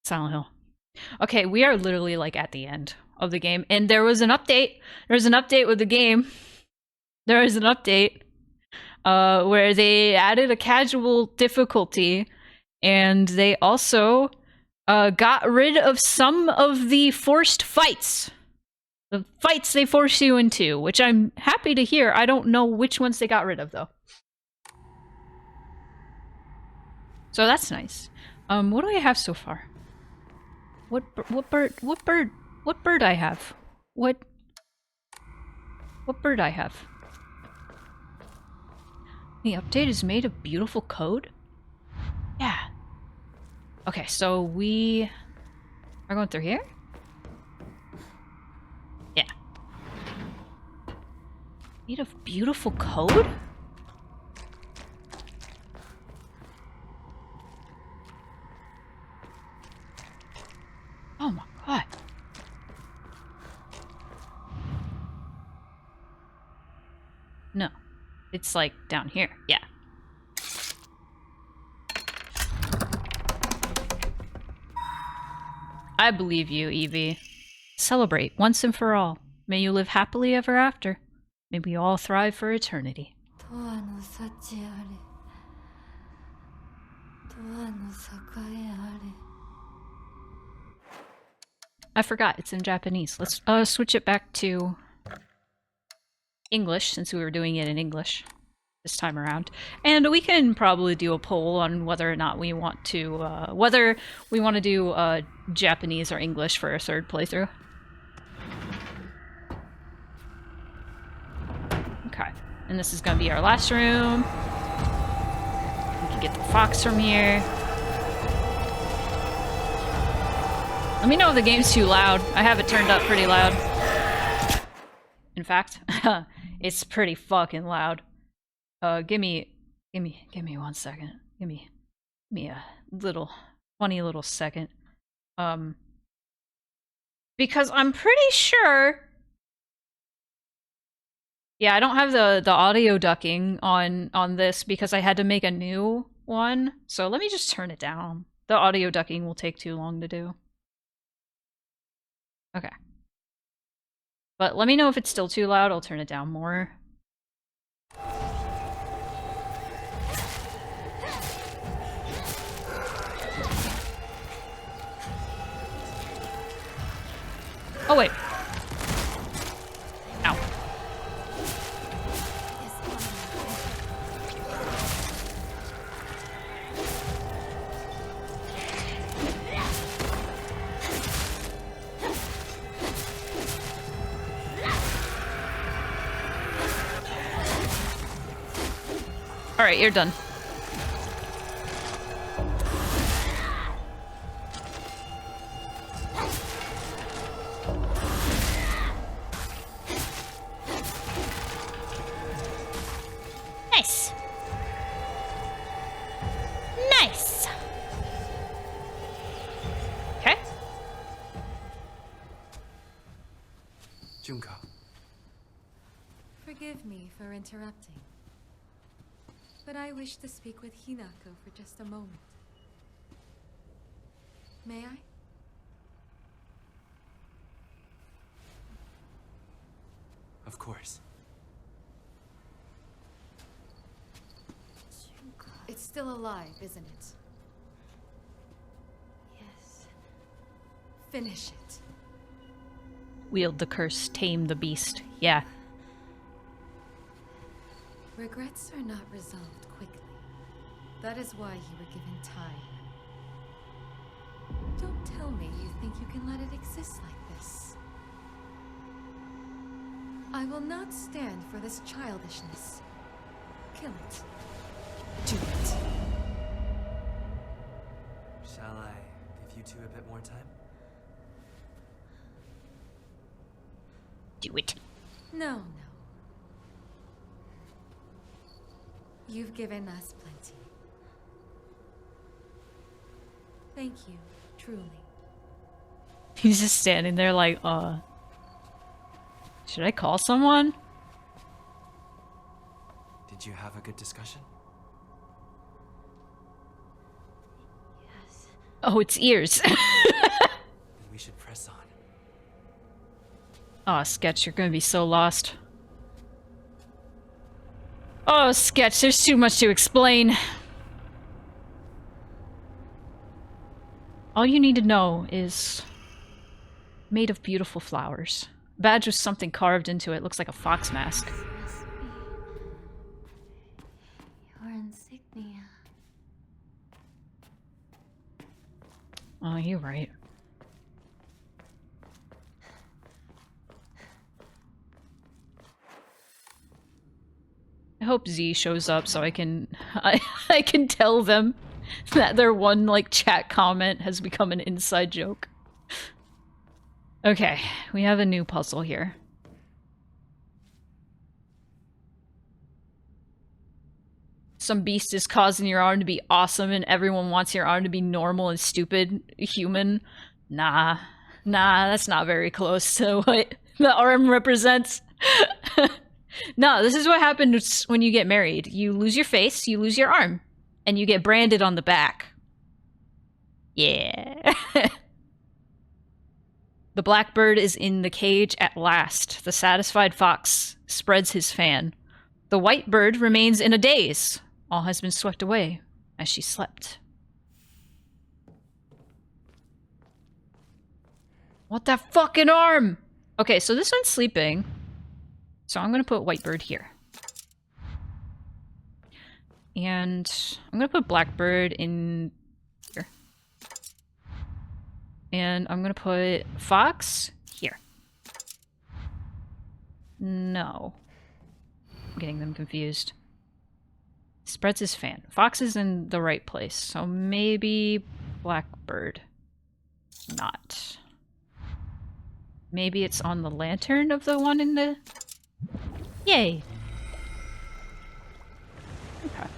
Silent Hill. Okay, we are literally like at the end of the game, and there was an update. There's an update with the game. There is an update where they added a casual difficulty, and they also got rid of some of the forced fights. The fights they force you into, which I'm happy to hear. I don't know which ones they got rid of, though. So that's nice. What do I have so far? What bird I have? What bird I have? The update is made of beautiful code? Yeah. Okay, so we are going through here? Yeah. Made of beautiful code? Oh my god. No. It's like down here. Yeah. I believe you, Evie. Celebrate once and for all. May you live happily ever after. May we all thrive for eternity. I forgot, it's in Japanese. Let's switch it back to English, since we were doing it in English this time around. And we can probably do a poll on whether or not we want to, do Japanese or English for a third playthrough. Okay, and this is gonna be our last room. We can get the fox from here. Let me know if the game's too loud. I have it turned up pretty loud. In fact, it's pretty fucking loud. Give me 1 second. Give me a funny little second. Because I'm pretty sure. Yeah, I don't have the audio ducking on this because I had to make a new one. So let me just turn it down. The audio ducking will take too long to do. Okay. But let me know if it's still too loud. I'll turn it down more. Oh, wait. Ow. Alright, you're done. Nice. Nice. Okay. Junko. Forgive me for interrupting, but I wish to speak with Hinako for just a moment. May I? Of course. It's still alive, isn't it? Yes. Finish it. Wield the curse, tame the beast. Yeah. Regrets are not resolved quickly. That is why you were given time. Don't tell me you think you can let it exist like this. I will not stand for this childishness. Kill it. Do it. Shall I give you two a bit more time? Do it. No. You've given us plenty. Thank you, truly. He's just standing there like, should I call someone? Did you have a good discussion? Yes. Oh, it's ears. Then we should press on. Oh, Sketch, you're gonna be so lost. Oh, Sketch, there's too much to explain. All you need to know is made of beautiful flowers. Badge with something carved into it. Looks like a fox mask. This must be your insignia. Oh, you're right. I hope Z shows up so I can I can tell them that their one like chat comment has become an inside joke. Okay, we have a new puzzle here. Some beast is causing your arm to be awesome and everyone wants your arm to be normal and stupid human. Nah, that's not very close to what the arm represents. No, this is what happens when you get married. You lose your face, you lose your arm, and you get branded on the back. Yeah. The blackbird is in the cage at last. The satisfied fox spreads his fan. The white bird remains in a daze. All has been swept away as she slept. What that fucking arm? Okay, so this one's sleeping. So I'm gonna put white bird here. And I'm gonna put blackbird in here. And I'm gonna put fox here. No. I'm getting them confused. Spreads his fan. Fox is in the right place, so maybe blackbird. Not. Maybe it's on the lantern of the one in the... Yay! Okay.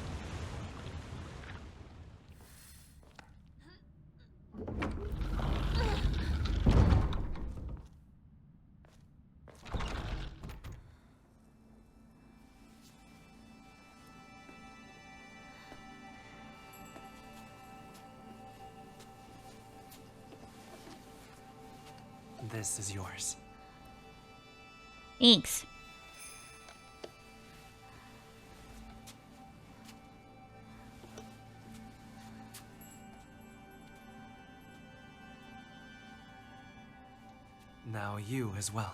This is yours. Thanks. Now you as well.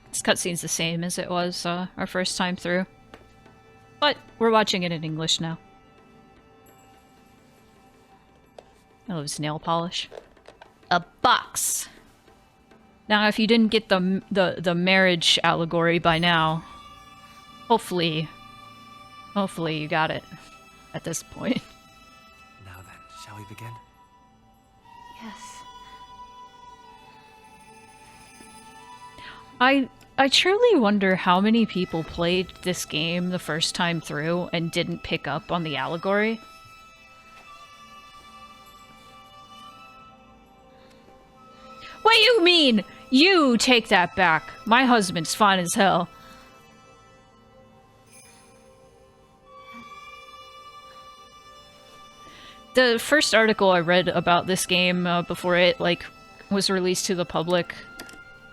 This cutscene's the same as it was our first time through. But we're watching it in English now. I love his nail polish. A box. Now, if you didn't get the marriage allegory by now, hopefully you got it at this point. Now then, shall we begin? Yes. I truly wonder how many people played this game the first time through and didn't pick up on the allegory. What do you mean? You take that back. My husband's fine as hell. The first article I read about this game before it was released to the public,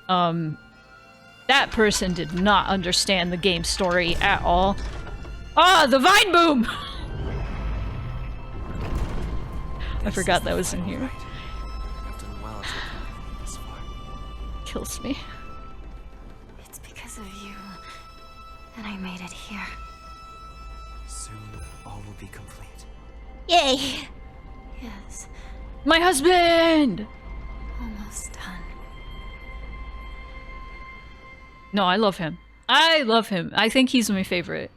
that person did not understand the game story at all. Ah, the vine boom! I forgot that was in here. Right. You've done well to accompany me this far. Kills me. It's because of you that I made it here. Soon, all will be complete. Yay! Yes, My husband! almost done. No, I love him. I love him. I think he's my favorite.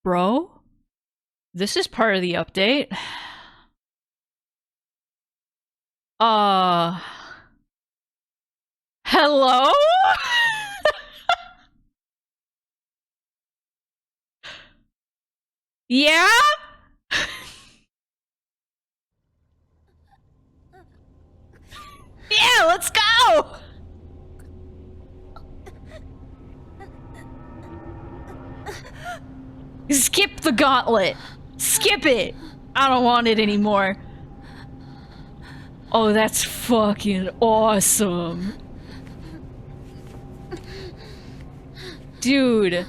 Bro? This is part of the update. Hello? Yeah? Yeah, let's go! Skip the gauntlet. Skip it. I don't want it anymore. Oh, that's fucking awesome. Dude.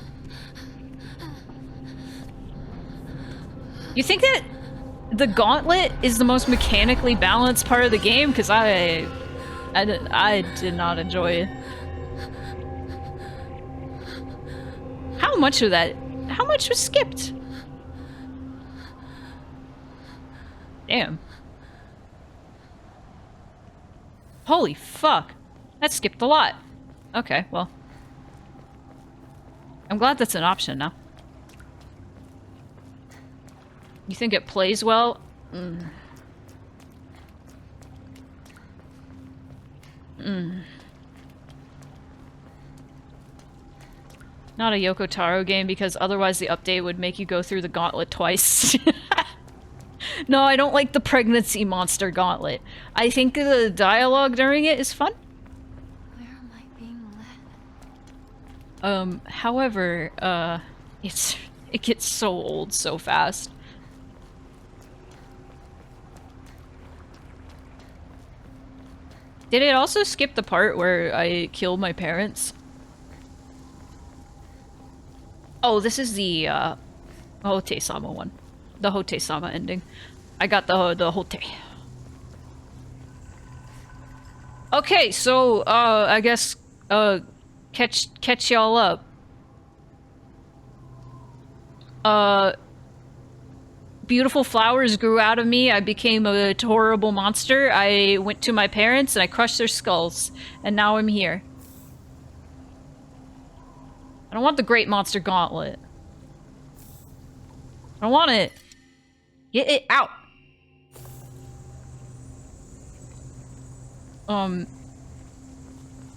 You think that the gauntlet is the most mechanically balanced part of the game? Because I did not enjoy it. How much of that? How much was skipped? Damn. Holy fuck. That skipped a lot. Okay, well. I'm glad that's an option now. You think it plays well? Not a Yoko Taro game because otherwise the update would make you go through the gauntlet twice. No, I don't like the pregnancy monster gauntlet. I think the dialogue during it is fun. Where am I being led? However, it gets so old so fast. Did it also skip the part where I killed my parents? Oh, this is the, Hote-sama one. The Hote-sama ending. I got the Hote. Okay, so, I guess, catch y'all up. Beautiful flowers grew out of me. I became a horrible monster. I went to my parents and I crushed their skulls. And now I'm here. I don't want the Great Monster Gauntlet. I don't want it. Get it out.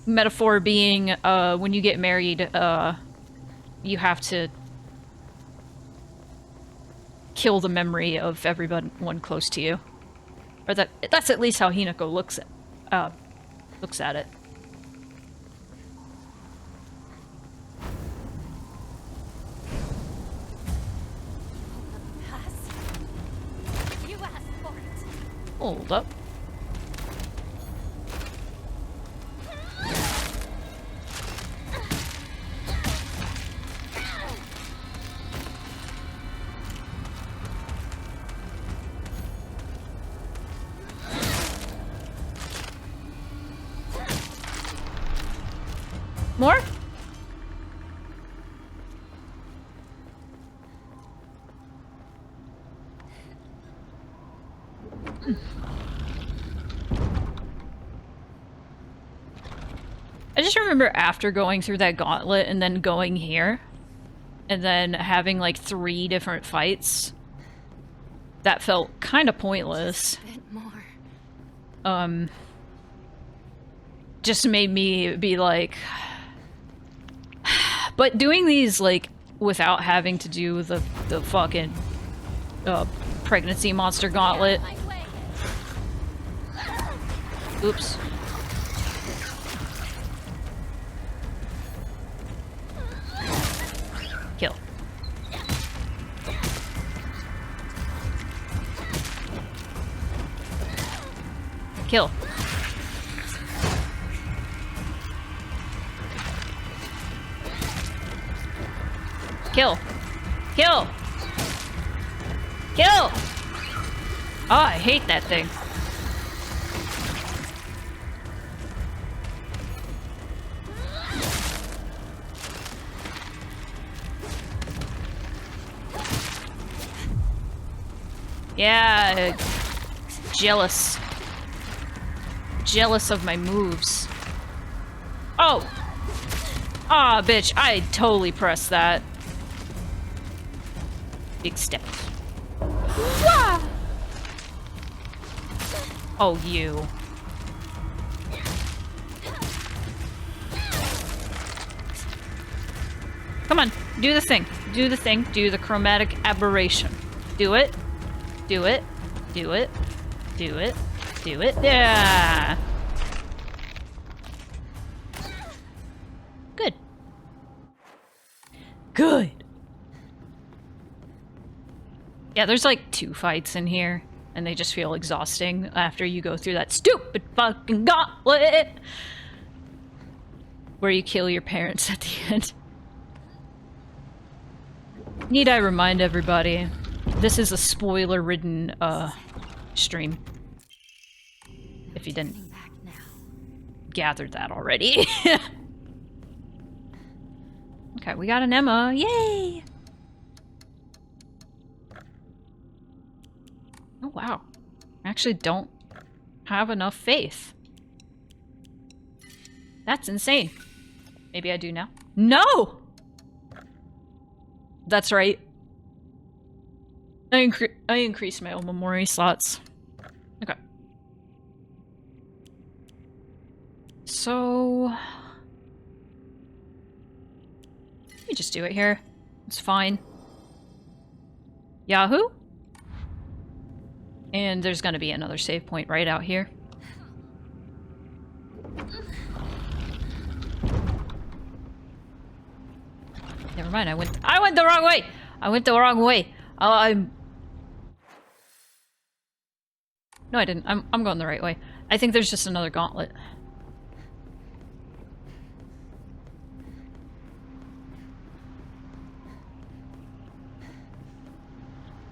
Metaphor being, when you get married, you have to kill the memory of everyone close to you. Or that's at least how Hinako looks at it. You asked for it. Hold up. More? I just remember after going through that gauntlet and then going here and then having like 3 different fights that felt kind of pointless. A bit more. Just made me be like, but doing these like without having to do the fucking pregnancy monster gauntlet. Oops. Kill. Kill. Kill. Kill. Kill! Oh, I hate that thing. Yeah, jealous. Jealous of my moves. Oh! Ah, bitch, I totally pressed that. Big step. Wah! Oh, you. Come on, do the thing. Do the thing. Do the chromatic aberration. Do it. Do it. Do it. Do it. Do it. Yeah! Good. Good. Yeah, there's like 2 fights in here, and they just feel exhausting after you go through that stupid fucking gauntlet where you kill your parents at the end. Need I remind everybody, this is a spoiler-ridden, stream. If you didn't gather that already. Okay, we got an Emma. Yay! Oh, wow. I actually don't have enough faith. That's insane. Maybe I do now. No! That's right. I increased my memory slots. Okay. So... let me just do it here. It's fine. Yahoo! And there's gonna be another save point right out here. Never mind, I went the wrong way! I went the wrong way! No, I didn't. I'm going the right way. I think there's just another gauntlet.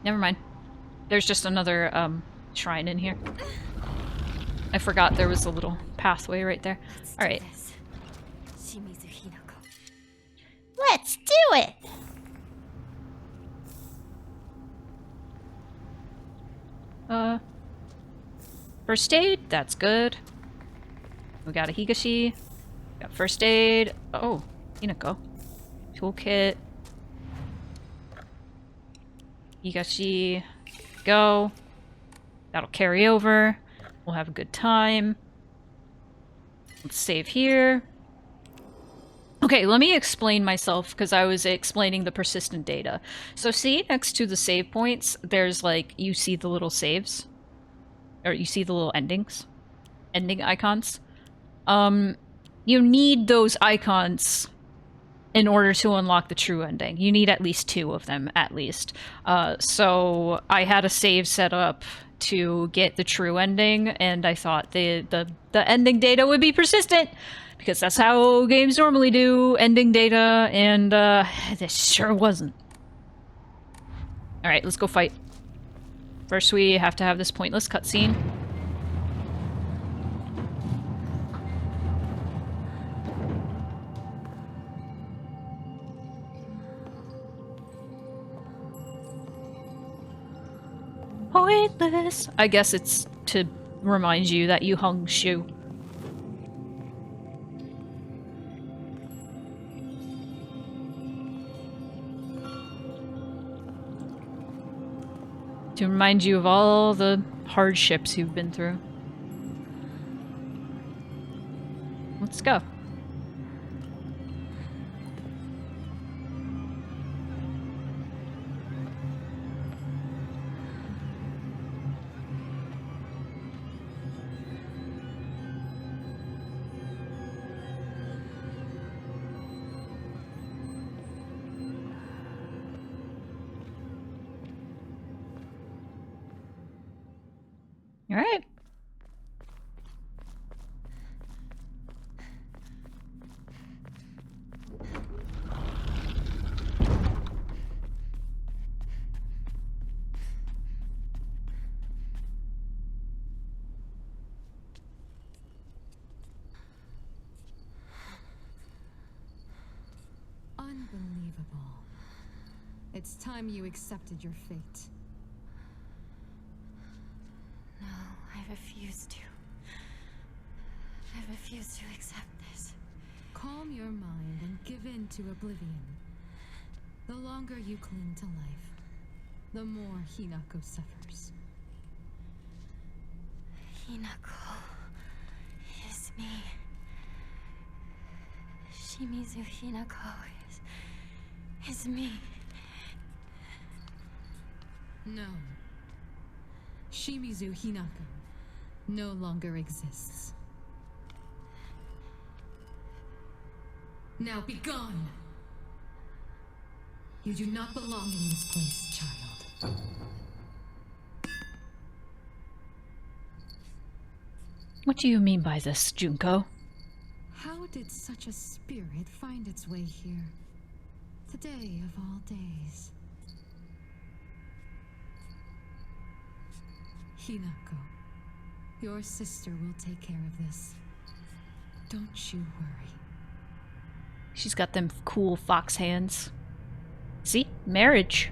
Never mind. There's just another, shrine in here. I forgot there was a little pathway right there. Alright. Let's do it! First aid, that's good. We got a Higashi. Got first aid. Oh, Hinako. Toolkit. Higashi. Go. That'll carry over. We'll have a good time. Let's save here. Okay, let me explain myself, because I was explaining the persistent data. So see, next to the save points, there's like, you see the little saves. Or you see the little endings. Ending icons. You need those icons in order to unlock the true ending. You need at least 2 of them, at least. So I had a save set up to get the true ending, and I thought the ending data would be persistent, because that's how games normally do ending data, and this sure wasn't. Alright, let's go fight. First we have to have this pointless cutscene. Pointless! I guess it's to remind you that you hung Shu. To remind you of all the hardships you've been through. Let's go. All right. Unbelievable. It's time you accepted your fate. No, I refuse to. I refuse to accept this. Calm your mind and give in to oblivion. The longer you cling to life, the more Hinako suffers. Hinako is me. Shimizu Hinako is me. No. Shimizu Hinako no longer exists. Now be gone! You do not belong in this place, child. What do you mean by this, Junko? How did such a spirit find its way here? Today of all days. Hinako, your sister will take care of this. Don't you worry. She's got them cool fox hands. See? Marriage.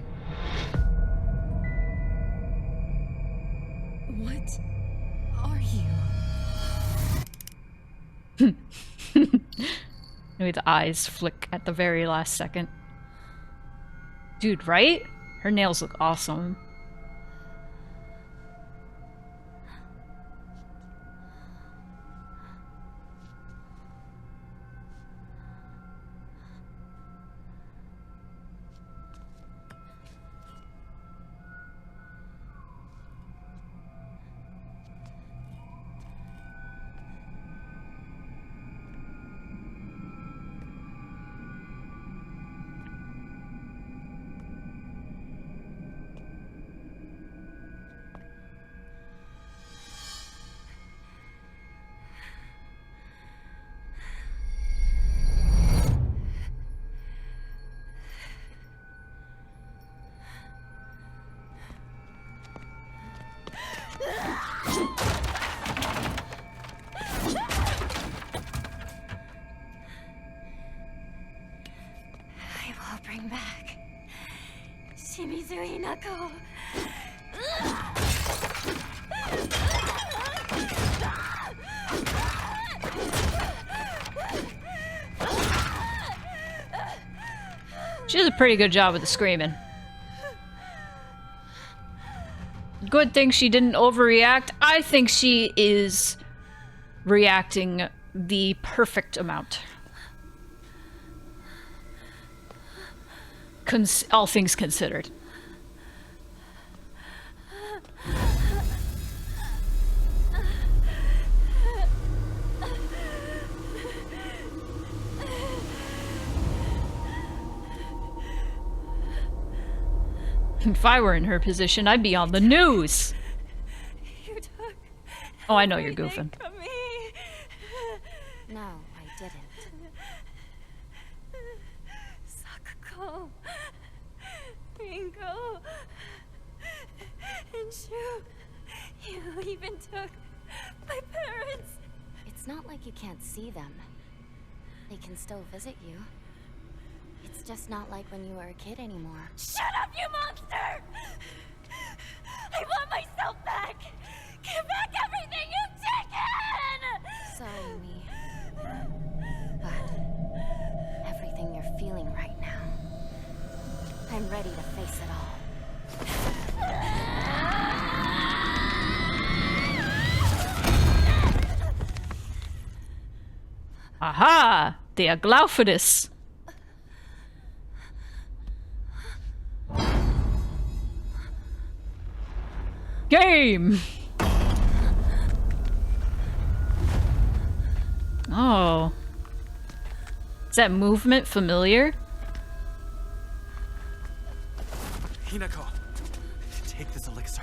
What are you? Maybe the eyes flick at the very last second. Dude, right? Her nails look awesome. I will bring back Shimizu Hinako. She does a pretty good job with the screaming. Good thing she didn't overreact. I think she is reacting the perfect amount. All things considered. If I were in her position, I'd be on the news. You took Oh, I know you're everything goofing. from me. No, I didn't. Sakuko, Ringo, and Shu. You even took my parents. It's not like you can't see them. They can still visit you. It's just not like when you were a kid anymore. Shut up, you monster! I want myself back! Give back everything you've taken! Sorry, me. But everything you're feeling right now, I'm ready to face it all. Aha! The Aglaophodus. Game! Oh. Is that movement familiar? Hinako, take this elixir.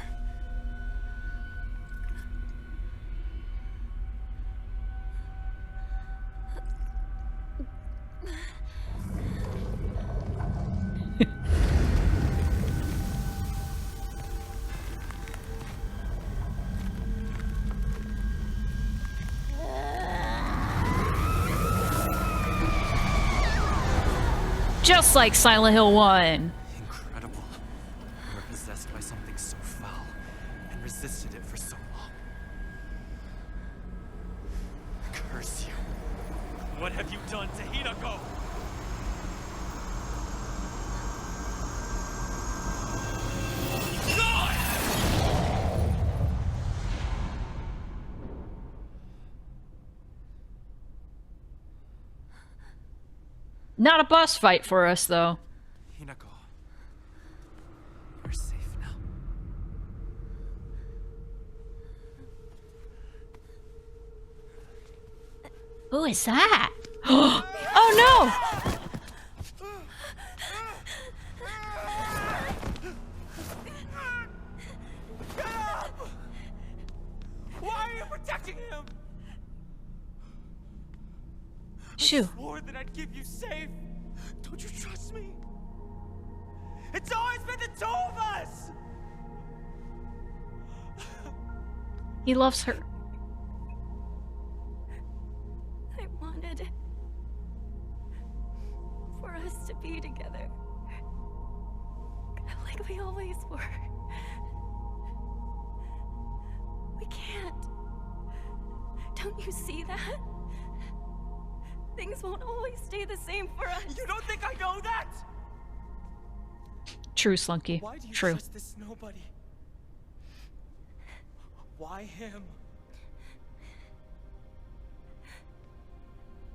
Just like Silent Hill 1. Incredible. You were possessed by something so foul and resisted it for so long. Curse you. What have you done to Hinako? Not a boss fight for us, though. Hinako, you're safe now. Who is that? Oh no! Shoo. I swore that I'd keep you safe. Don't you trust me? It's always been the two of us! He loves her. I wanted for us to be together. Like we always were. We can't. Don't you see that? Things won't always stay the same for us. You don't think I know that? True, Slunky. Why do you True. trust this nobody? Why him?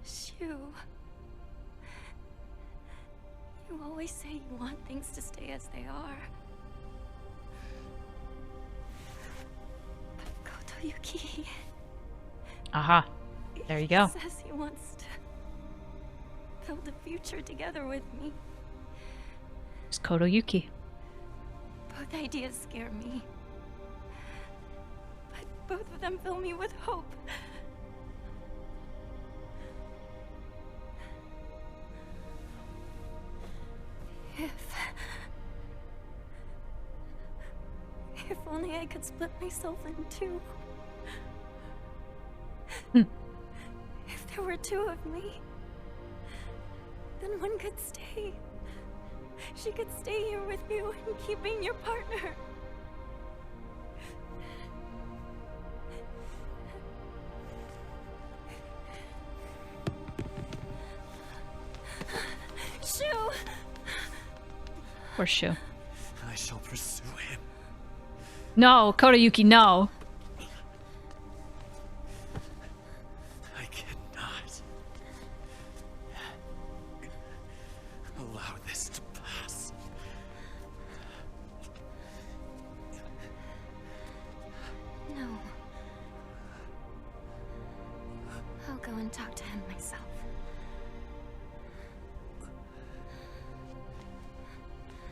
Shoo. You always say you want things to stay as they are. But Kotoyuki... Aha. There you go. He says he wants to build a future together with me. It's Kotoyuki. Both ideas scare me. But both of them fill me with hope. If only I could split myself in two. If there were two of me, then one could stay. She could stay here with you and keep being your partner. Shoo! Poor Shu. I shall pursue him. No, Kotoyuki, no. I cannot allow this to pass. No. I'll go and talk to him myself.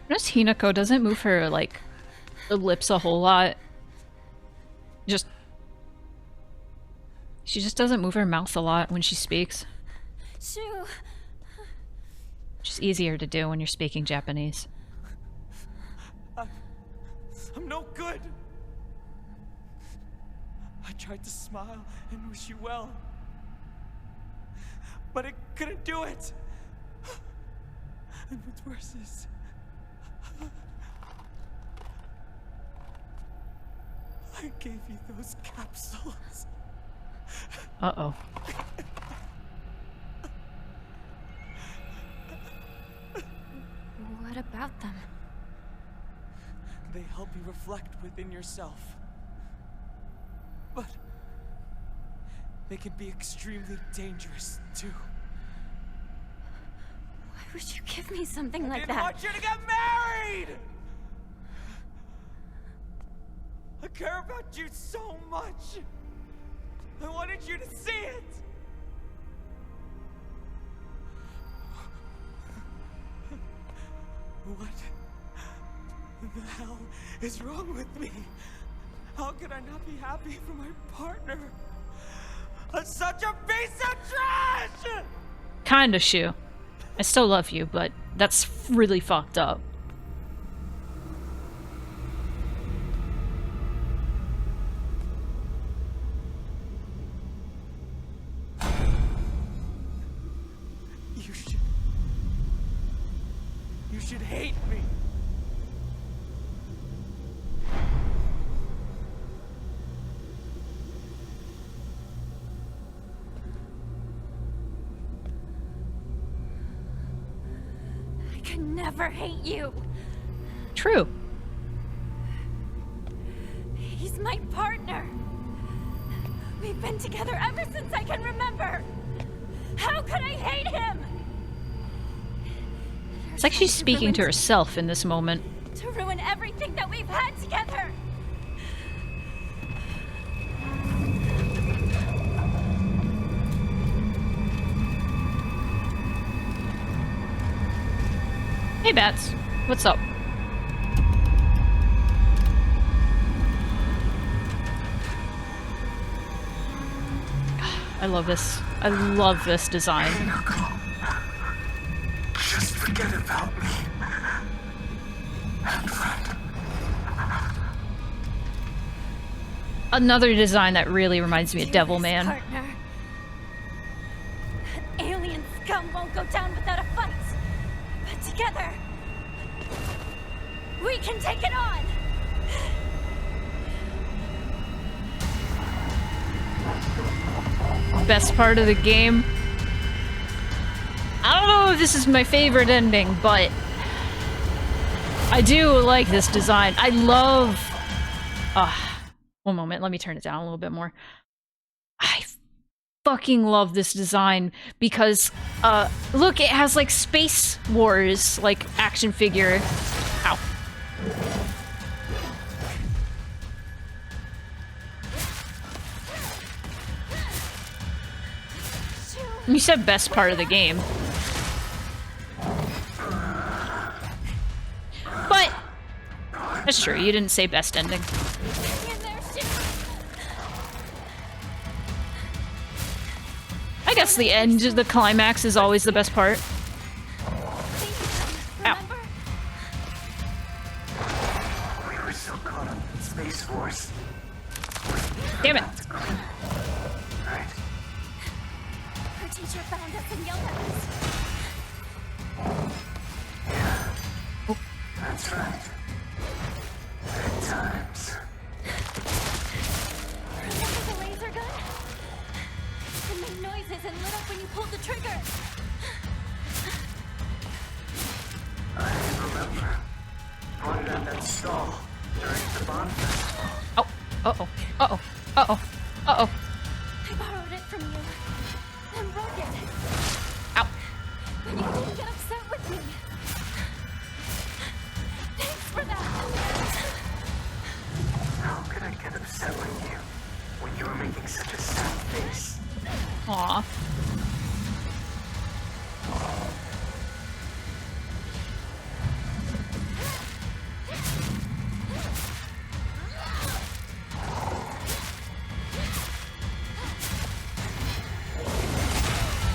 Notice Hinako doesn't move her, like, lips a whole lot. She just doesn't move her mouth a lot when she speaks. Shoo! Which is easier to do when you're speaking Japanese. I'm no good. I tried to smile and wish you well, but I couldn't do it. And what's worse is, I gave you those capsules. Uh-oh. What about them? They help you reflect within yourself. But they can be extremely dangerous, too. Why would you give me something like I didn't that? want you to get married! I care about you so much. I wanted you to see it. What the hell is wrong with me? How could I not be happy for my partner? I'm such a piece of trash! Kinda, Shu. I still love you, but that's really fucked up. You should hate me. I could never hate you. True. He's my partner. We've been together ever since I can remember. How could I hate him? It's like she's speaking to herself in this moment. To ruin everything that we've had together. Hey, Bats. What's up? I love this. I love this design. Just forget about me. And run. Another design that really reminds me of Devilman. Partner. That alien scum won't go down without a fight. But together, we can take it on. Best part of the game. I don't know if this is my favorite ending, but I do like this design. I love... one moment, let me turn it down a little bit more. I fucking love this design because, look, it has like Space Wars, like, action figure. Ow. You said best part of the game. But, that's true, you didn't say best ending. I guess the end, the climax is always the best part. Ow. We were so caught up in Space Wars. Damn it. Right? Her teacher found us and yelled at us. Yeah. That's right. Good times. Remember the laser gun? It made noises and lit up when you pulled the trigger. I remember. Brought it at that stall during the Bond Festival. Oh. Uh-oh. Uh-oh. Uh-oh. Uh-oh. I borrowed it from you. Then broke it. Ow. But you didn't get upset with me. Thanks for that. How could I get upset with you when you were making such a sad face? Aw.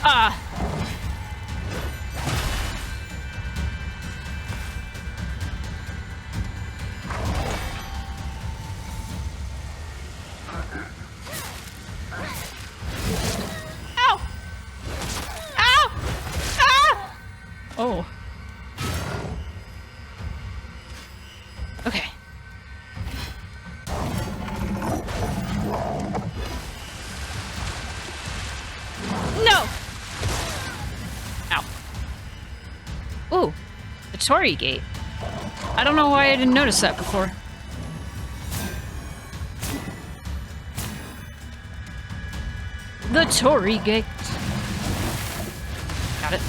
Ah. Ow! Ow! Ah! Oh. Okay. No! Ow. Ooh, the Torii Gate. I don't know why I didn't notice that before. The Torii Gate. Got it.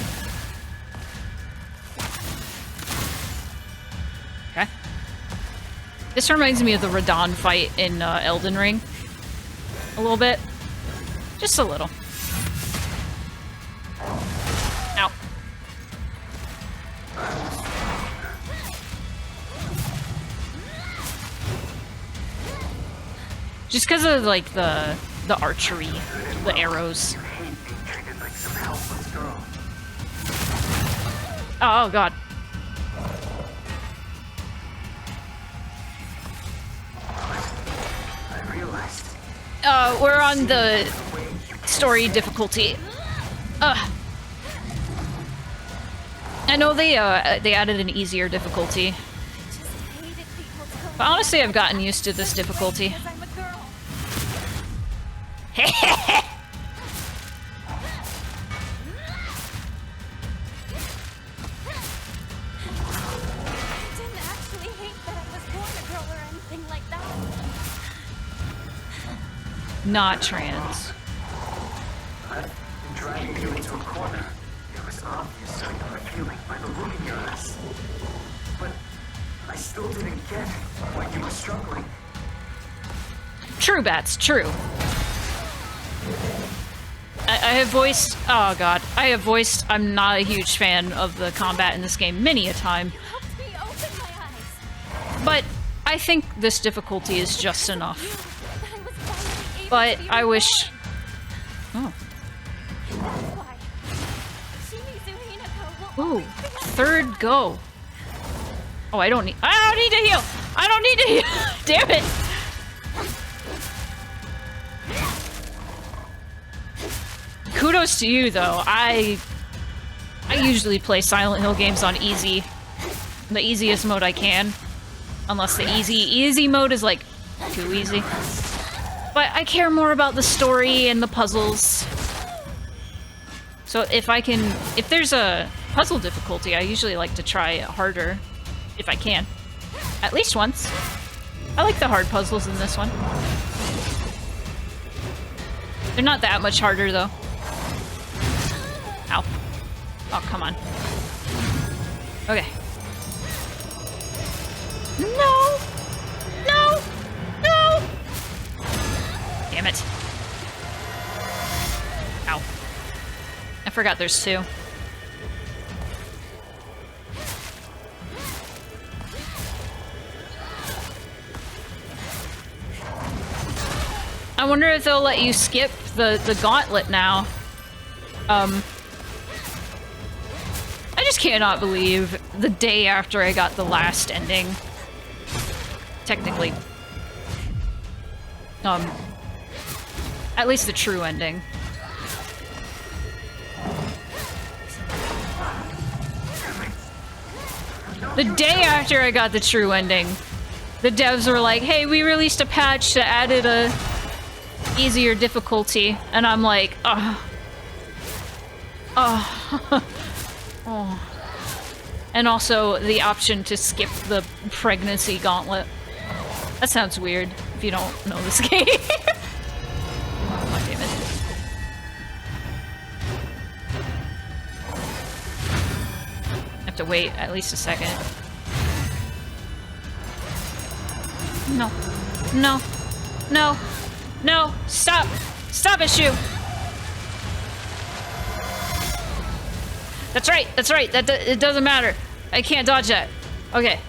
Okay. This reminds me of the Radon fight in Elden Ring. A little bit. Just a little. Ow. Just because of, like, the archery, the arrows. You hate being treated like some helpless girl. Oh, God. I realized We're on the story difficulty. I know they added an easier difficulty. Just hated people telling But honestly, I've gotten used to this difficulty. because I'm a girl. I didn't actually hate that I was born a girl or anything like that. Not trans. I've been dragging you into a corner. It was obvious how you were feeling by the look in your eyes. But I still didn't get why you were struggling. True, Bats, true. I have voiced... Oh, God. I have voiced I'm not a huge fan of the combat in this game many a time. Helped me open my eyes. But I think this difficulty is just enough. That I was finally able But to be I wish... reborn. Oh. Ooh, third go. Oh, I don't need to heal! I don't need to heal! Damn it! Kudos to you, though. I usually play Silent Hill games on easy. The easiest mode I can. Unless the easy mode is, like, too easy. But I care more about the story and the puzzles. So if there's a puzzle difficulty, I usually like to try it harder. If I can. At least once. I like the hard puzzles in this one. They're not that much harder, though. Ow. Oh, come on. Okay. No! No! No! Damn it. Ow. I forgot there's two. I wonder if they'll let you skip the gauntlet now. I just cannot believe the day after I got the last ending. Technically. At least the true ending. The day after I got the true ending, the devs were like, hey, we released a patch that added a easier difficulty, and I'm like, oh. And also the option to skip the pregnancy gauntlet. That sounds weird if you don't know this game. Oh, damn it. I have to wait at least a second. No. No. No. No! Stop! Stop it, Shu! That's right! That's right! It doesn't matter. I can't dodge that. Okay.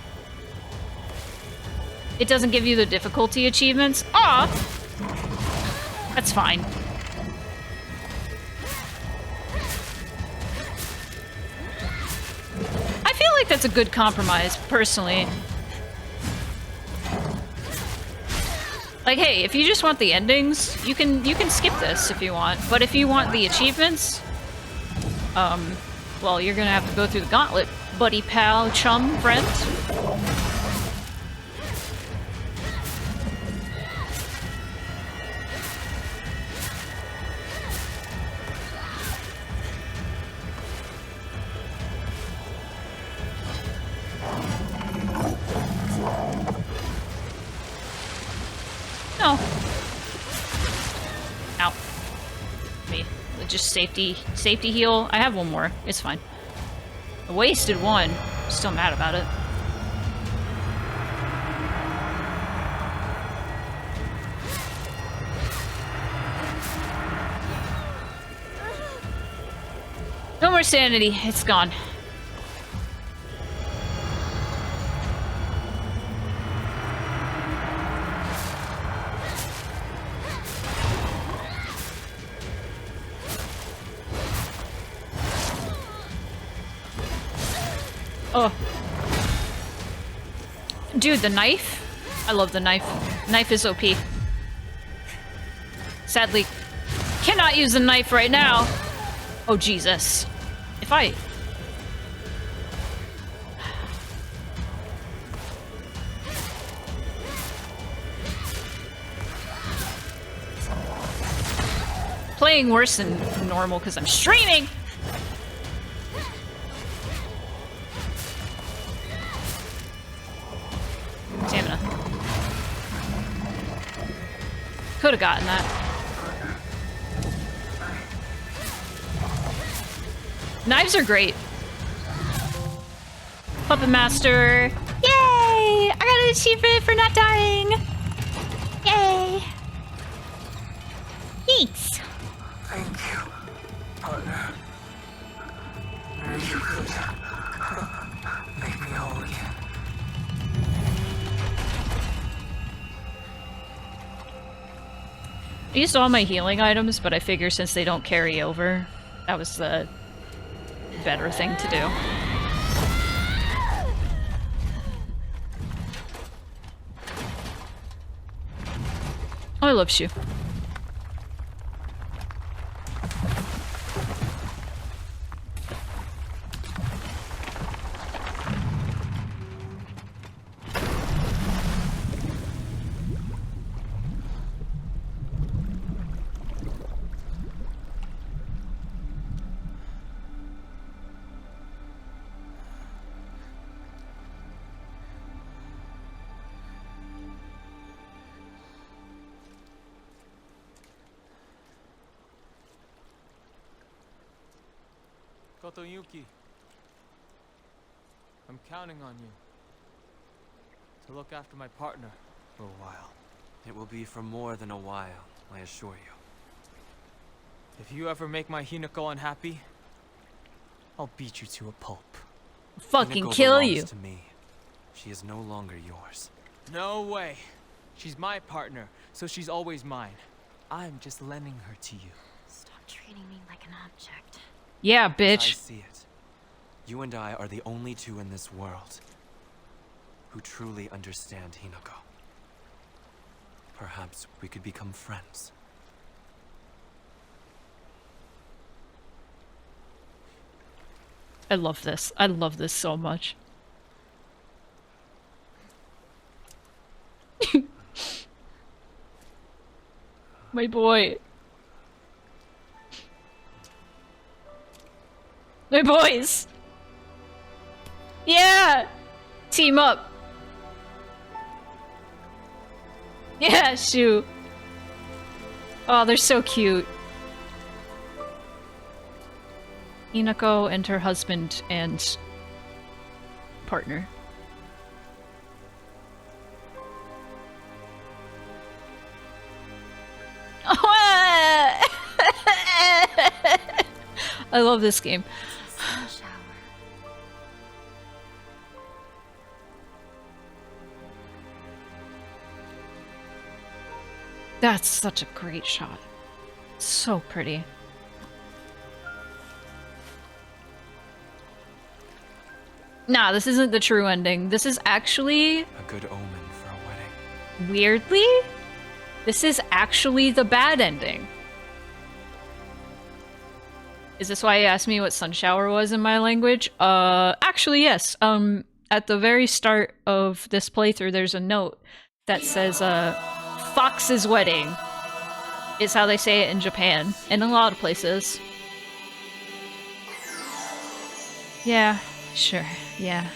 It doesn't give you the difficulty achievements? Aw! That's fine. I feel like that's a good compromise, personally. Like, hey, if you just want the endings, you can skip this if you want. But if you want the achievements, well, you're gonna have to go through the gauntlet, buddy, pal, chum, friend. No. Ow. Me. Just safety heal. I have one more. It's fine. I wasted one. Still mad about it. No more sanity. It's gone. Oh. Dude, the knife? I love the knife. Knife is OP. Sadly, cannot use the knife right now. Oh, Jesus. If I... Playing worse than normal because I'm streaming! Stamina. Could have gotten that. Knives are great. Puppet Master. Yay! I got an achievement for not dying. Yay! Thanks. Thank you, partner. You could make me whole again. I used all my healing items, but I figure since they don't carry over, that was the better thing to do. Oh, I love Shu. Kotoyuki, I'm counting on you to look after my partner for a while. It will be for more than a while, I assure you. If you ever make my Hinako unhappy, I'll beat you to a pulp. Fucking Hinako kill belongs you. to me. She is no longer yours. No way. She's my partner, so she's always mine. I'm just lending her to you. Stop treating me like an object. Yeah, As I bitch. see it, you and I are the only two in this world who truly understand Hinako. Perhaps we could become friends. I love this. I love this so much. My boy. My boys! Yeah! Team up! Yeah, shoot! Oh, they're so cute. Inako and her husband and partner. I love this game. Sun shower. That's such a great shot. So pretty. Nah, this isn't the true ending. This is actually, A good omen for a wedding. weirdly, this is actually the bad ending. Is this why you asked me what sun shower was in my language? Actually, yes. At the very start of this playthrough, there's a note that says, Fox's wedding is how they say it in Japan, and in a lot of places. Yeah, sure. Yeah.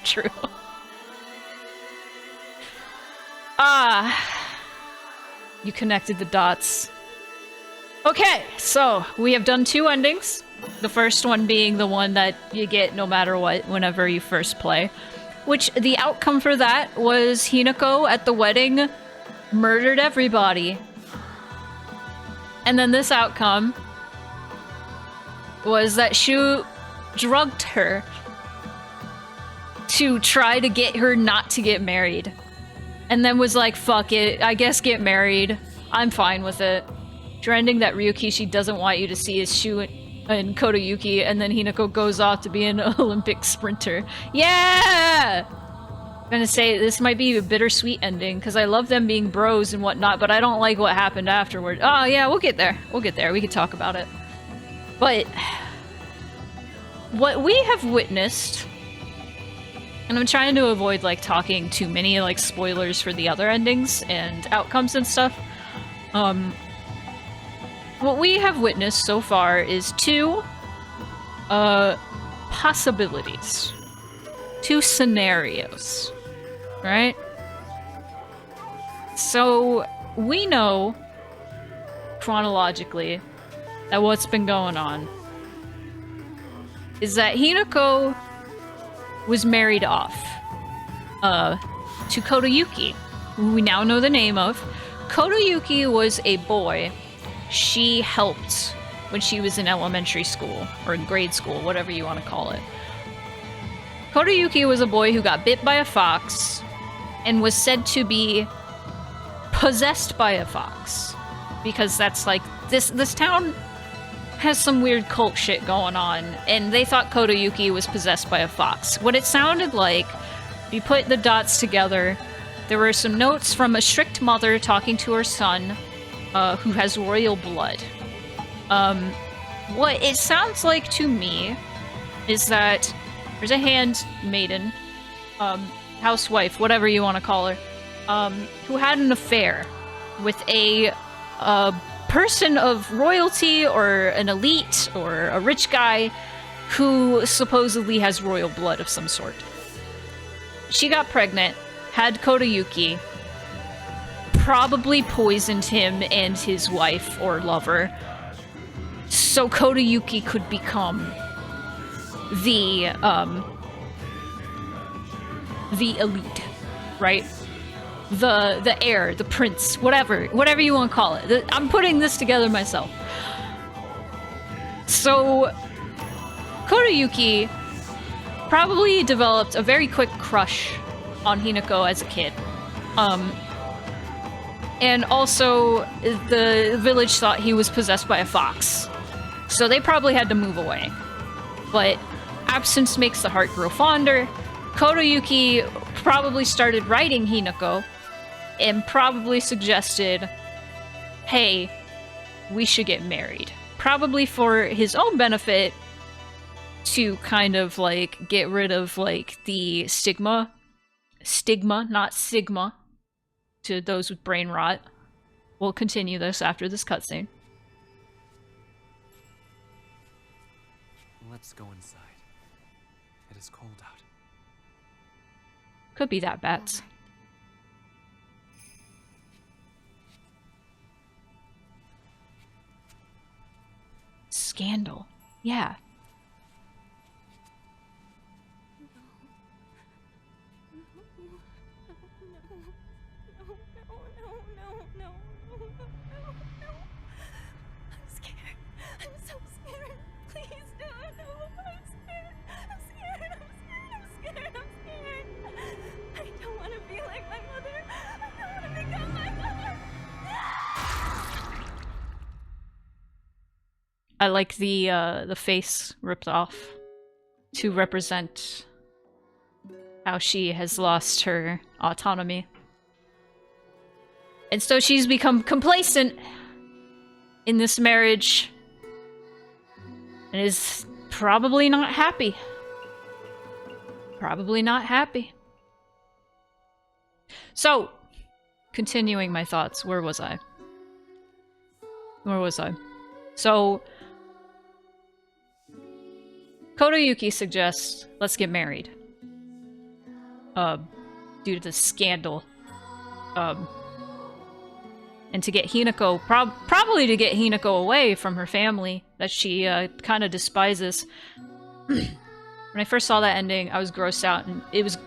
True. You connected the dots. Okay, so we have done 2 endings. The first one being the one that you get no matter what whenever you first play. Which, the outcome for that was Hinako at the wedding murdered everybody. And then this outcome was that Shu drugged her to try to get her not to get married. And then was like, fuck it, I guess get married. I'm fine with it. Your ending that Ryukishi doesn't want you to see is Shu and Kotoyuki, and then Hinako goes off to be an Olympic sprinter. Yeah! I'm gonna say this might be a bittersweet ending, because I love them being bros and whatnot, but I don't like what happened afterward. Oh yeah, we'll get there. We'll get there. We can talk about it. But what we have witnessed, and I'm trying to avoid like talking too many like spoilers for the other endings and outcomes and stuff. What we have witnessed so far is 2 possibilities. 2 scenarios. Right? So we know chronologically that what's been going on is that Hinako was married off to Kotoyuki, who we now know the name of. Kotoyuki was a boy she helped when she was in elementary school, or in grade school, whatever you want to call it. Kotoyuki was a boy who got bit by a fox and was said to be possessed by a fox, because that's like this town has some weird cult shit going on, and they thought Kodayuki was possessed by a fox. What it sounded like, if you put the dots together, there were some notes from a strict mother talking to her son, who has royal blood. What it sounds like to me is that there's a handmaiden, housewife, whatever you want to call her, who had an affair with a person of royalty or an elite or a rich guy who supposedly has royal blood of some sort. She got pregnant, had Kodayuki, probably poisoned him and his wife or lover, so Kodayuki could become the elite, right? The heir, the prince, whatever you want to call it. I'm putting this together myself. So Kodayuki probably developed a very quick crush on Hinako as a kid. And also the village thought he was possessed by a fox. So they probably had to move away. But absence makes the heart grow fonder. Kodayuki probably started writing Hinako and probably suggested, hey, we should get married. Probably for his own benefit, to kind of like get rid of like the stigma, not sigma, to those with brain rot. We'll continue this after this cutscene. Let's go inside. It is cold out. Could be that, bats. Scandal. Yeah. I like the face ripped off to represent how she has lost her autonomy. And so she's become complacent in this marriage and is probably not happy. Probably not happy. So, continuing my thoughts, where was I? So, Kodayuki suggests, let's get married. Due to the scandal. And to get Hinako, probably to get Hinako away from her family that she kind of despises. When I first saw that ending, I was grossed out, and it was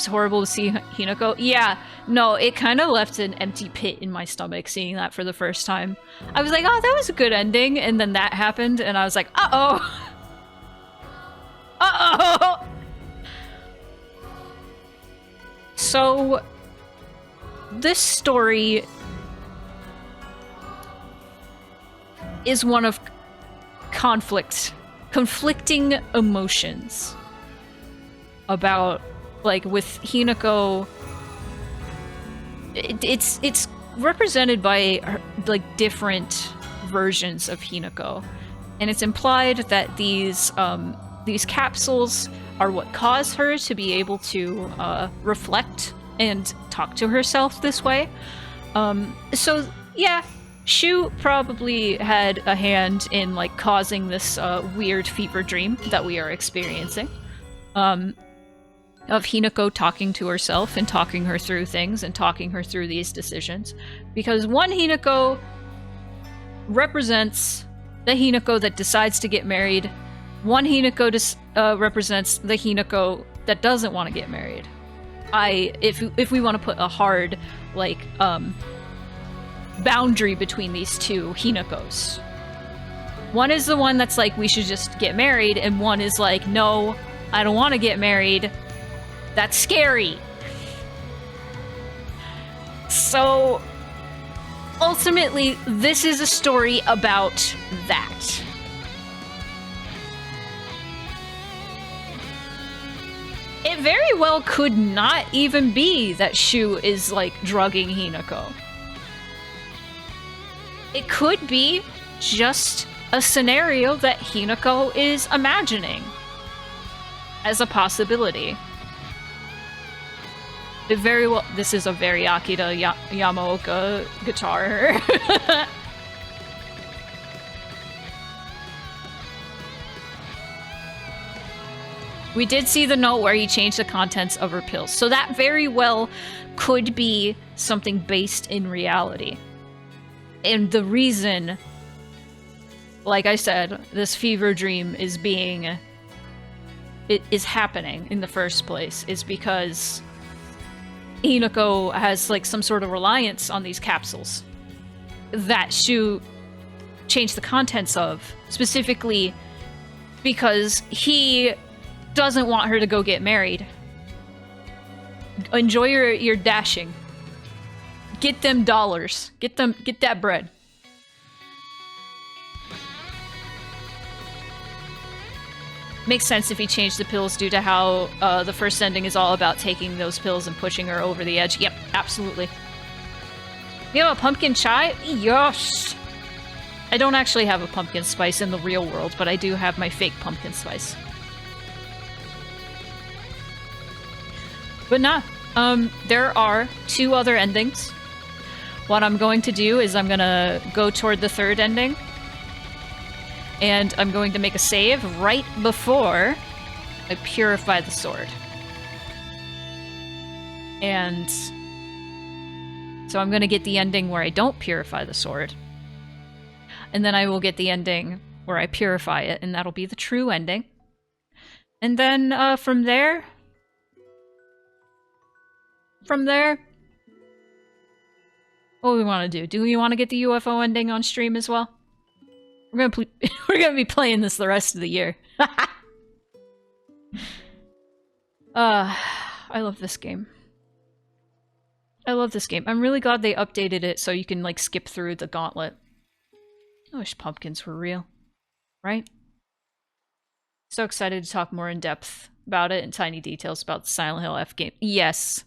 horrible to see Hinako. Yeah, no, it kind of left an empty pit in my stomach seeing that for the first time. I was like, oh, that was a good ending, and then that happened, and I was like, uh-oh! Uh-oh! So, this story is one of conflicting emotions about, like, with Hinako. It's represented by, like, different versions of Hinako, and it's implied that these capsules are what cause her to be able to reflect and talk to herself this way. So yeah, Shu probably had a hand in like causing this weird fever dream that we are experiencing. Of Hinako talking to herself and talking her through things and talking her through these decisions. Because one Hinako represents the Hinako that decides to get married. One Hinako represents the Hinako that doesn't want to get married. If we want to put a hard, like, boundary between these two Hinakos. One is the one that's like, we should just get married, and one is like, no, I don't want to get married. That's scary. So, ultimately, this is a story about that. It very well could not even be that Shu is, like, drugging Hinako. It could be just a scenario that Hinako is imagining as a possibility. It very well. This is a very Akira Yamaoka guitar. We did see the note where he changed the contents of her pills, so that very well could be something based in reality. And the reason, like I said, this fever dream is happening in the first place is because Hinako has, like, some sort of reliance on these capsules that Shu changed the contents of, specifically because he doesn't want her to go get married. Enjoy your dashing. Get them dollars. Get that bread. Makes sense if he changed the pills due to how the first ending is all about taking those pills and pushing her over the edge. Yep, absolutely. You have a pumpkin chai? Yes! I don't actually have a pumpkin spice in the real world, but I do have my fake pumpkin spice. But nah, there are 2 other endings. What I'm going to do is I'm gonna go toward the 3rd ending. And I'm going to make a save right before I purify the sword. And so I'm gonna get the ending where I don't purify the sword. And then I will get the ending where I purify it, and that'll be the true ending. And then from there, what do we want to do? Do we want to get the UFO ending on stream as well? We're gonna be playing this the rest of the year. I love this game. I love this game. I'm really glad they updated it so you can, like, skip through the gauntlet. I wish pumpkins were real. Right? So excited to talk more in depth about it and tiny details about the Silent Hill F game. Yes.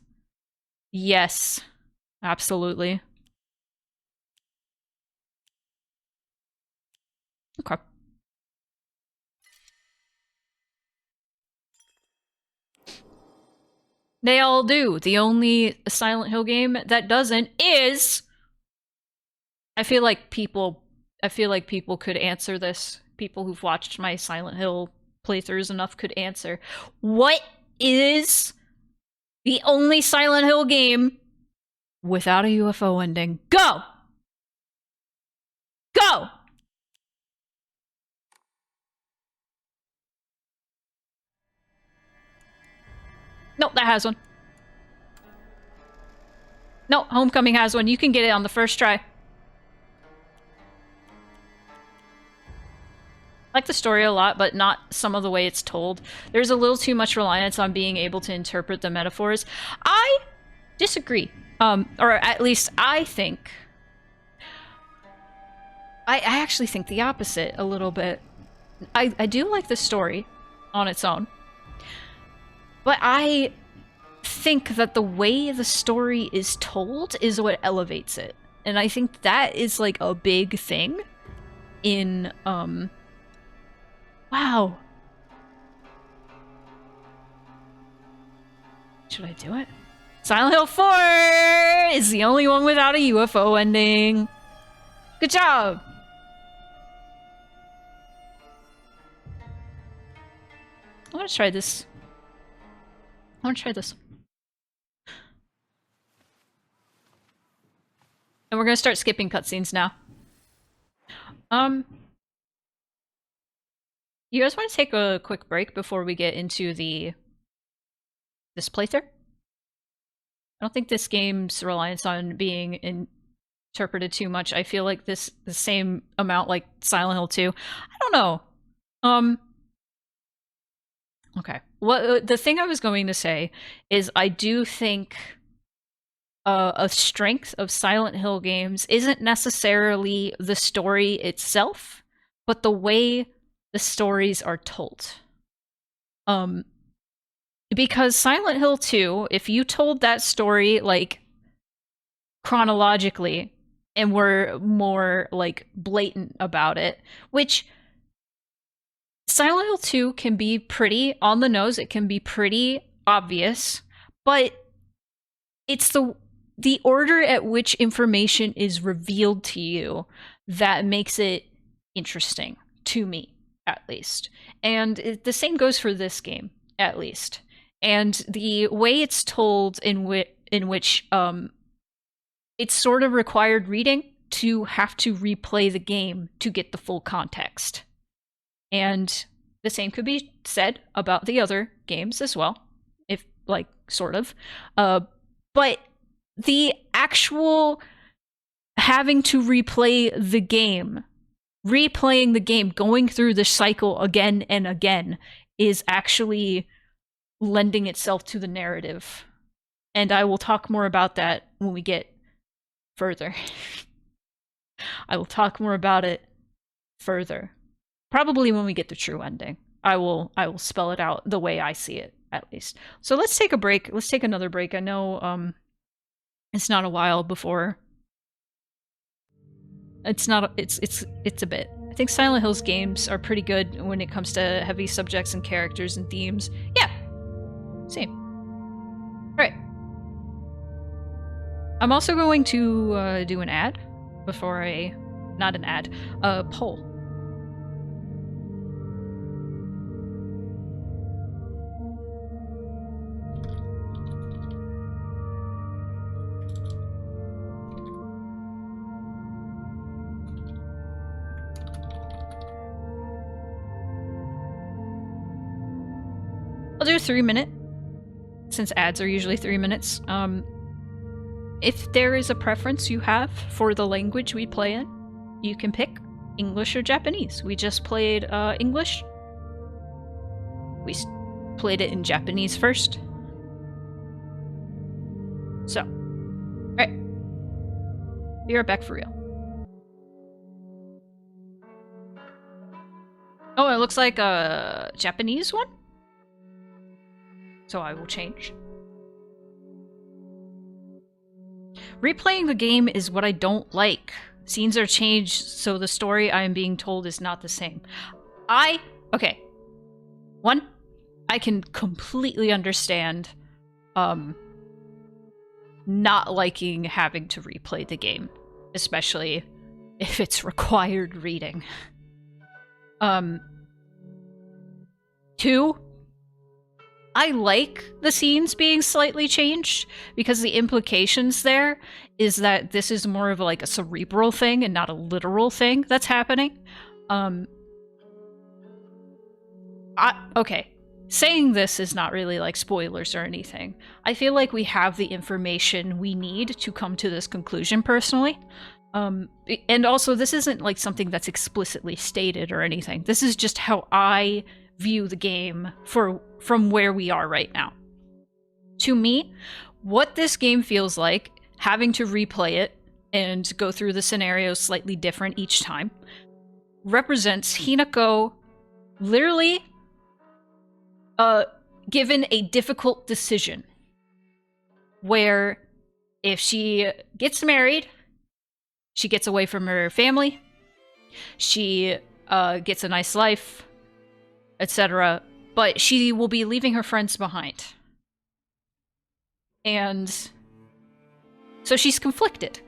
Yes. Absolutely. Okay. They all do. The only Silent Hill game that doesn't is... I feel like people could answer this. People who've watched my Silent Hill playthroughs enough could answer. What is the only Silent Hill game without a UFO ending? Go! Go! Nope, that has one. No, Homecoming has one. You can get it on the first try. I like the story a lot, but not some of the way it's told. There's a little too much reliance on being able to interpret the metaphors. I disagree. Or at least I think... I actually think the opposite a little bit. I do like the story on its own. But I think that the way the story is told is what elevates it. And I think that is, like, a big thing in, Wow. Should I do it? Silent Hill 4 is the only one without a UFO ending. Good job! I want to try this. I want to try this. And we're gonna start skipping cutscenes now. You guys want to take a quick break before we get into this playthrough? I don't think this game's reliance on being interpreted too much. I feel like the same amount like Silent Hill 2. I don't know. Okay. The thing I was going to say is I do think a strength of Silent Hill games isn't necessarily the story itself, but the way the stories are told. Because Silent Hill 2, if you told that story like chronologically and were more like blatant about it, which Silent Hill 2 can be pretty on the nose, it can be pretty obvious, but it's the order at which information is revealed to you that makes it interesting, to me at least. And the same goes for this game, at least. And the way it's told in which it's sort of required reading to have to replay the game to get the full context. And the same could be said about the other games as well, if like sort of. But the actual having to replay the game, replaying the game, going through the cycle again and again is actually lending itself to the narrative. And I will talk more about that when we get further. I will talk more about it further. Probably when we get the true ending. I will spell it out the way I see it, at least. So let's take a break. Let's take another break. I know it's not a while before. It's a bit. I think Silent Hill's games are pretty good when it comes to heavy subjects and characters and themes. Yeah. Same. Alright. I'm also going to do an ad before not an ad, a poll. I'll do a 3-minute, since ads are usually 3 minutes. If there is a preference you have for the language we play in, you can pick English or Japanese. We just played English. We played it in Japanese first. So, alright. Be right back for real. Oh, it looks like a Japanese one? So I will change. Replaying the game is what I don't like. Scenes are changed, so the story I am being told is not the same. Okay. One, I can completely understand not liking having to replay the game, especially if it's required reading. Two, I like the scenes being slightly changed because the implications there is that this is more of like a cerebral thing and not a literal thing that's happening. Okay. Saying this is not really like spoilers or anything. I feel like we have the information we need to come to this conclusion personally. And also this isn't like something that's explicitly stated or anything. This is just how I view the game from where we are right now. To me, what this game feels like, having to replay it and go through the scenarios slightly different each time, represents Hinako literally given a difficult decision where if she gets married, she gets away from her family, she gets a nice life, etc., but she will be leaving her friends behind. And so she's conflicted.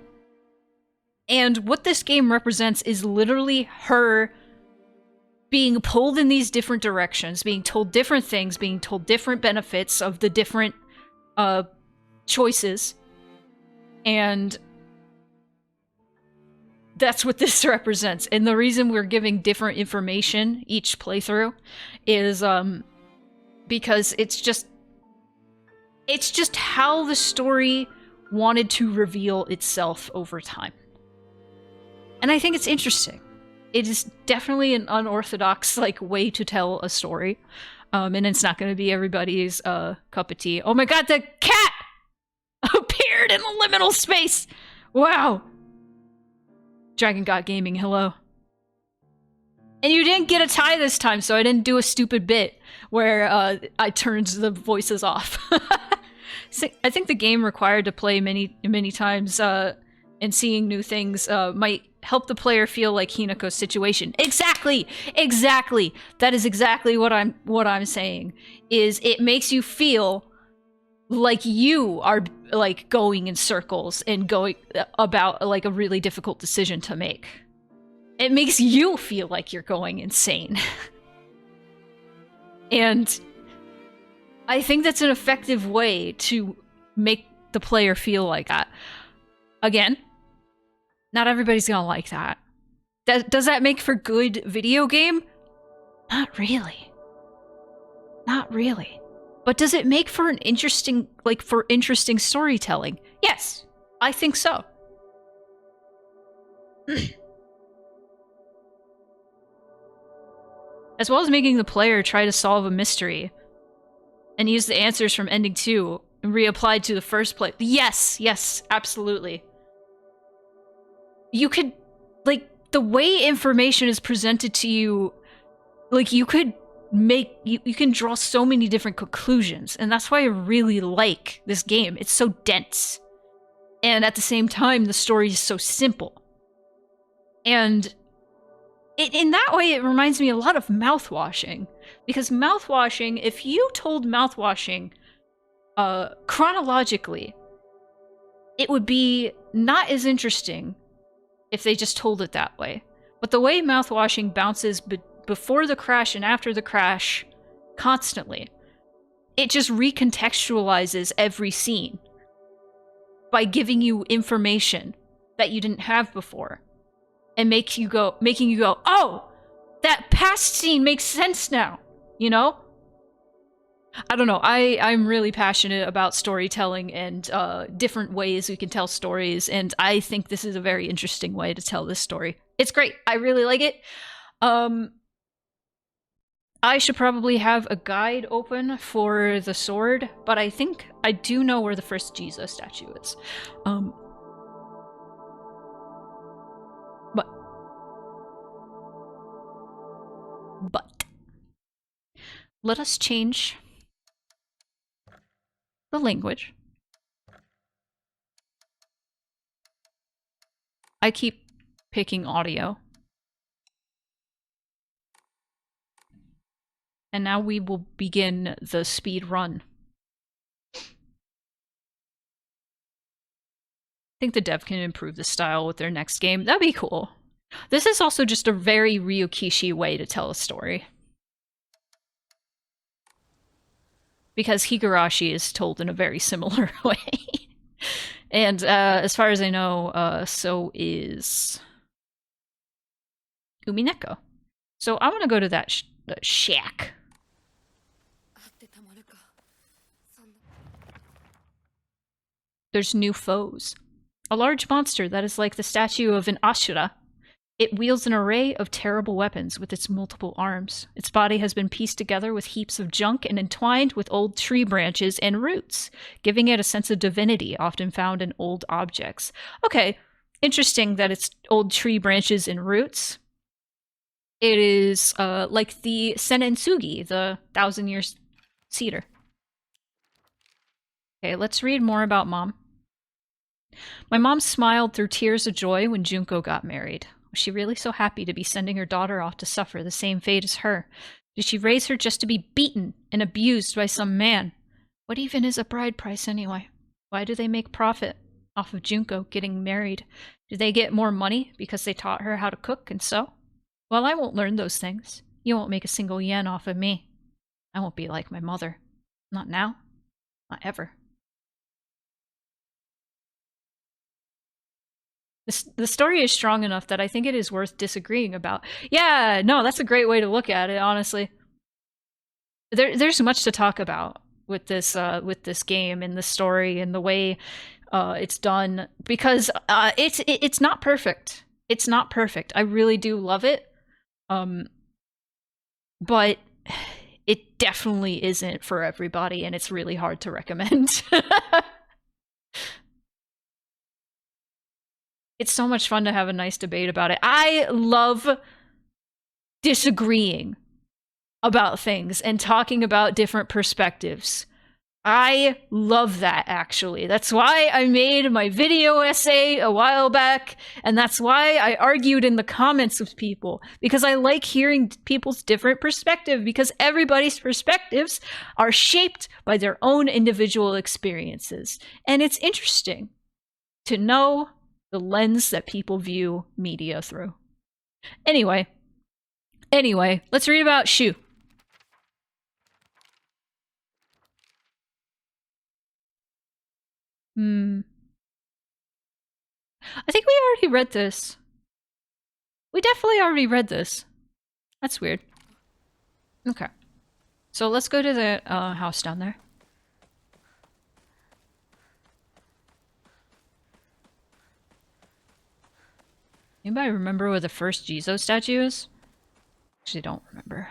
And what this game represents is literally her being pulled in these different directions, being told different things, being told different benefits of the different choices. And that's what this represents. And the reason we're giving different information each playthrough is because it's just how the story wanted to reveal itself over time. And I think it's interesting. It is definitely an unorthodox like way to tell a story. And it's not going to be everybody's cup of tea. Oh my god, the cat appeared! weird in the liminal space. Wow. Dragon God Gaming, hello. And you didn't get a tie this time, so I didn't do a stupid bit where I turned the voices off. I think the game required to play many times and seeing new things might help the player feel like Hinako's situation. Exactly! Exactly! That is exactly what I'm saying. Is it makes you feel like you are like going in circles and going about like a really difficult decision to make. It makes you feel like you're going insane. And I think that's an effective way to make the player feel like that. Again, not everybody's gonna like that. Does that make for good video game? Not really. Not really. But does it make for an interesting, interesting storytelling? Yes, I think so. As well as making the player try to solve a mystery and use the answers from ending 2 and reapplied to the first play. Yes, absolutely. You could, like, the way information is presented to you, like, you could make, you can draw so many different conclusions, and that's why I really like this game. It's so dense. And at the same time, the story is so simple. And in that way, it reminds me a lot of mouthwashing. Because mouthwashing, if you told mouthwashing chronologically, it would be not as interesting if they just told it that way. But the way mouthwashing bounces before the crash and after the crash constantly, it just recontextualizes every scene by giving you information that you didn't have before. And making you go, oh, that past scene makes sense now, you know? I don't know, I'm really passionate about storytelling and different ways we can tell stories, and I think this is a very interesting way to tell this story. It's great, I really like it. I should probably have a guide open for the sword, but I think I do know where the first Jesus statue is. But let us change the language. I keep picking audio. And now we will begin the speed run. I think the dev can improve the style with their next game. That'd be cool. This is also just a very Ryukishi way to tell a story. Because Higurashi is told in a very similar way. And as far as I know, so is Umineko. So I want to go to that shack. There's new foes. A large monster that is like the statue of an Ashura. It wields an array of terrible weapons with its multiple arms. Its body has been pieced together with heaps of junk and entwined with old tree branches and roots, giving it a sense of divinity often found in old objects. Okay, interesting that it's old tree branches and roots. It is like the Senensugi, the 1,000-year cedar. Okay, let's read more about Mom. My mom smiled through tears of joy when Junko got married. Was she really so happy to be sending her daughter off to suffer the same fate as her? Did she raise her just to be beaten and abused by some man? What even is a bride price anyway? Why do they make profit off of Junko getting married? Do they get more money because they taught her how to cook and sew? Well, I won't learn those things. You won't make a single yen off of me. I won't be like my mother. Not now. Not ever. The story is strong enough that I think it is worth disagreeing about. Yeah, no, that's a great way to look at it, honestly. There's much to talk about with this game and the story and the way it's done, because it's not perfect. It's not perfect. I really do love it. But it definitely isn't for everybody, and it's really hard to recommend. It's so much fun to have a nice debate about it. I love disagreeing about things and talking about different perspectives. I love that, actually. That's why I made my video essay a while back, and that's why I argued in the comments with people, because I like hearing people's different perspective, because everybody's perspectives are shaped by their own individual experiences. And it's interesting to know the lens that people view media through. Anyway, let's read about Shu. I think we already read this. We definitely already read this. That's weird. Okay. So let's go to the house down there. Anybody remember where the first Jizo statue is? Actually, don't remember.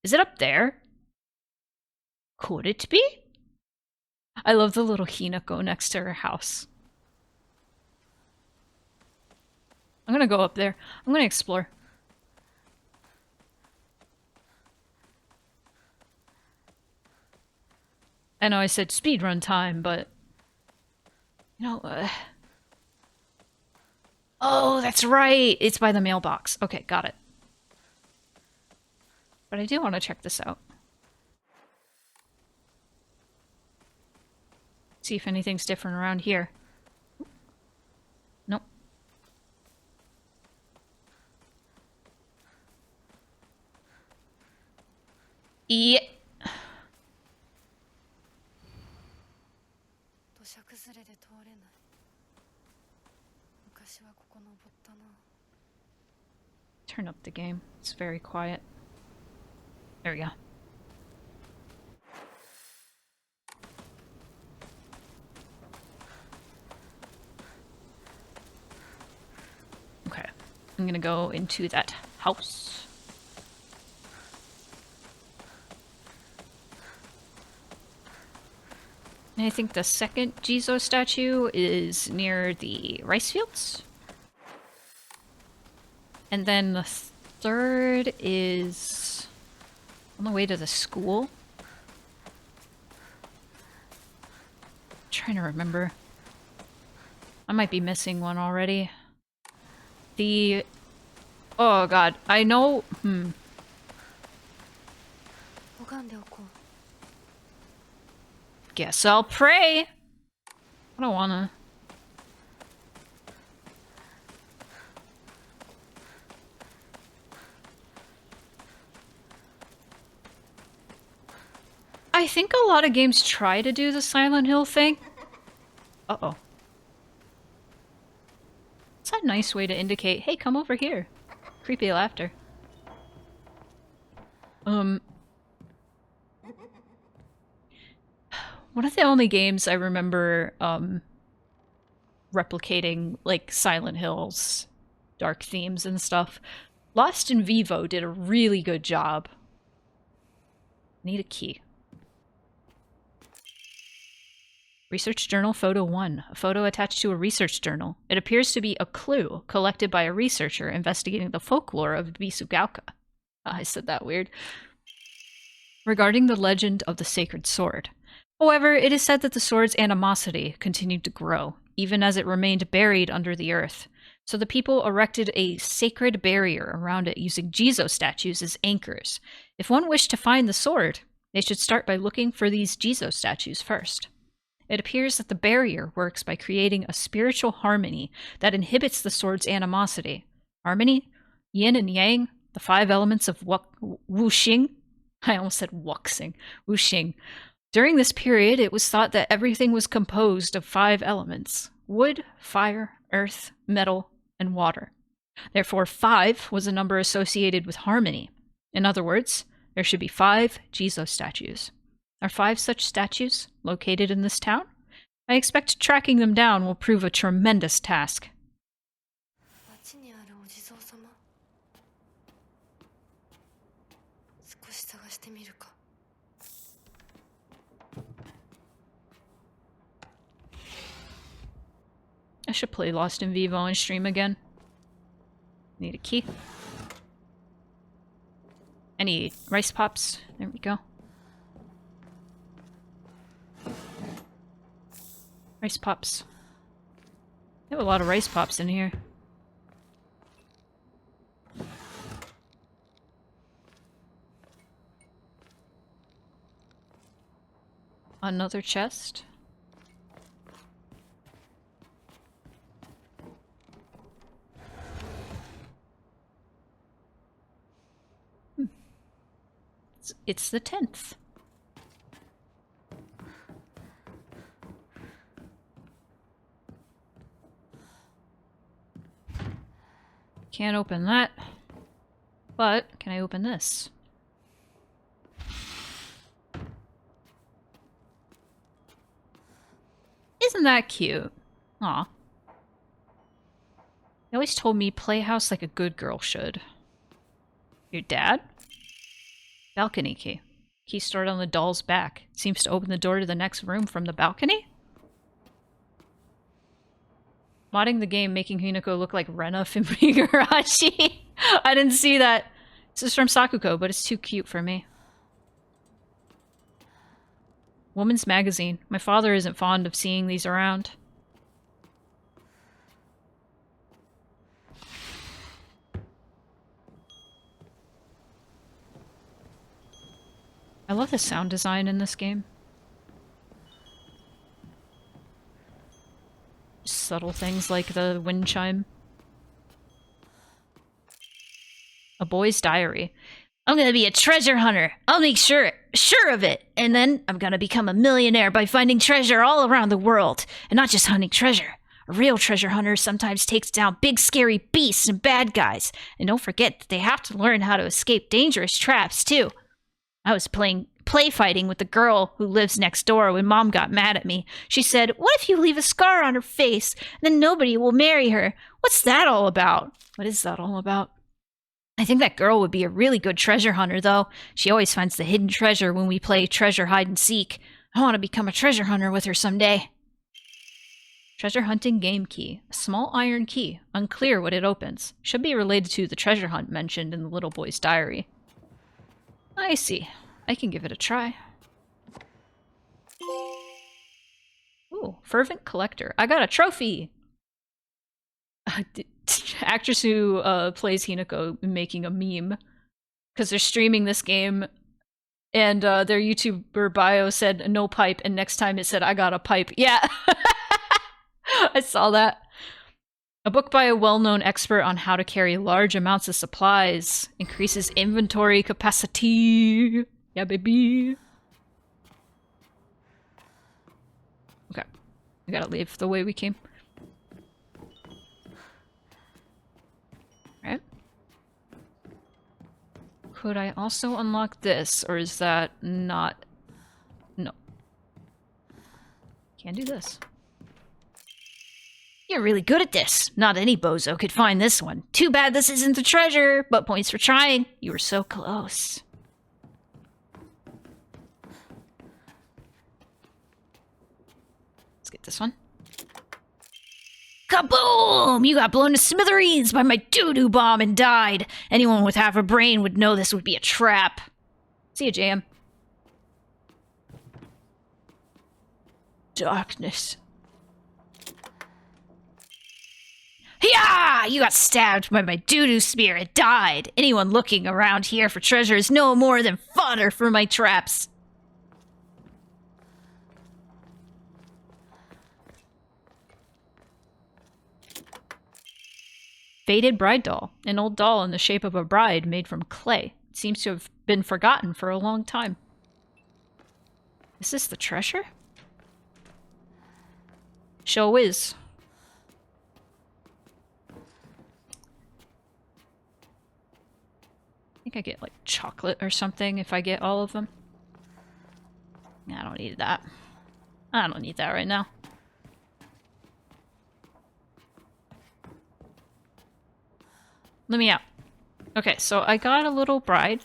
Is it up there? Could it be? I love the little Hinako next to her house. I'm gonna go up there. I'm gonna explore. I know I said speedrun time, but... You know, Oh, that's right! It's by the mailbox. Okay, got it. But I do want to check this out. See if anything's different around here. Nope. Yeah. Turn up the game. It's very quiet. There we go. Okay. I'm gonna go into that house. And I think the second Jizo statue is near the rice fields. And then the third is on the way to the school. I'm trying to remember. I might be missing one already. The... Oh god, I know... Guess I'll pray! I don't wanna... I think a lot of games try to do the Silent Hill thing. Uh-oh. It's a nice way to indicate, hey, come over here. Creepy laughter. One of the only games I remember, replicating, like, Silent Hill's dark themes and stuff. Lost in Vivo did a really good job. Need a key. Research Journal Photo 1. A photo attached to a research journal. It appears to be a clue collected by a researcher investigating the folklore of Bisugauka. I said that weird. Regarding the legend of the sacred sword. However, it is said that the sword's animosity continued to grow, even as it remained buried under the earth. So the people erected a sacred barrier around it using Jizo statues as anchors. If one wished to find the sword, they should start by looking for these Jizo statues first. It appears that the barrier works by creating a spiritual harmony that inhibits the sword's animosity. Harmony, yin and yang, the 5 elements of wuxing. I almost said wuxing. Wuxing. During this period, it was thought that everything was composed of 5 elements: wood, fire, earth, metal, and water. Therefore, 5 was a number associated with harmony. In other words, there should be 5 Jizo statues. Are 5 such statues located in this town? I expect tracking them down will prove a tremendous task. I should play Lost in Vivo and stream again. Need a key. I need rice pops. There we go. Rice pops. I have a lot of rice pops in here. Another chest. It's the 10th. Can't open that. But, can I open this? Isn't that cute? Aw. They always told me play house like a good girl should. Your dad? Balcony key. Key stored on the doll's back. Seems to open the door to the next room from the balcony? Modding the game, making Hinako look like Rena from Higurashi. I didn't see that. This is from Sakuko, but it's too cute for me. Woman's Magazine. My father isn't fond of seeing these around. I love the sound design in this game. Subtle things like the wind chime. A boy's diary. I'm gonna be a treasure hunter. I'll make sure of it. And then I'm gonna become a millionaire by finding treasure all around the world. And not just hunting treasure. A real treasure hunter sometimes takes down big scary beasts and bad guys. And don't forget that they have to learn how to escape dangerous traps too. I was play fighting with the girl who lives next door when Mom got mad at me. She said, "What if you leave a scar on her face? Then nobody will marry her." What's that all about? What is that all about? I think that girl would be a really good treasure hunter, though. She always finds the hidden treasure when we play treasure hide and seek. I want to become a treasure hunter with her someday. Treasure hunting game key. A small iron key. Unclear what it opens. Should be related to the treasure hunt mentioned in the little boy's diary. I see. I can give it a try. Ooh, fervent collector. I got a trophy! Actress who plays Hinako making a meme. Because they're streaming this game, and their YouTuber bio said, "No pipe," and next time it said, "I got a pipe." Yeah! I saw that. A book by a well-known expert on how to carry large amounts of supplies. Increases inventory capacity. Yeah, baby. Okay. We gotta leave the way we came. Alright. Could I also unlock this, or is that not... No. Can't do this. You're really good at this. Not any bozo could find this one. Too bad this isn't the treasure, but points for trying. You were so close. Let's get this one. Kaboom! You got blown to smithereens by my doo-doo bomb and died. Anyone with half a brain would know this would be a trap. See ya, Jam. Darkness. Yeah! You got stabbed by my doo-doo spear and died. Anyone looking around here for treasure is no more than fodder for my traps. Faded bride doll. An old doll in the shape of a bride made from clay. It seems to have been forgotten for a long time. Is this the treasure? Show is. I think I get like chocolate or something if I get all of them. I don't need that. I don't need that right now. Let me out. Okay, so I got a little bride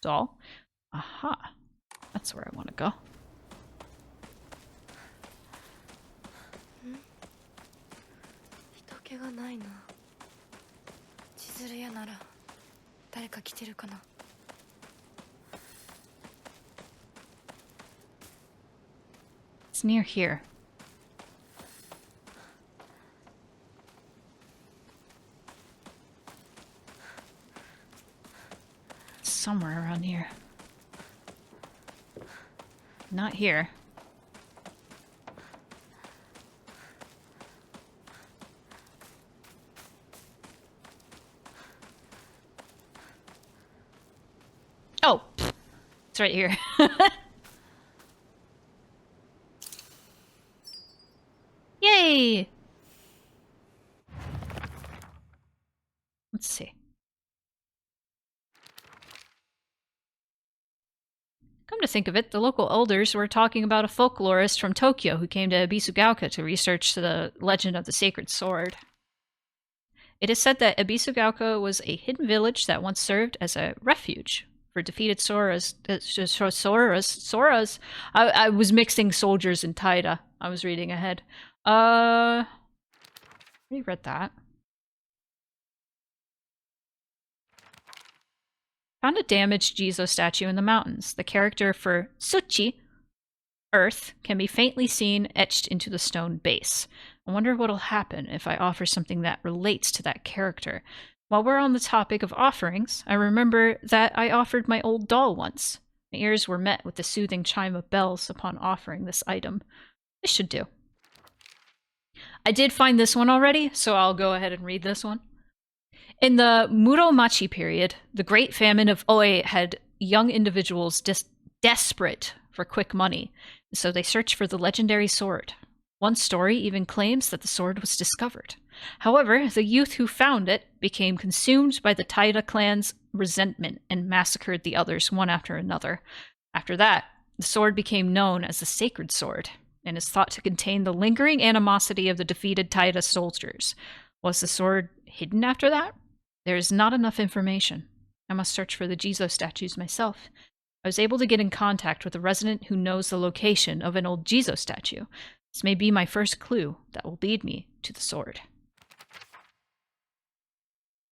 doll. Aha. That's where I want to go. な。千鶴屋なら誰か来てるかな。It's near here. It's somewhere around here. Not here. Oh, it's right here. Yay! Let's see. Come to think of it, the local elders were talking about a folklorist from Tokyo who came to Ebisugaoka to research the legend of the sacred sword. It is said that Ebisugaoka was a hidden village that once served as a refuge for defeated Soras. I was mixing soldiers and Taida. I was reading ahead. We read that. Found a damaged Jizo statue in the mountains. The character for Tsuchi, earth, can be faintly seen etched into the stone base. I wonder what'll happen if I offer something that relates to that character. While we're on the topic of offerings, I remember that I offered my old doll once. My ears were met with the soothing chime of bells upon offering this item. This should do. I did find this one already, so I'll go ahead and read this one. In the Muromachi period, the Great Famine of Oe had young individuals desperate for quick money, so they searched for the legendary sword. One story even claims that the sword was discovered. However, the youth who found it became consumed by the Taira clan's resentment and massacred the others one after another. After that, the sword became known as the Sacred Sword, and is thought to contain the lingering animosity of the defeated Taira soldiers. Was the sword hidden after that? There is not enough information. I must search for the Jizo statues myself. I was able to get in contact with a resident who knows the location of an old Jizo statue. This may be my first clue that will lead me to the sword.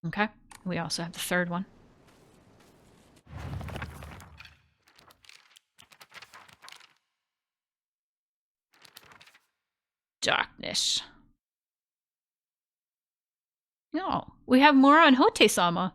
Okay, we also have the third one. Darkness. No, we have more on Hote-sama.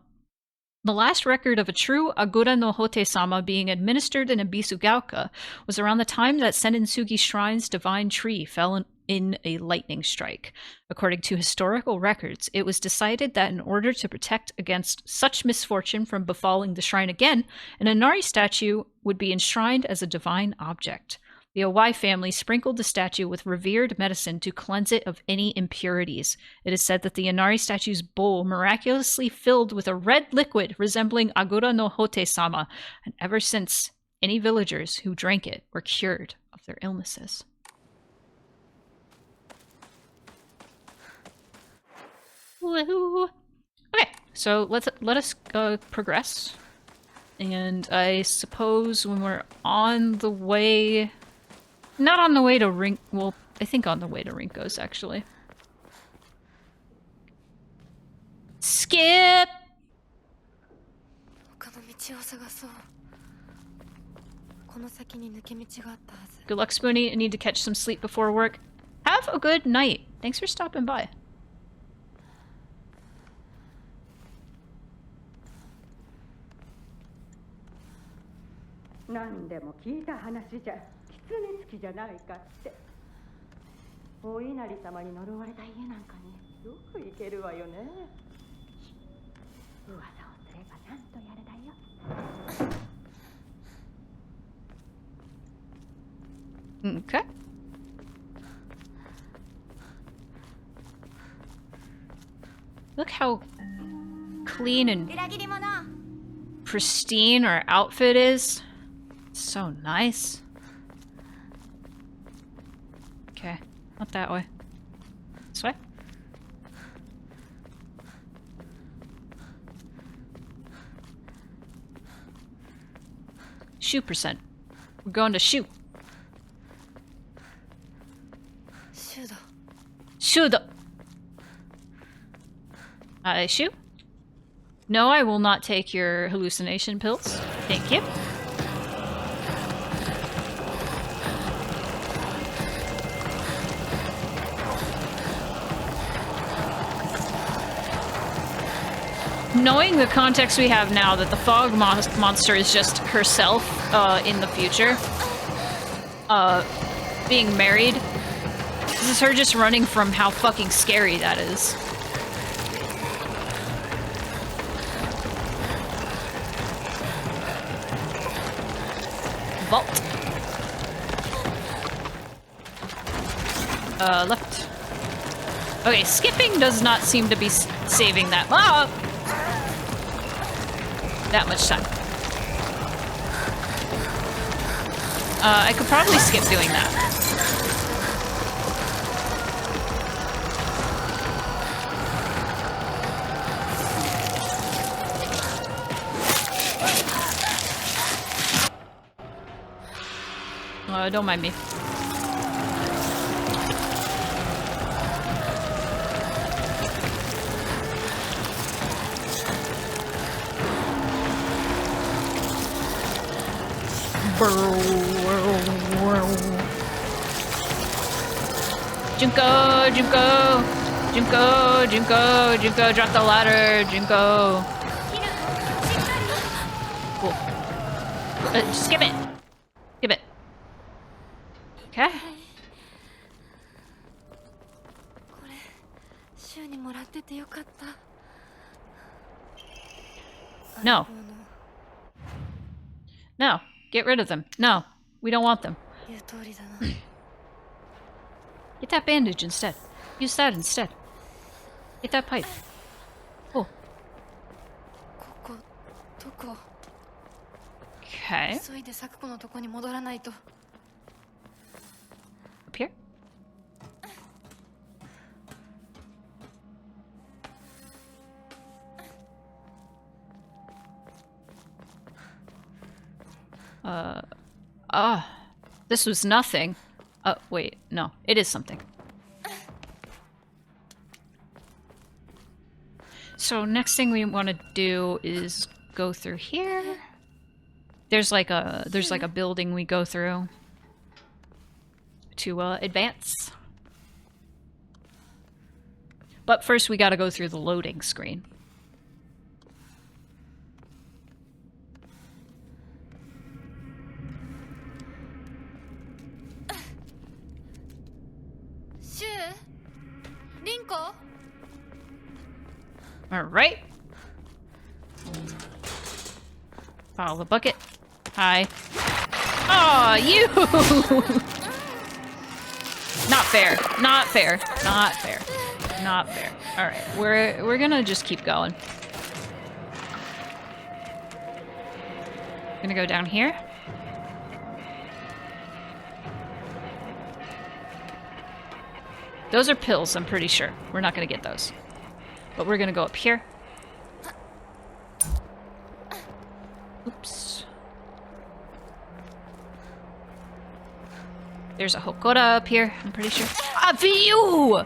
The last record of a true Agura no Hote-sama being administered in Ebisugaoka was around the time that Senninsugi Shrine's divine tree fell in a lightning strike. According to historical records, it was decided that in order to protect against such misfortune from befalling the shrine again, an Inari statue would be enshrined as a divine object. The Owai family sprinkled the statue with revered medicine to cleanse it of any impurities. It is said that the Inari statue's bowl miraculously filled with a red liquid resembling Agura no Hote-sama, and ever since, any villagers who drank it were cured of their illnesses. Woohoo! Okay, so let us progress. And I suppose when we're on the way... Not on the way to Rink... Well, I think on the way to Rinko's, actually. Skip! Good luck, Spoonie. I need to catch some sleep before work. Have a good night. Thanks for stopping by. Okay. Look how clean and pristine our outfit is. So nice. Okay, not that way. This way? Shoe percent. We're going to shoe. Shudo. Shoot. No, I will not take your hallucination pills. Thank you. Knowing the context we have now that the fog monster is just herself in the future, being married, this is her just running from how fucking scary that is. Vault. Left. Okay, skipping does not seem to be saving that. That much time. I could probably skip doing that. Don't mind me. Junko, Junko, Junko, Junko, Junko, drop the ladder, Junko. Cool. Skip it. Skip it. Okay. No. No. Get rid of them. No. We don't want them. Get that bandage instead. Use that instead. Get that pipe. Oh. Okay. Up here? This was nothing. Wait, no, it is something. So next thing we want to do is go through here. There's like a building we go through to advance. But first we gotta go through the loading screen. Alright. Follow the bucket. Hi. Aw, you! Not fair. Not fair. Not fair. Not fair. Alright, we're gonna just keep going. Gonna go down here. Those are pills, I'm pretty sure. We're not gonna get those. But we're gonna go up here. Oops. There's a Hokora up here, I'm pretty sure. Ah, view!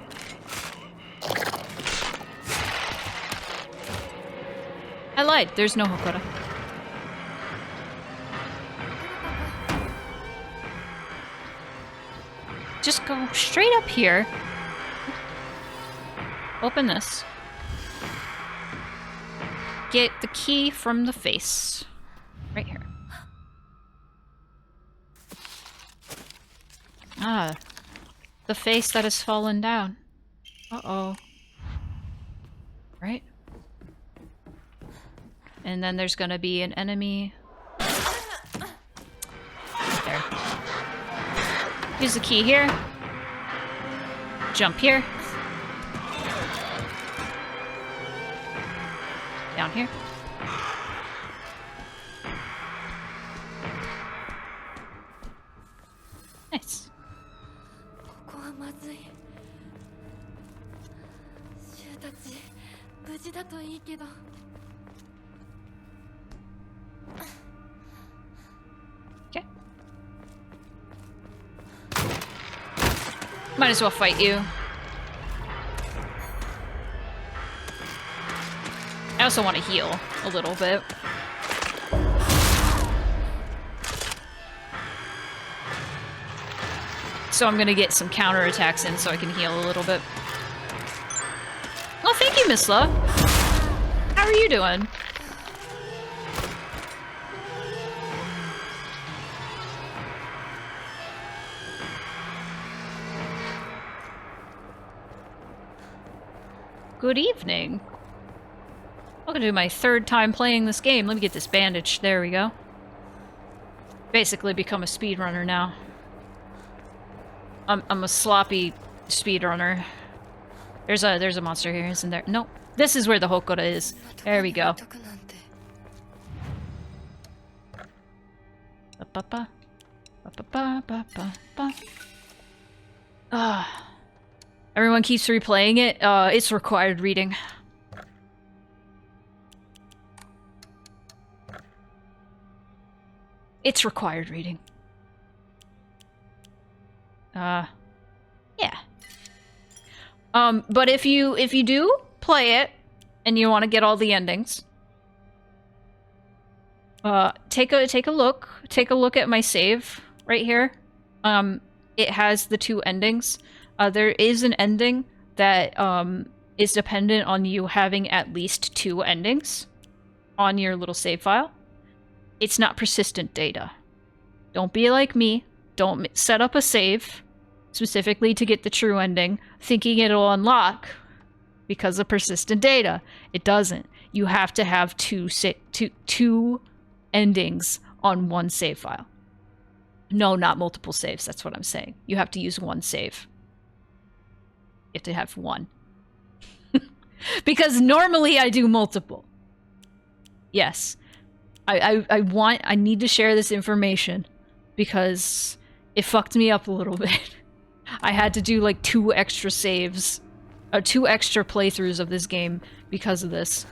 I lied, there's no Hokora. Just go straight up here. Open this. Get the key from the face. Right here. Ah. The face that has fallen down. Uh-oh. Right? And then there's gonna be an enemy. There. Use the key here. Jump here. Down here. Nice. Okay. Might as well fight you. also want to heal a little bit. So I'm gonna get some counterattacks in so I can heal a little bit. Well, thank you, Miss Love. How are you doing? Good evening. Welcome to my 3rd time playing this game. Let me get this bandage. There we go. Basically become a speedrunner now. I'm a sloppy speedrunner. There's a monster here, isn't there? No. This is where the Hokora is. There we go. Ba-ba-ba. Ba-ba-ba-ba-ba-ba. Ah. Everyone keeps replaying it. It's required reading. It's required reading. Yeah. But if you do play it and you want to get all the endings, take a look at my save right here. It has the 2 endings. There is an ending that is dependent on you having at least 2 endings on your little save file. It's not persistent data. Don't be like me. Don't set up a save specifically to get the true ending, thinking it'll unlock because of persistent data. It doesn't. You have to have two endings on one save file. No, not multiple saves. That's what I'm saying. You have to use one save. You have to have one. Because normally I do multiple. Yes. I need to share this information because it fucked me up a little bit. I had to do like 2 extra saves, or 2 extra playthroughs of this game because of this,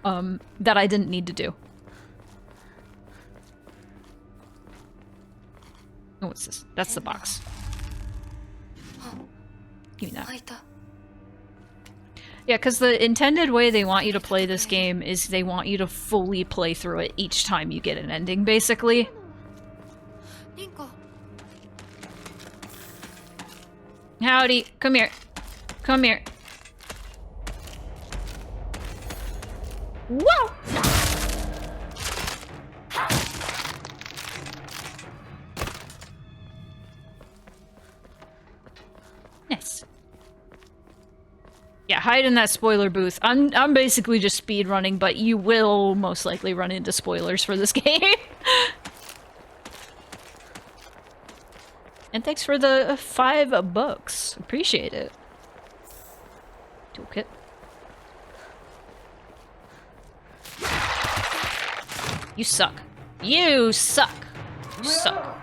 that I didn't need to do. Oh, what's this? That's the box. Give me that. Yeah, because the intended way they want you to play this game is they want you to fully play through it each time you get an ending, basically. Howdy. Come here. Come here. Whoa! Nice. Yeah, hide in that spoiler booth. I'm basically just speed running, but you will most likely run into spoilers for this game. And thanks for the $5. Appreciate it. Toolkit. You suck. You suck. You suck.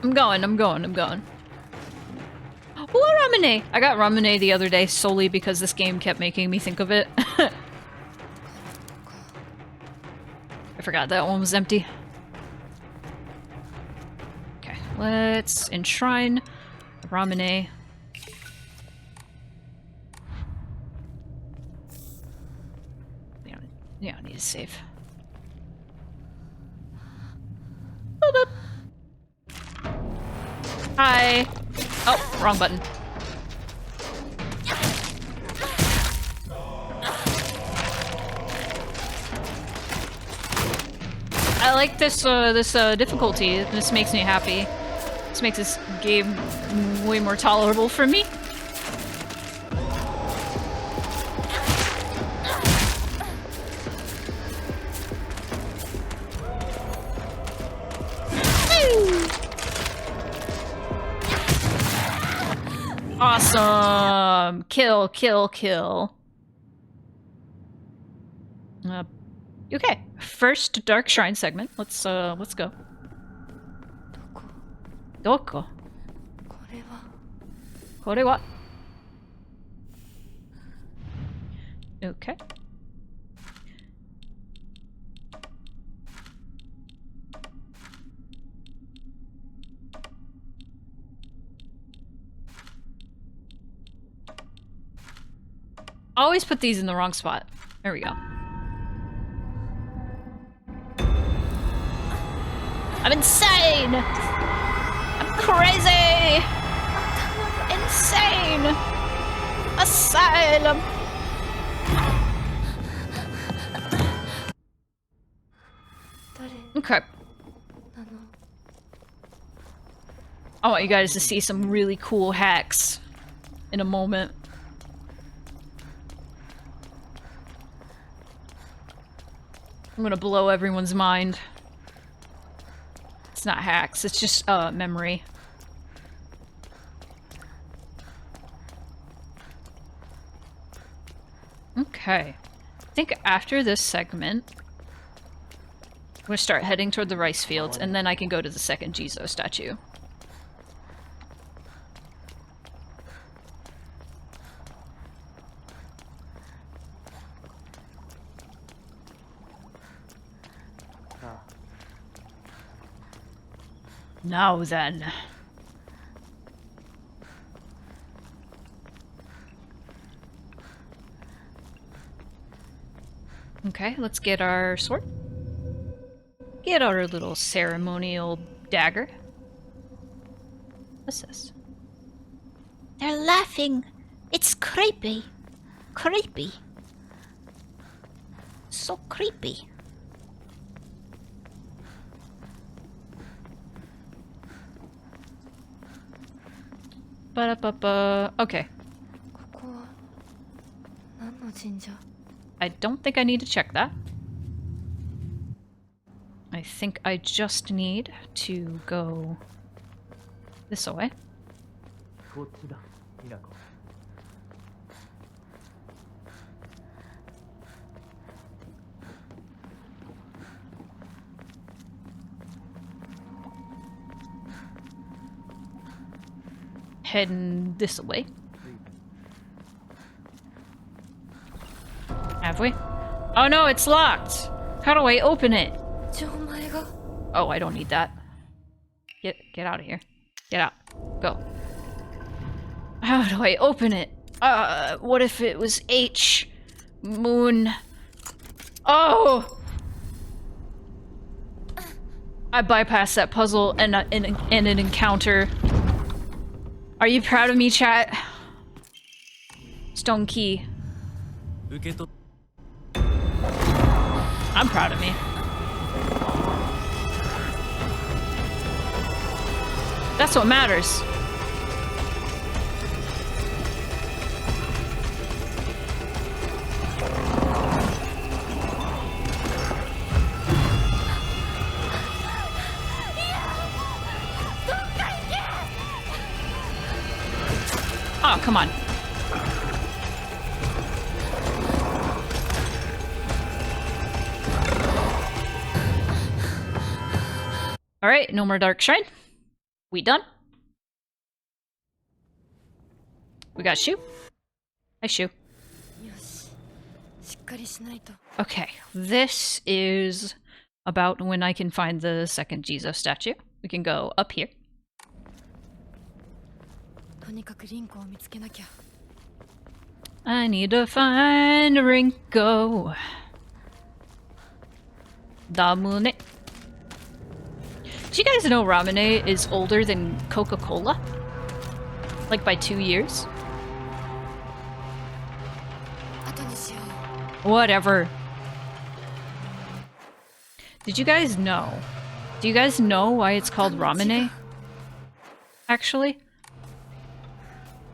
I'm going. Ooh, Ramune! I got Ramune the other day solely because this game kept making me think of it. I forgot that one was empty. Okay, let's enshrine Ramune. Yeah, I need to save. Boop, boop. Hi! Oh, wrong button. I like this difficulty. This makes me happy. This makes this game way more tolerable for me. Awesome! Kill, kill, kill. Okay, first Dark Shrine segment. Let's go. Doko? Kore wa? Okay. Always put these in the wrong spot. There we go. I'm insane! I'm crazy! Insane! Asylum! Okay. I want you guys to see some really cool hacks in a moment. I'm gonna blow everyone's mind. It's not hacks, it's just memory. Okay. I think after this segment, I'm gonna start heading toward the rice fields, and then I can go to the second Jizo statue. Now then. Okay, let's get our sword. Get our little ceremonial dagger. What's this? They're laughing. It's creepy. Creepy. So creepy. Ba-da-ba-ba. Okay. I don't think I need to check that. I think I just need to go this way. Heading this way. Have we? Oh no, it's locked! How do I open it? Oh, I don't need that. Get out of here. Get out. Go. How do I open it? What if it was H? Moon. Oh! I bypassed that puzzle and an encounter. Are you proud of me, chat? Stone key. I'm proud of me. That's what matters. Oh, come on. Alright, no more Dark Shrine. We done? We got Shu. Hi, Shu. Okay, this is about when I can find the second Jizo statue. We can go up here. I need to find Rinko. Damune. Do you guys know Ramune is older than Coca-Cola? Like by 2 years? Whatever. Did you guys know? Do you guys know why it's called Ramune? Actually?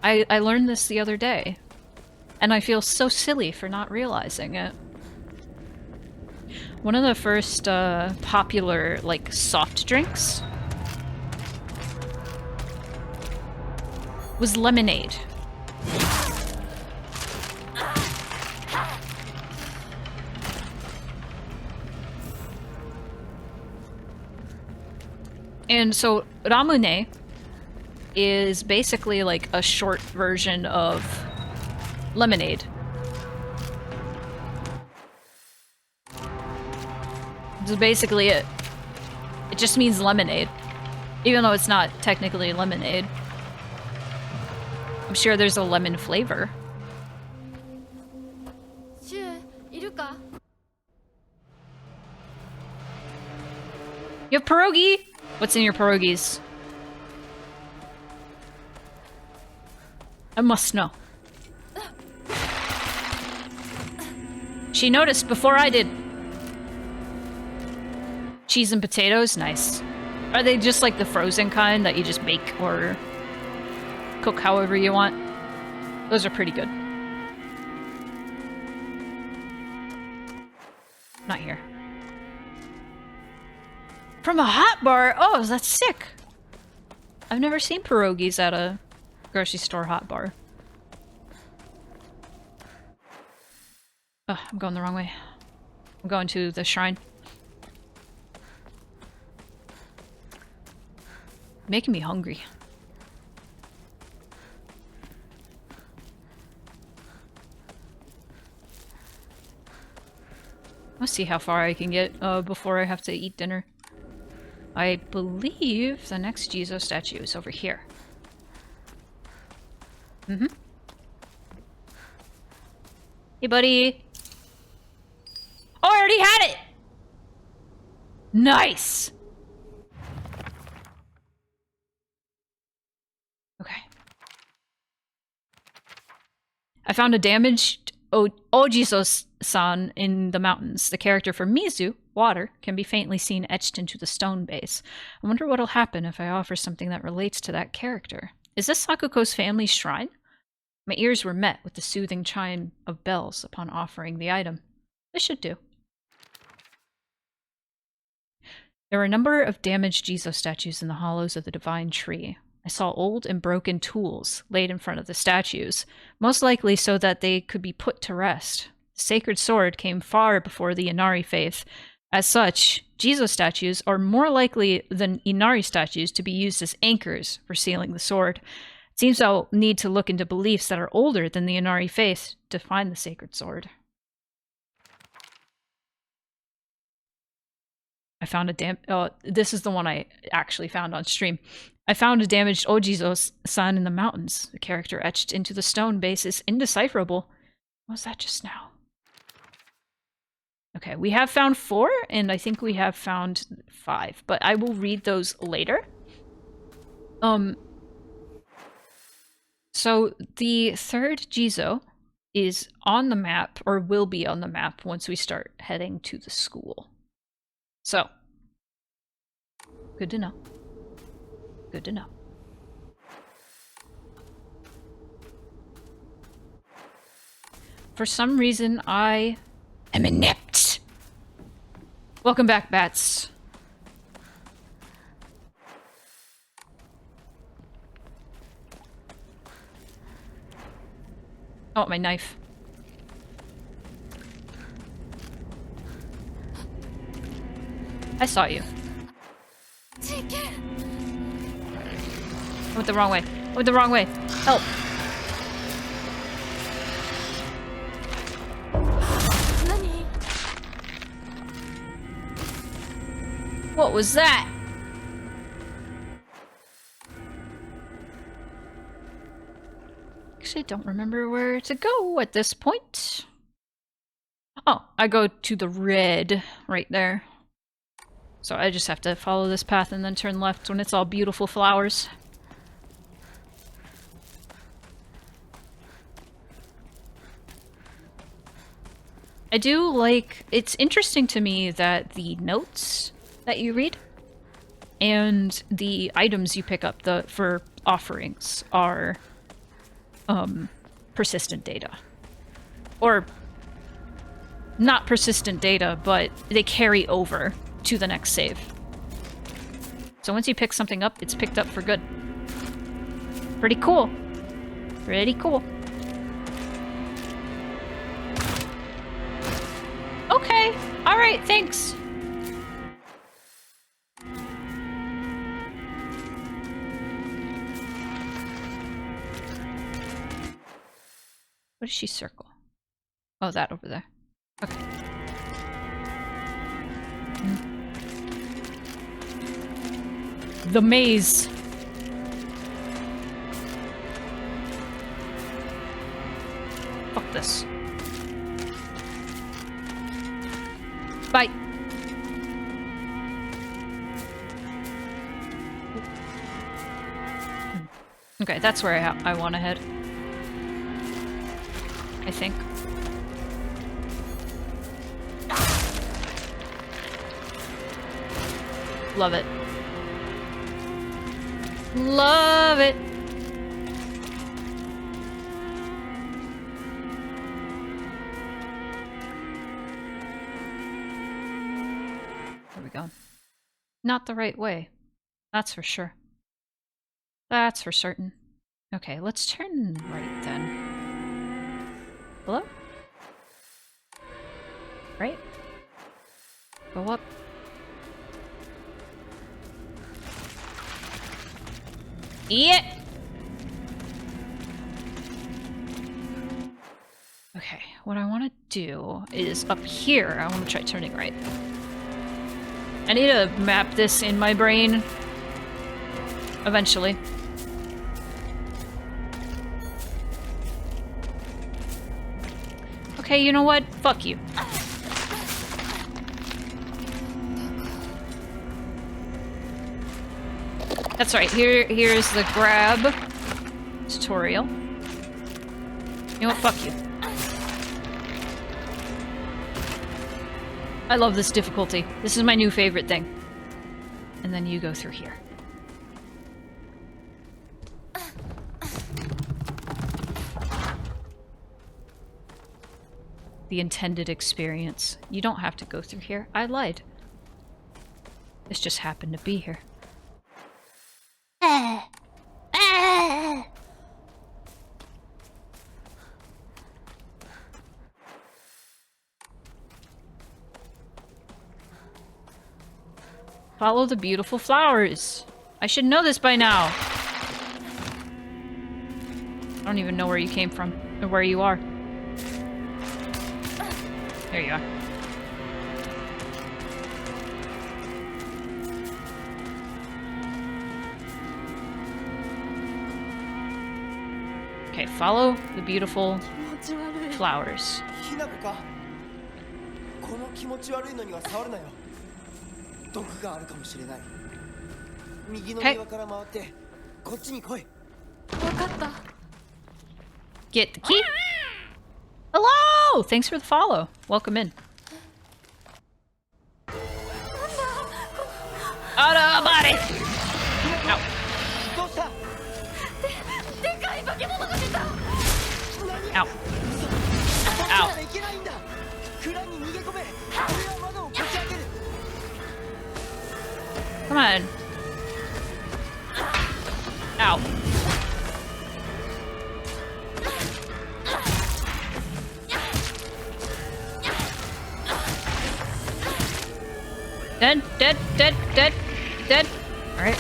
I learned this the other day. And I feel so silly for not realizing it. One of the first popular, like, soft drinks was lemonade. And so Ramune is basically like a short version of lemonade. That's basically it. It just means lemonade. Even though it's not technically lemonade. I'm sure there's a lemon flavor. You have pierogi? What's in your pierogies? I must know. She noticed before I did. Cheese and potatoes? Nice. Are they just like the frozen kind that you just bake or cook however you want? Those are pretty good. Not here. From a hot bar? Oh, that's sick. I've never seen pierogies at a grocery store hot bar. Oh, I'm going the wrong way. I'm going to the shrine. Making me hungry. Let's see how far I can get before I have to eat dinner. I believe the next Jesus statue is over here. Mm-hmm. Hey, buddy. Oh, I already had it! Nice! Okay. I found a damaged Ojiso-san in the mountains. The character for Mizu, water, can be faintly seen etched into the stone base. I wonder what'll happen if I offer something that relates to that character. Is this Sakuko's family shrine? My ears were met with the soothing chime of bells upon offering the item. This should do. There were a number of damaged Jizo statues in the hollows of the divine tree. I saw old and broken tools laid in front of the statues, most likely so that they could be put to rest. The sacred sword came far before the Inari faith. As such, Jizo statues are more likely than Inari statues to be used as anchors for sealing the sword. It seems I'll need to look into beliefs that are older than the Inari faith to find the sacred sword. I found this is the one I actually found on stream. I found a damaged Ojizo-san in the mountains. The character etched into the stone base is indecipherable. What was that just now? Okay, we have found 4, and I think we have found 5, but I will read those later. So the third Jizo is on the map, or will be on the map once we start heading to the school. So, good to know. Good to know. For some reason, I am inept. Welcome back, bats. Oh, my knife. I saw you. Take it. I went the wrong way. I went the wrong way. Help. Nani? What was that? Actually, I don't remember where to go at this point. Oh, I go to the red right there. So I just have to follow this path and then turn left when it's all beautiful flowers. I do like... It's interesting to me that the notes that you read and the items you pick up for offerings are persistent data. Or not persistent data, but they carry over to the next save. So once you pick something up, it's picked up for good. Pretty cool. Pretty cool. Okay. Alright, thanks. What does she circle? Oh, that over there. Okay. The maze. Fuck this. Bye. Okay, that's where I want to head. I think. Love it. Love it. There we go. Not the right way. That's for sure. That's for certain. Okay, let's turn right then. Hello? Right? Go up. Yeah! Okay, what I want to do is up here, I want to try turning right. I need to map this in my brain eventually. Okay, you know what? Fuck you. That's right, here's the grab tutorial. You know what? Fuck you. I love this difficulty. This is my new favorite thing. And then you go through here. The intended experience. You don't have to go through here. I lied. This just happened to be here. Follow the beautiful flowers. I should know this by now. I don't even know where you came from or where you are. There you are. Okay, follow the beautiful flowers. ひなこかこの気持ち悪いのには触るなよ毒があるかもしれない右の庭から回ってこっちに来い分かった Get the key. Hello! Thanks for the follow. Welcome in. Out of body! Ow. どうした Ow. Ow. いけないんだ蔵に逃げ込め俺は窓をこじ開ける Come on. Ow. Dead, dead, dead, dead, dead. Alright.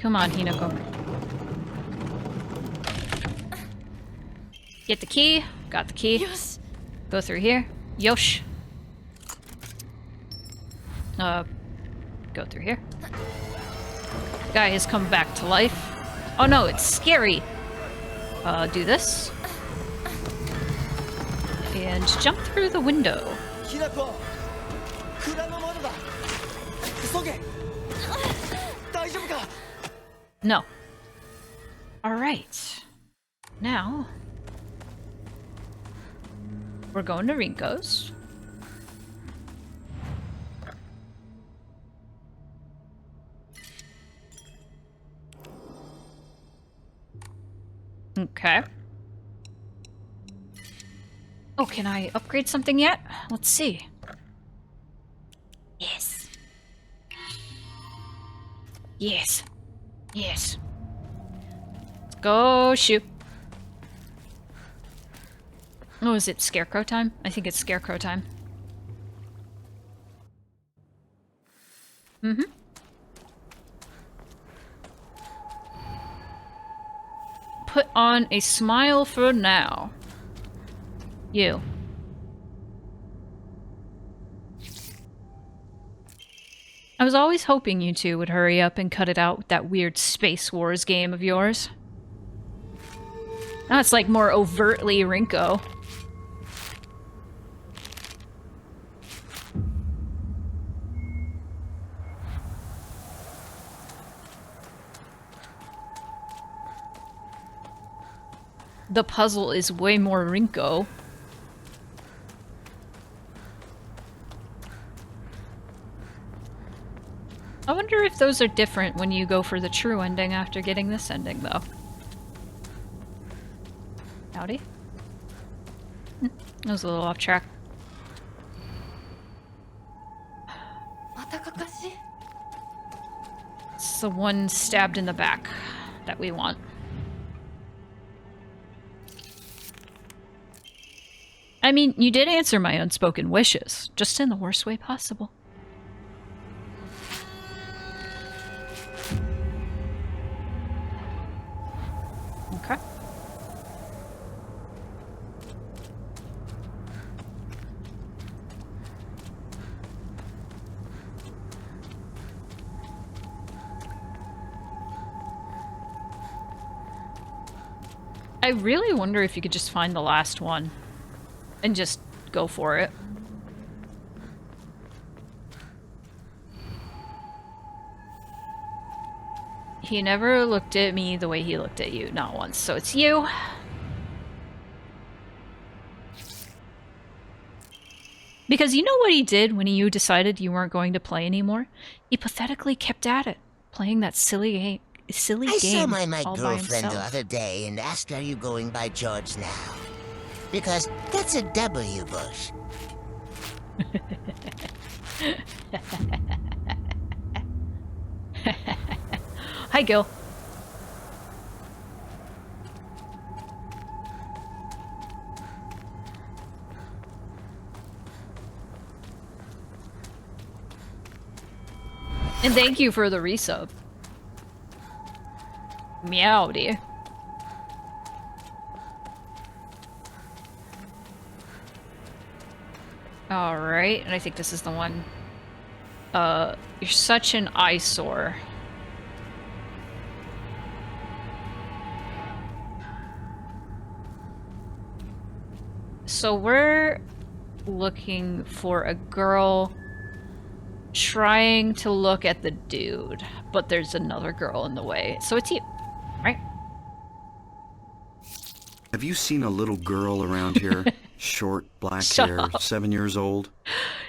Come on, Hinako. Get the key. Got the key. Go through here. Yosh. Go through here. The guy has come back to life. Oh no, it's scary. Do this. And jump through the window. ひなこ蔵の窓だ急げ大丈夫か No. Alright. Now, we're going to Rinko's. Okay. Oh, can I upgrade something yet? Let's see. Yes. Yes. Yes. Let's go shoot. Oh, is it Scarecrow time? I think it's Scarecrow time. Mm-hmm. Put on a smile for now. You. was always hoping you two would hurry up and cut it out with that weird Space Wars game of yours. Now it's like more overtly Rinko. The puzzle is way more Rinko. I wonder if those are different when you go for the true ending after getting this ending, though. Howdy. That was a little off track. It's the one stabbed in the back that we want. I mean, you did answer my unspoken wishes, just in the worst way possible. Okay. I really wonder if you could just find the last one and just go for it. He never looked at me the way he looked at you, not once, so it's you. Because you know what he did when you decided you weren't going to play anymore? He pathetically kept at it, playing that silly game. I saw my all by girlfriend the himself. other day and asked, "Are you going by George now?" Because that's a W, Bush. Hi, Gil. And thank you for the resub. Meowdy. Alright, and I think this is the one. You're such an eyesore. So we're looking for a girl trying to look at the dude, but there's another girl in the way. So it's you, right? Have you seen a little girl around here? Short, black hair, 7 years old?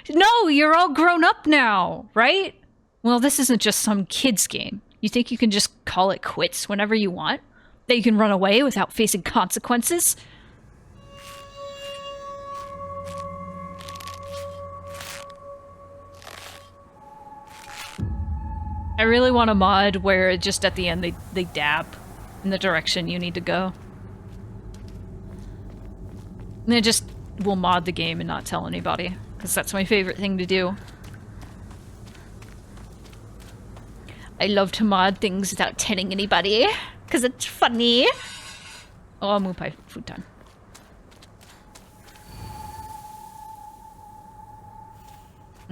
No, you're all grown up now, right? Well, this isn't just some kid's game. You think you can just call it quits whenever you want? That you can run away without facing consequences? I really want a mod where just at the end they dab in the direction you need to go. And then just will mod the game and not tell anybody, because that's my favorite thing to do. I love to mod things without telling anybody, because it's funny. Oh, Mupai Futan.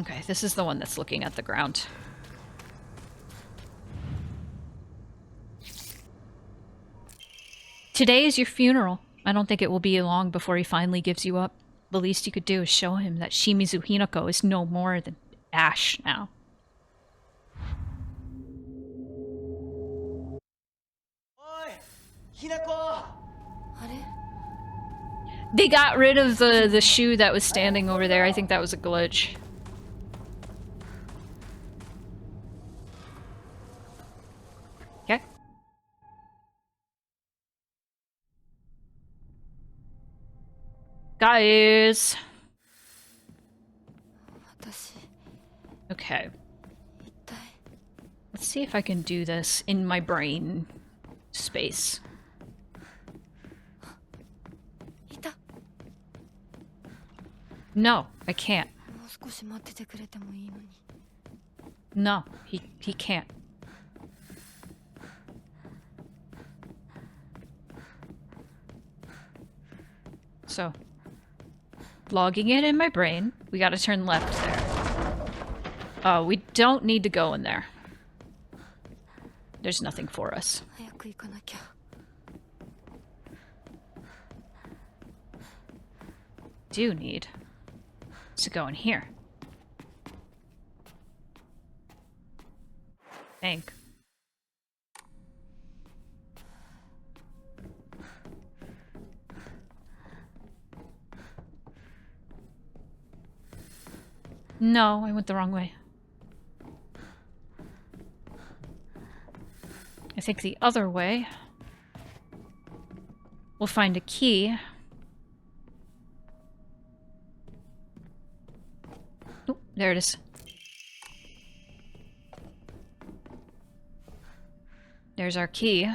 Okay, this is the one that's looking at the ground. Today is your funeral. I don't think it will be long before he finally gives you up. The least you could do is show him that Shimizu Hinako is no more than ash now. Oi, Hinako! They got rid of the shoe that was standing over there. I think that was a glitch. Okay. Guys. Okay. Let's see if I can do this in my brain space. No, I can't. No, he can't. So, logging it in my brain, we gotta turn left there. We don't need to go in there. There's nothing for us. Do need to go in here. Think. No, I went the wrong way. I think the other way. We'll find a key. Oh, there it is. There's our key.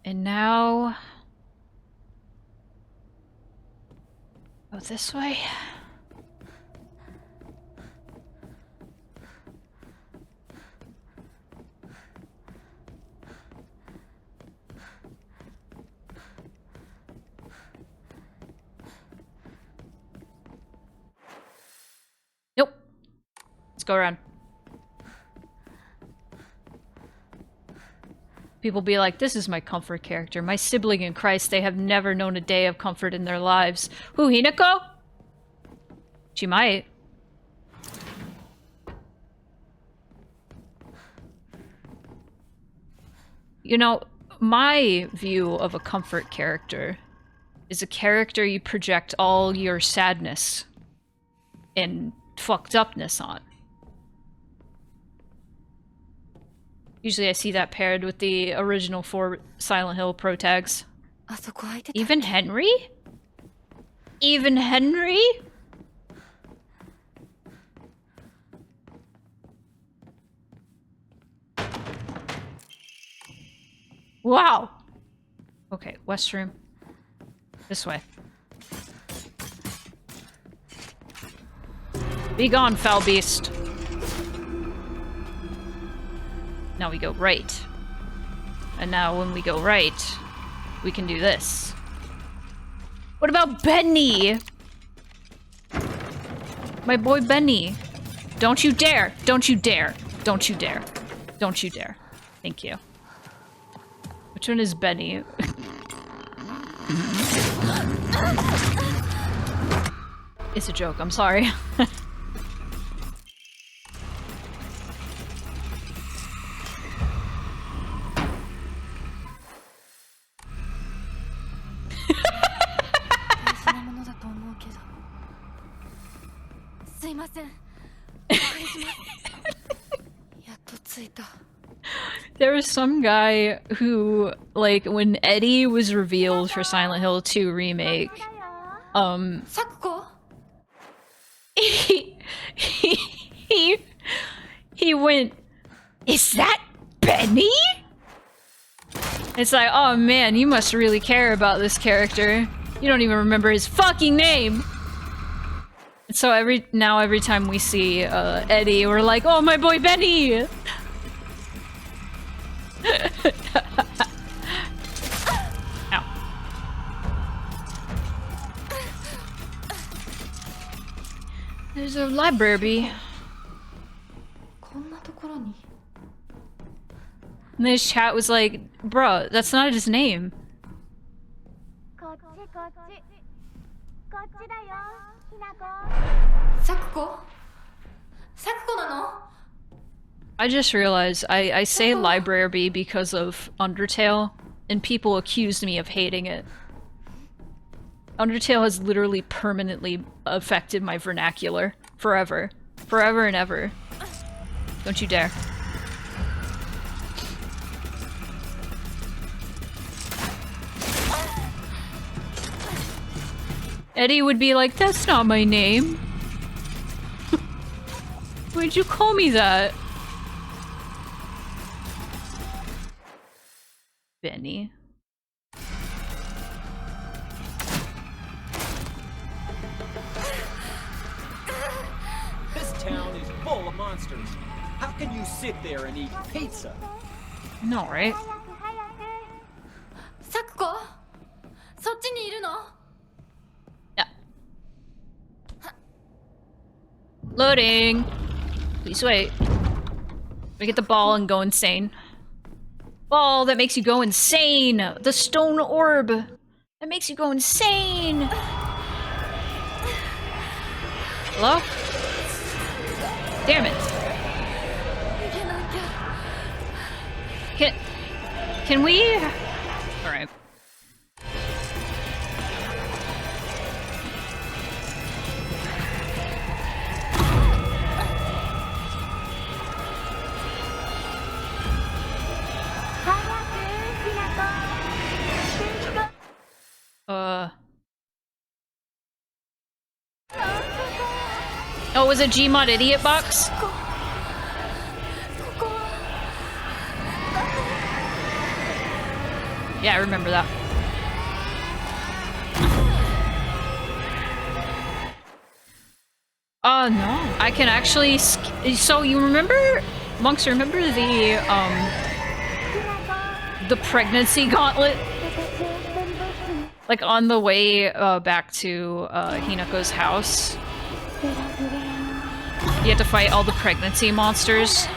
And now... go this way. Nope. Let's go around. People be like, this is my comfort character. My sibling in Christ, they have never known a day of comfort in their lives. Who, Hinako? She might. You know, my view of a comfort character is a character you project all your sadness and fucked upness on. Usually I see that paired with the original 4 Silent Hill protags. Even Henry? Even Henry? Wow! Okay, west room. This way. Be gone, foul beast! Now we go right. And now when we go right, we can do this. What about Benny? My boy Benny. Don't you dare! Don't you dare! Don't you dare! Don't you dare. Thank you. Which one is Benny? It's a joke, I'm sorry. There was some guy who, like, when Eddie was revealed for Silent Hill 2 Remake, he went, "Is that Benny?" It's like, oh man, you must really care about this character. You don't even remember his fucking name! And so every time we see Eddie, we're like, oh my boy Benny! Ow. There's a library. And this chat was like, bruh, that's not his name. I just realized I say library because of Undertale, and people accused me of hating it. Undertale has literally permanently affected my vernacular. Forever. Forever and ever. Don't you dare. Eddie would be like, that's not my name. Why'd you call me that? Benny. This town is full of monsters. How can you sit there and eat pizza? No, right? Sakuko? そっちにいるの? Loading. Please wait. We get the ball and go insane. Ball that makes you go insane. The stone orb that makes you go insane. Hello? Damn it. Can we? All right. Oh, it was a Gmod idiot box? Yeah, I remember that. Oh no, I can actually so you remember, monks, remember the pregnancy gauntlet? Like on the way back to Hinako's house. You have to fight all the pregnancy monsters.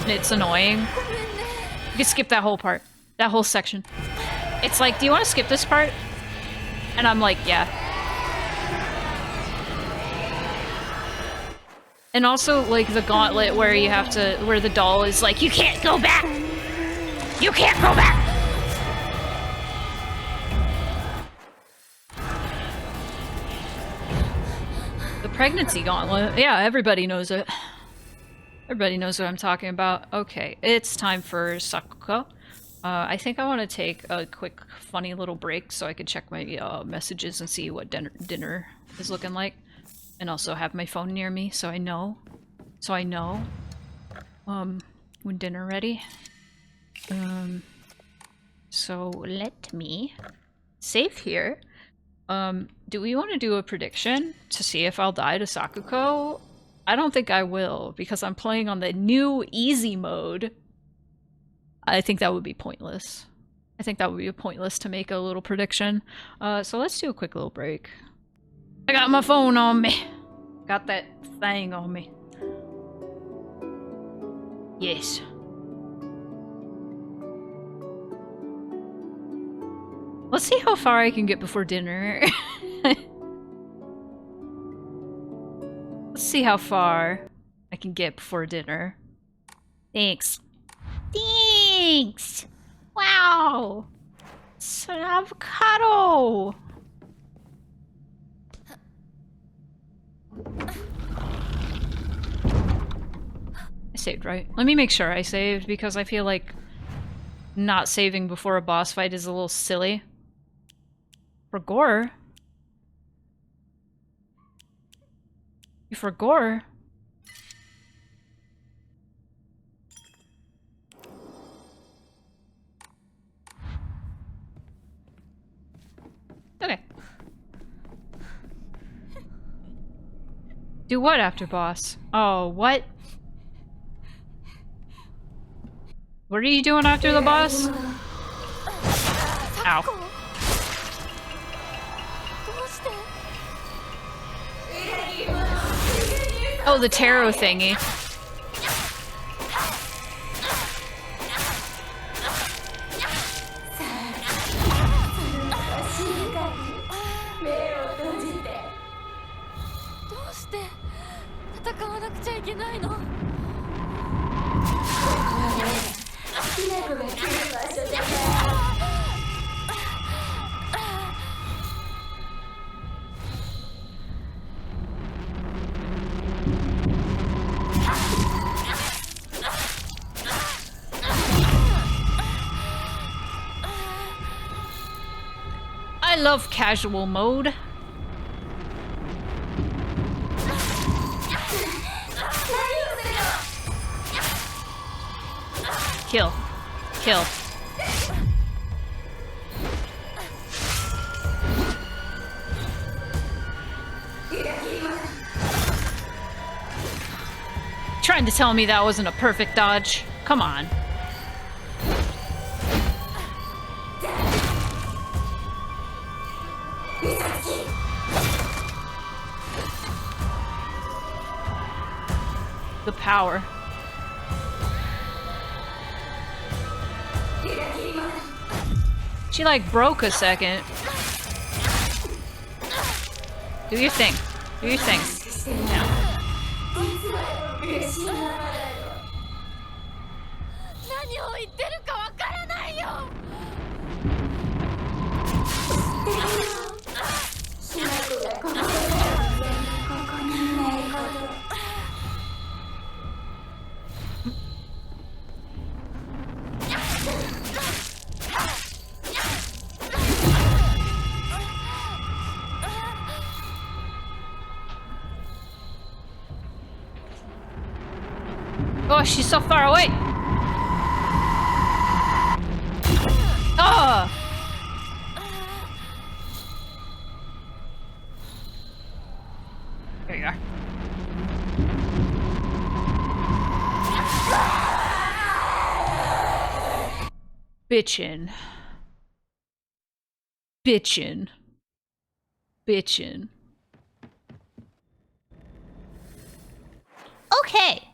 And it's annoying. You can skip that whole part. That whole section. It's like, do you want to skip this part? And I'm like, yeah. And also, like, the gauntlet where you have to, where the doll is like, you can't go back! You can't go back! The pregnancy gauntlet. Yeah, everybody knows it. Everybody knows what I'm talking about. Okay, it's time for Sakuko. I think I want to take a quick, funny little break so I can check my messages and see what dinner is looking like. And also have my phone near me so I know. When dinner ready. So let me save here. Do we want to do a prediction to see if I'll die to Sakuko? I don't think I will, because I'm playing on the new easy mode. I think that would be pointless. I think that would be pointless to make a little prediction. So let's do a quick little break. I got my phone on me. Got that thing on me. Yes. Let's see how far I can get before dinner. Let's see how far I can get before dinner. Thanks. Thanks! Wow! It's an avocado! I saved, right? Let me make sure I saved, because I feel like not saving before a boss fight is a little silly. For gore? For gore? Okay. Do what after boss? Oh, what? What are you doing after the boss? Ow. Oh, the tarot thingy. I love casual mode. Kill. Kill. Trying to tell me that wasn't a perfect dodge? Come on. the power. She like broke a second. Do your thing. Do your thing. Yeah. 何を言ってるかわからないよ。Oh, she's so far away. Oh. There you are. Bitchin'. Bitchin'. Bitchin'. Okay.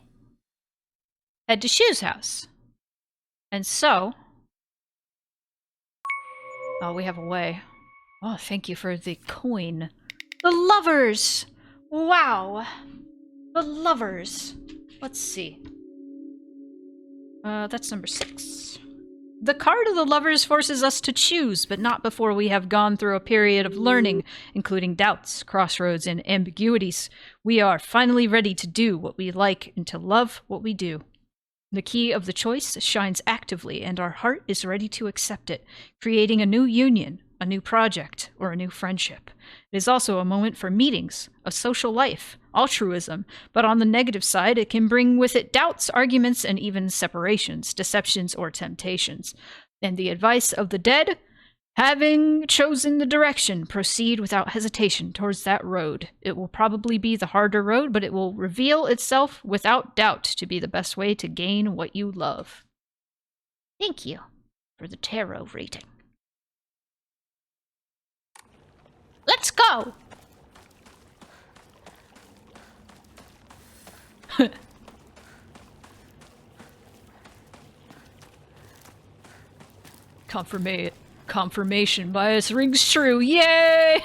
Head to Shu's house. And so... Oh, we have a way. Oh, thank you for the coin. The lovers! Wow! The lovers. Let's see. That's number 6. The card of the lovers forces us to choose, but not before we have gone through a period of learning, including doubts, crossroads, and ambiguities. We are finally ready to do what we like and to love what we do. The key of the choice shines actively, and our heart is ready to accept it, creating a new union, a new project, or a new friendship. It is also a moment for meetings, a social life, altruism, but on the negative side, it can bring with it doubts, arguments, and even separations, deceptions, or temptations. And the advice of the dead? Having chosen the direction, proceed without hesitation towards that road. It will probably be the harder road, but it will reveal itself without doubt to be the best way to gain what you love. Thank you for the tarot reading. Let's go! Confirmation bias rings true. Yay!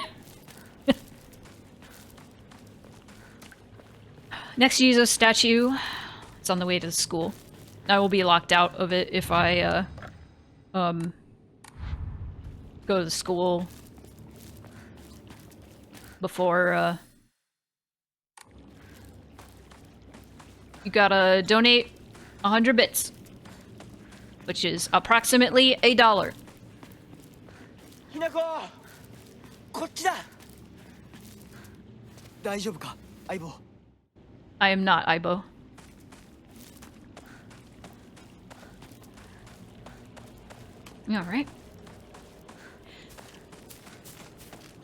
Next Jesus statue. It's on the way to the school. I will be locked out of it if I go to the school before you gotta donate 100 bits, which is approximately $1. ひなこ、こっちだ。大丈夫か、相棒。 I am not Aibo. Alright.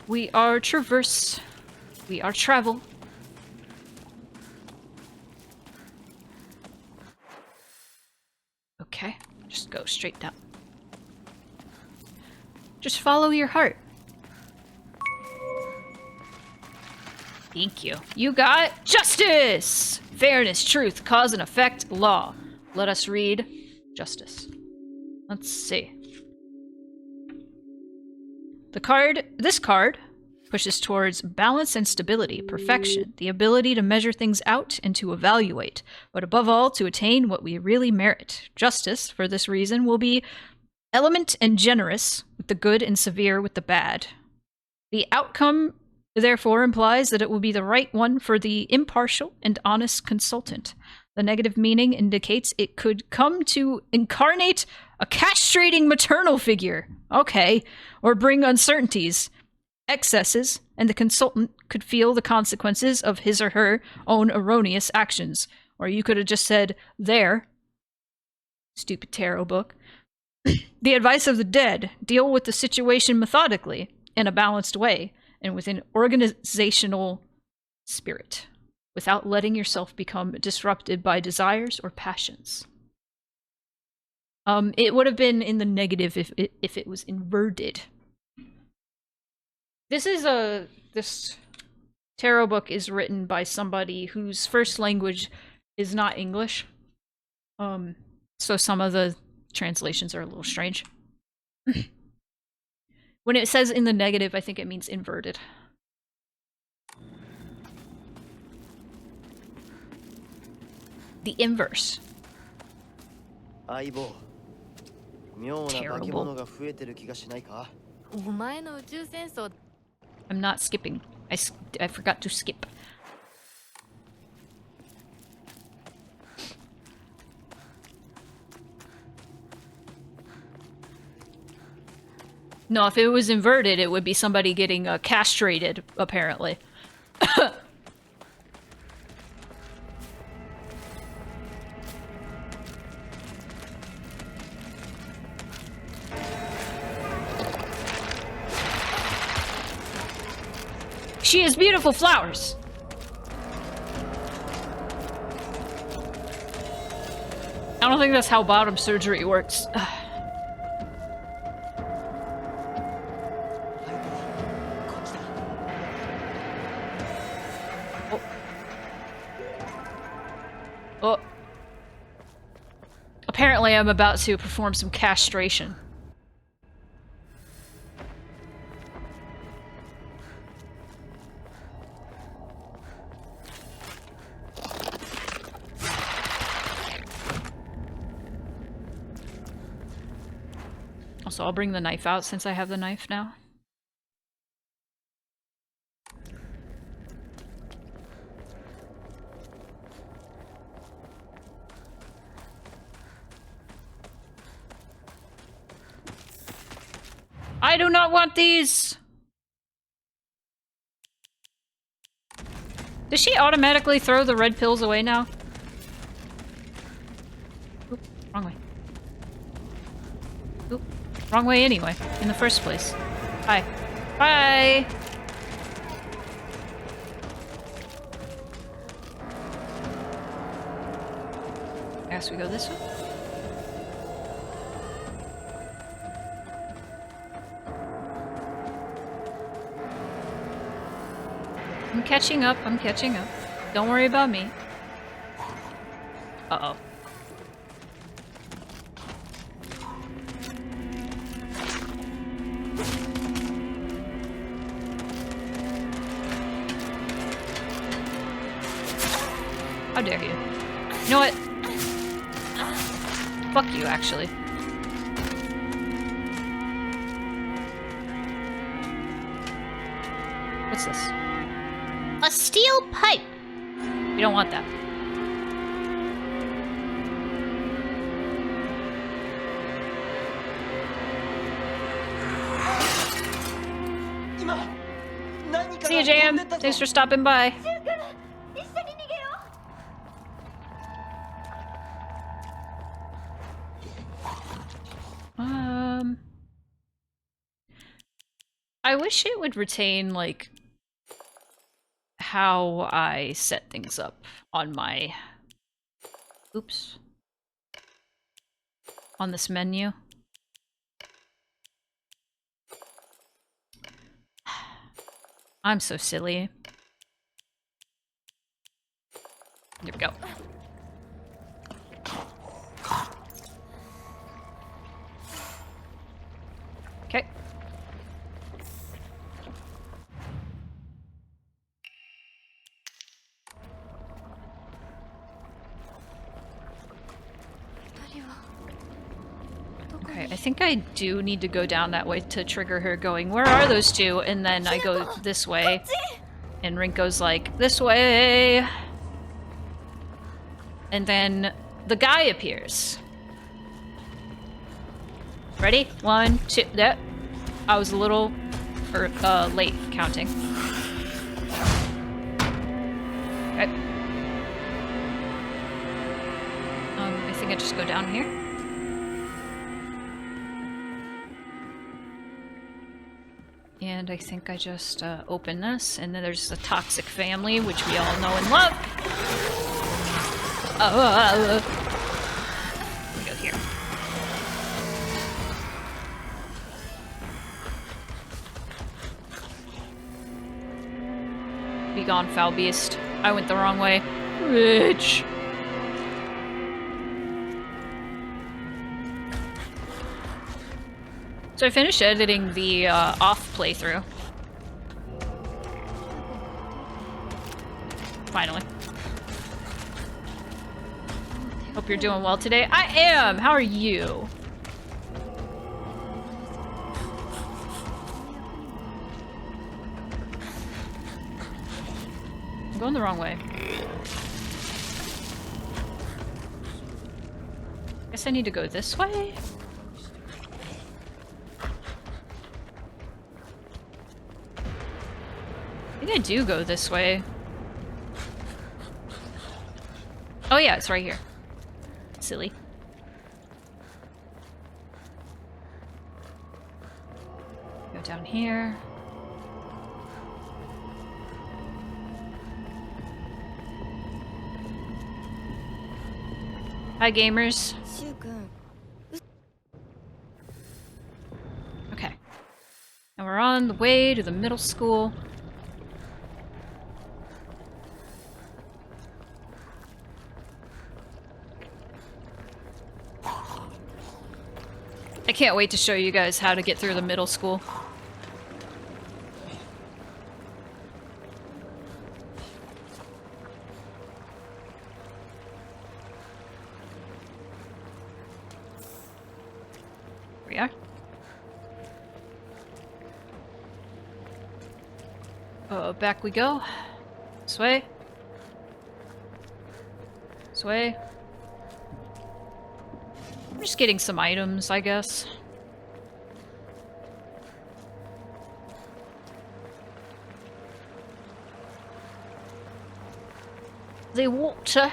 We are traverse. We are travel. Okay, just go straight down. Just follow your heart. Thank you. You got justice! Fairness, truth, cause and effect, law. Let us read justice. Let's see. This card pushes towards balance and stability, perfection, the ability to measure things out and to evaluate, but above all, to attain what we really merit. Justice, for this reason, will be element and generous with the good and severe with the bad. The outcome, therefore, implies that it will be the right one for the impartial and honest consultant. The negative meaning indicates it could come to incarnate a castrating maternal figure. Okay. Or bring uncertainties, excesses, and the consultant could feel the consequences of his or her own erroneous actions. Or you could have just said, there. Stupid tarot book. The advice of the dead: deal with the situation methodically, in a balanced way, and with an organizational spirit, without letting yourself become disrupted by desires or passions. It would have been in the negative if it was inverted. This tarot book is written by somebody whose first language is not English. So some of the translations are a little strange. When it says in the negative, I think it means inverted. The inverse. Terrible. I'm not skipping. I forgot to skip. No, if it was inverted, it would be somebody getting castrated, apparently. She has beautiful flowers. I don't think that's how bottom surgery works. Oh. Apparently I'm about to perform some castration. Also, I'll bring the knife out since I have the knife now. I do not want these! Does she automatically throw the red pills away now? Oop, wrong way. Oop, wrong way anyway, in the first place. Hi. Bye! I guess we go this way? I'm catching up, I'm catching up. Don't worry about me. Uh-oh. How dare you? You know what? Fuck you, actually. What's this? A steel pipe. You don't want that. See you, JM. Thanks for stopping by. I wish it would retain, like, how I set things up on my... Oops. On this menu. I'm so silly. There we go. Okay. Okay, I think I do need to go down that way to trigger her going, where are those two? And then I go this way. And Rinko's like, this way. And then the guy appears. Ready? 1, 2, that. I was a little late counting. Okay. I think I just go down here. And I think I just open this, and then there's the toxic family, which we all know and love. We go here. Be gone, foul beast. I went the wrong way. Rich. So I finished editing the off playthrough. Finally. Hope you're doing well today. I am! How are you? I'm going the wrong way. Guess I need to go this way? I think I do go this way. Oh yeah, it's right here. Silly. Go down here. Hi, gamers. Okay. And we're on the way to the middle school. I can't wait to show you guys how to get through the middle school. Here we are. Back we go. This way. This way. I'm just getting some items, I guess. The water.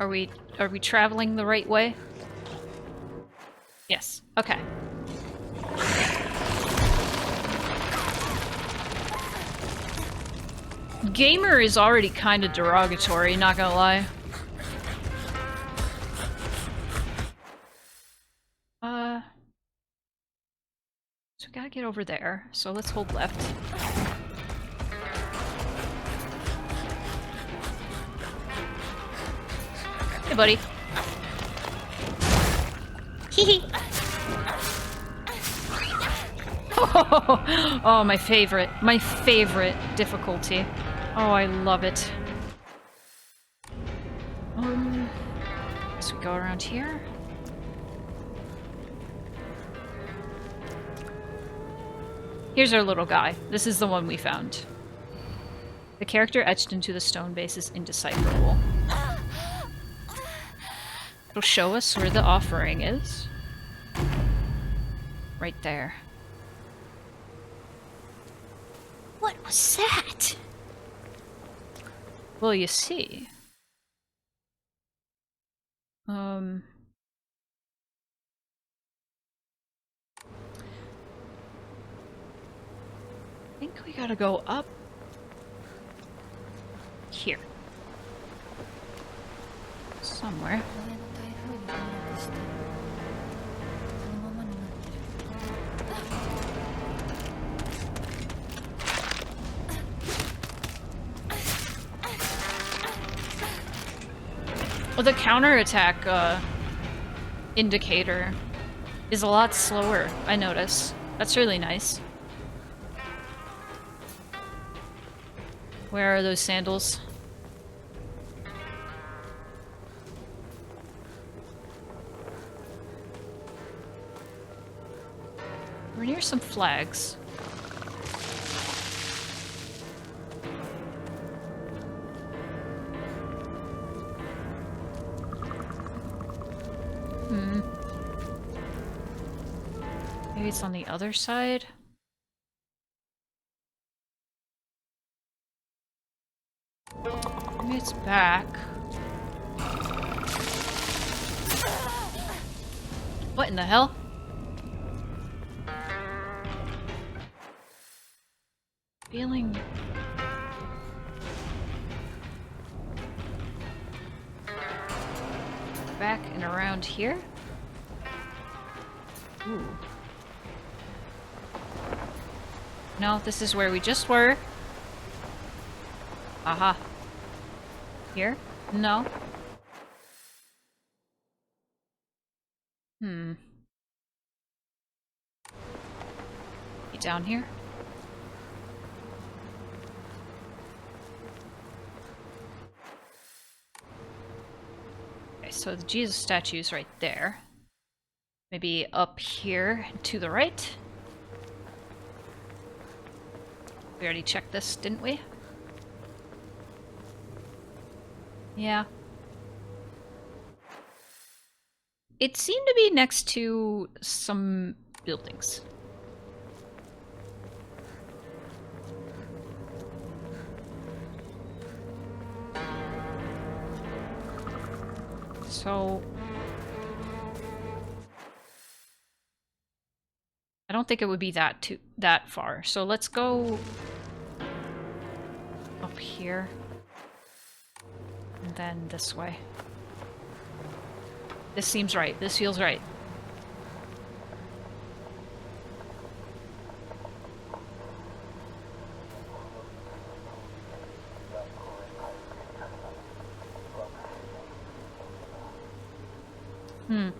Are we traveling the right way? Yes. Okay. Gamer is already kind of derogatory, not gonna lie. So we gotta get over there, so let's hold left. Hey, buddy. Hee Oh, my favorite. My favorite difficulty. Oh, I love it. So we go around here. Here's our little guy. This is the one we found. The character etched into the stone base is indecipherable. It'll show us where the offering is. Right there. What was that? Well, you see. I think we gotta go up here. Somewhere. Well, the counterattack indicator is a lot slower, I notice. That's really nice. Where are those sandals? We're near some flags. Maybe it's on the other side? Maybe it's back. What in the hell? Feeling... back and around here? Ooh. No, this is where we just were. Aha. Here? No. Hmm. You down here? Okay, so the Jesus statue is right there. Maybe up here to the right. We already checked this, didn't we? Yeah. It seemed to be next to some buildings. So I don't think it would be that far. So let's go up here. And then this way. This seems right. This feels right. Hmm.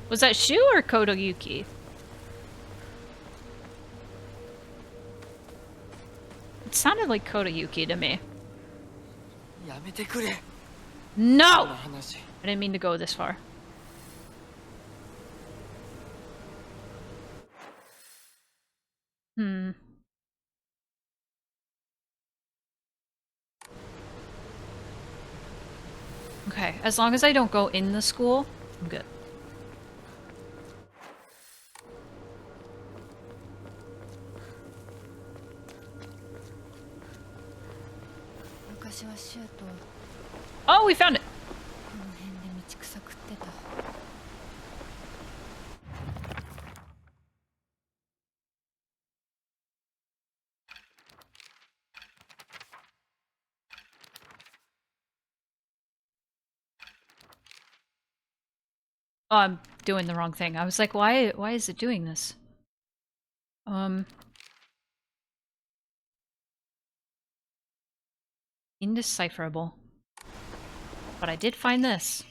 Was that Shu or Kotoyuki? It sounded like Kotoyuki to me. No! I didn't mean to go this far. Hmm. Okay, as long as I don't go in the school, I'm good. Oh, we found it! Oh, I'm doing the wrong thing. I was like, why is it doing this? Indecipherable. But I did find this.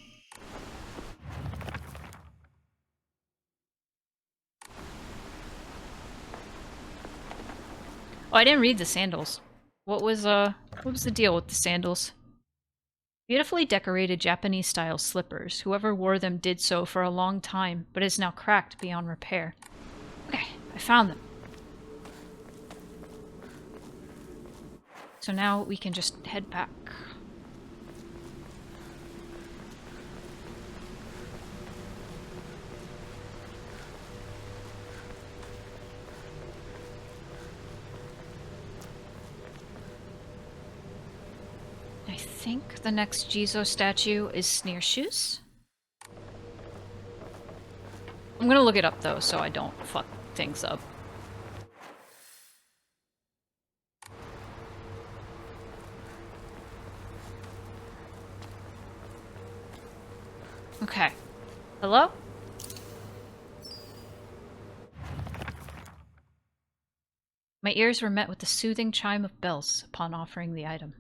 Oh, I didn't read the sandals. What was the deal with the sandals? Beautifully decorated Japanese-style slippers. Whoever wore them did so for a long time, but is now cracked beyond repair. Okay, I found them. So now we can just head back. I think the next Jizo statue is near Shu's. I'm gonna look it up though, so I don't fuck things up. Okay. Hello? My ears were met with the soothing chime of bells upon offering the item.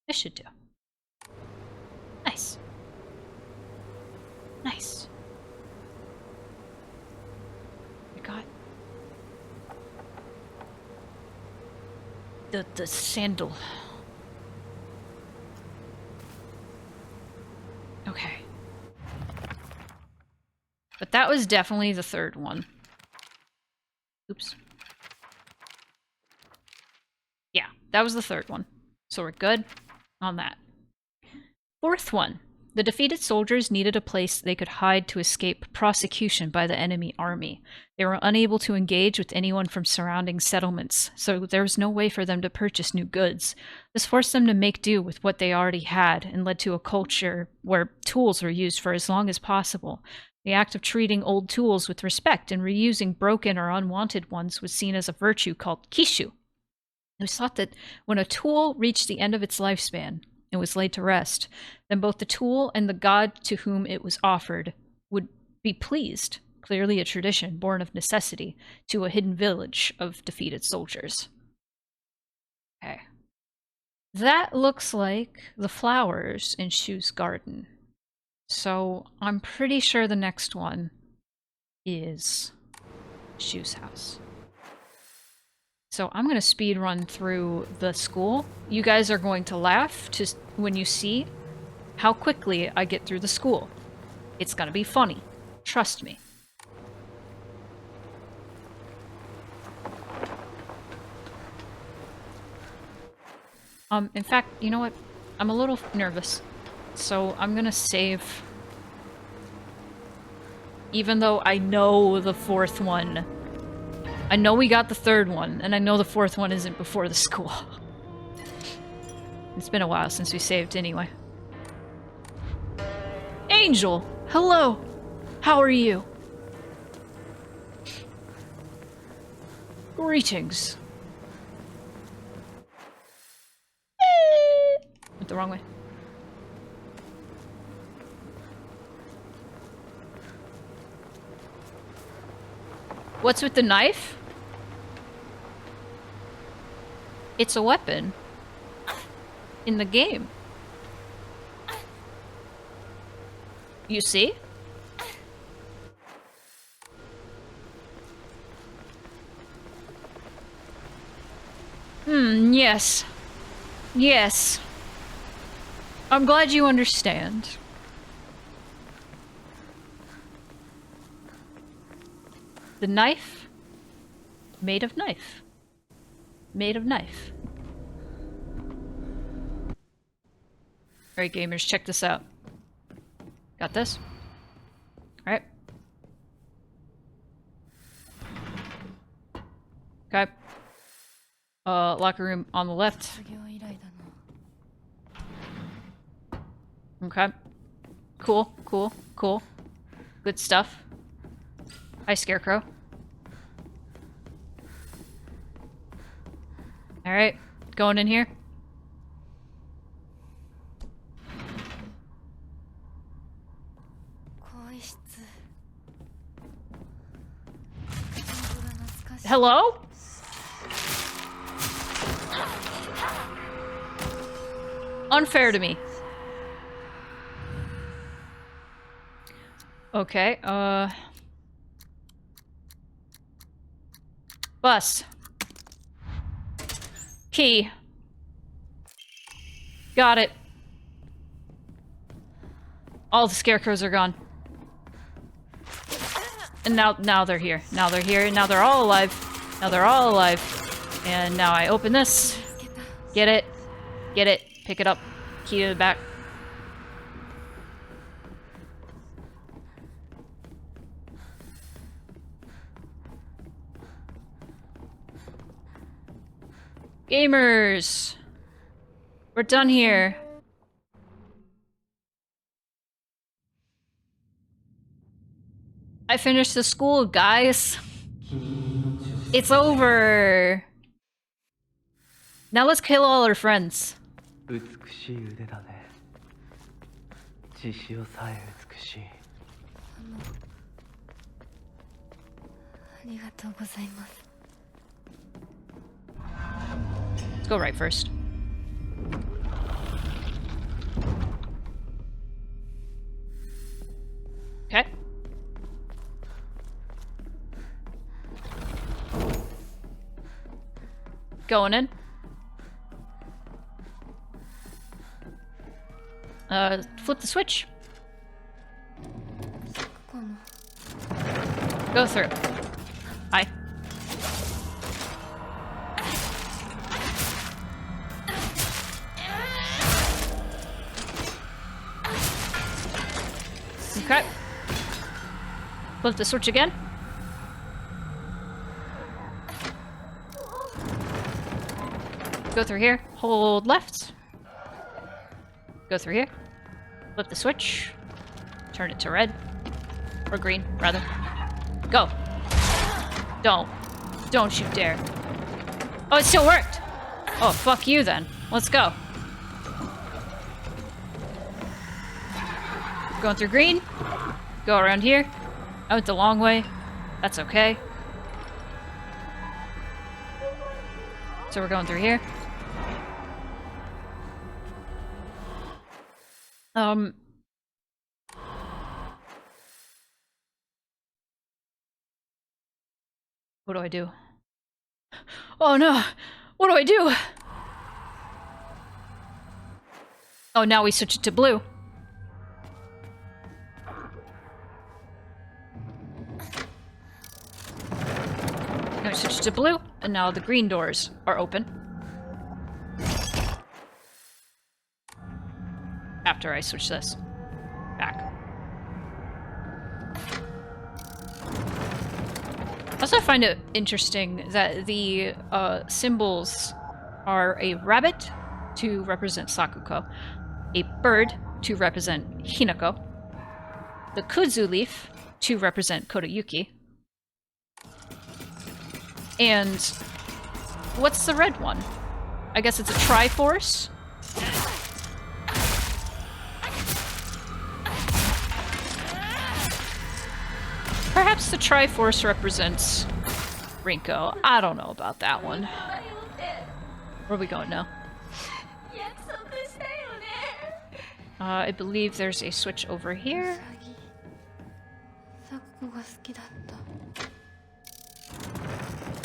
This should do. Nice. Nice. We got the sandal. Okay. But that was definitely the third one. Oops. Yeah, that was the third one. So we're good on that. Fourth one. The defeated soldiers needed a place they could hide to escape prosecution by the enemy army. They were unable to engage with anyone from surrounding settlements, so there was no way for them to purchase new goods. This forced them to make do with what they already had and led to a culture where tools were used for as long as possible. The act of treating old tools with respect and reusing broken or unwanted ones was seen as a virtue called kishu. It was thought that when a tool reached the end of its lifespan, and was laid to rest, then both the tool and the god to whom it was offered would be pleased, clearly a tradition born of necessity, to a hidden village of defeated soldiers. Okay. That looks like the flowers in Shu's garden. So I'm pretty sure the next one is Shu's house. So I'm going to speed run through the school. You guys are going to laugh when you see how quickly I get through the school. It's going to be funny. Trust me. In fact, you know what? I'm a little nervous. So I'm going to save. Even though I know the fourth one. I know we got the third one, and I know the fourth one isn't before the school. It's been a while since we saved anyway. Angel! Hello! How are you? Greetings. Went the wrong way. What's with the knife? It's a weapon. In the game. You see? Yes. Yes. I'm glad you understand. The knife? Made of knife. Made of knife. Alright, gamers, check this out. Got this? Alright. Okay. Locker room on the left. Okay. Cool, cool, cool. Good stuff. Hi, Scarecrow. Alright, going in here. Hello? Unfair to me. Okay, bus. Key. Got it. All the scarecrows are gone. And now they're here. Now they're here. Now they're all alive. Now they're all alive. And now I open this. Get it. Get it. Pick it up. Key to the back. Gamers! We're done here. I finished the school, guys. It's over. Now let's kill all our friends. Let's go right first. Okay. Going in. Flip the switch. Go through. Hi. Okay. Flip the switch again. Go through here. Hold left. Go through here. Flip the switch. Turn it to red. Or green, rather. Go. Don't you dare. Oh, it still worked! Oh, fuck you then. Let's go. Going through green. Go around here. I went the long way. That's okay. So we're going through here. What do I do? Oh no! What do I do? Oh, now we switch it to blue. Now we switch it to blue, and now the green doors are open. After I switch this back. Also, I find it interesting that the symbols are a rabbit to represent Sakuko, a bird to represent Hinako, the kudzu leaf to represent Kodayuki, and what's the red one? I guess it's a Triforce? Perhaps the Triforce represents Rinko. I don't know about that one. Where are we going now? I believe there's a switch over here.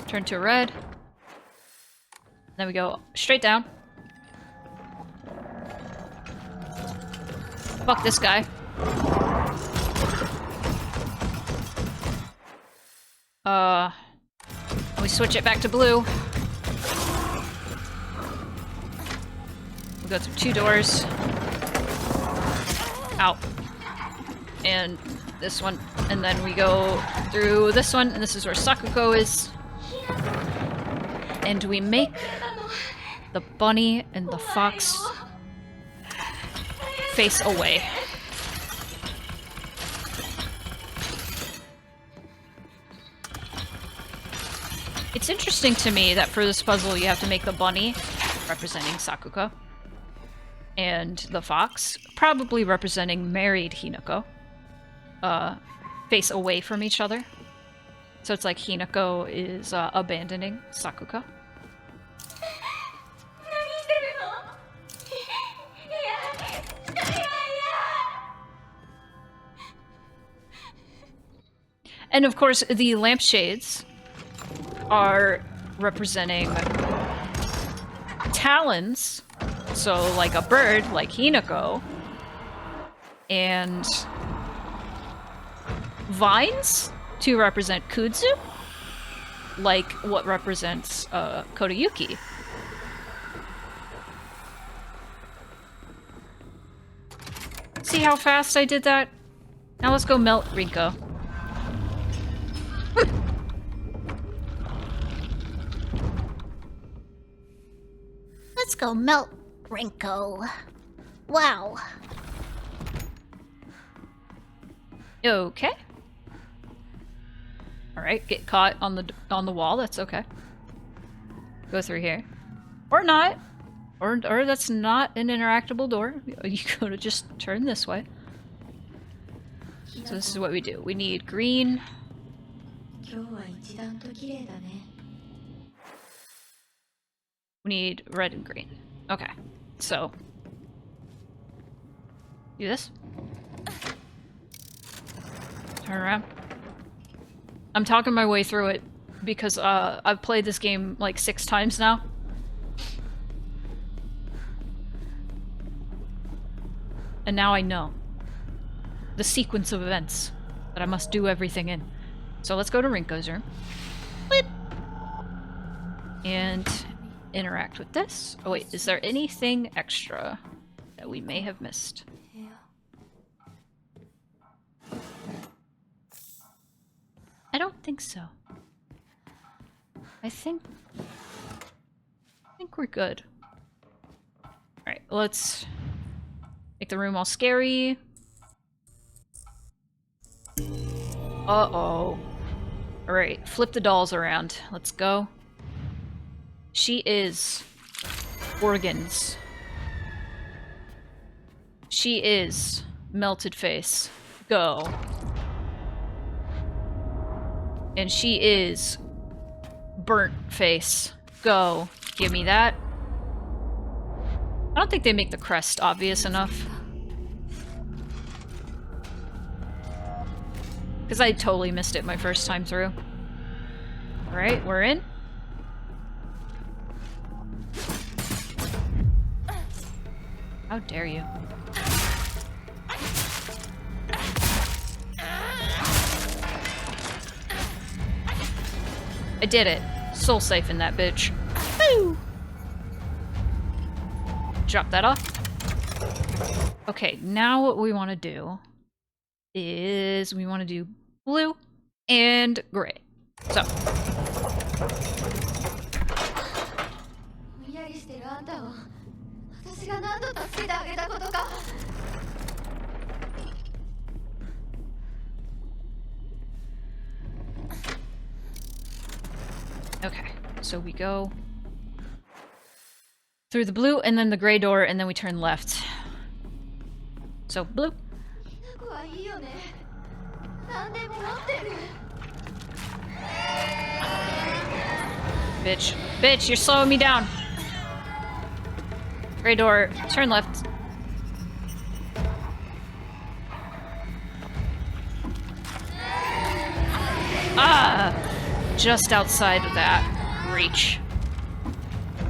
Turn to red. Then we go straight down. Fuck this guy. We switch it back to blue. We go through 2 doors. Out. And this one. And then we go through this one, and this is where Sakuko is. And we make the bunny and the fox face away. It's interesting to me that for this puzzle you have to make the bunny representing Sakuko and the fox, probably representing married Hinako, face away from each other. So it's like Hinako is abandoning Sakuko. And of course, the lampshades are representing talons, so like a bird, like Hinako, and vines to represent kudzu, like what represents Kodayuki. See how fast I did that? Now let's go melt Rinko. Let's go melt Rinko. Wow. Okay. Alright, get caught on the wall, that's okay. Go through here. Or not. Or that's not an interactable door. You gotta just turn this way. So this is what we do. We need green. We need red and green. Okay. So do this. Turn around. I'm talking my way through it because I've played this game like 6 times now. And now I know the sequence of events that I must do everything in. So let's go to Rinko's room. Whip. And interact with this. Oh wait, is there anything extra that we may have missed? I don't think so. I think we're good. Alright, let's make the room all scary. Uh-oh. Alright, flip the dolls around. Let's go. She is organs. She is melted face. Go. And she is burnt face. Go. Give me that. I don't think they make the crest obvious enough. Because I totally missed it my first time through. Alright, we're in. How dare you? I did it. Soul safe in that bitch. Woo! Drop that off. Okay, now what we want to do is we want to do blue and gray. So. Okay, so we go through the blue and then the gray door and then we turn left. So, blue. Bitch. Bitch, you're slowing me down. Gray door, turn left. Ah! Just outside of that reach.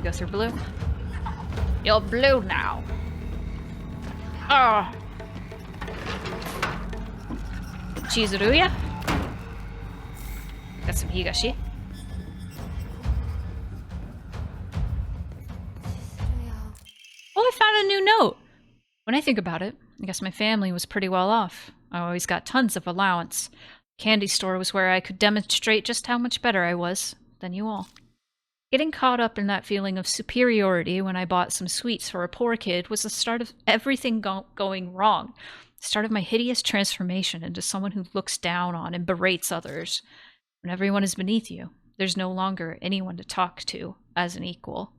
Go through blue. You're blue now. Oh. Chizuruya? Got some Higashi. Oh, I found a new note. When I think about it, I guess my family was pretty well off. I always got tons of allowance. Candy store was where I could demonstrate just how much better I was than you all. Getting caught up in that feeling of superiority when I bought some sweets for a poor kid was the start of everything going wrong. The start of my hideous transformation into someone who looks down on and berates others. When everyone is beneath you, there's no longer anyone to talk to as an equal.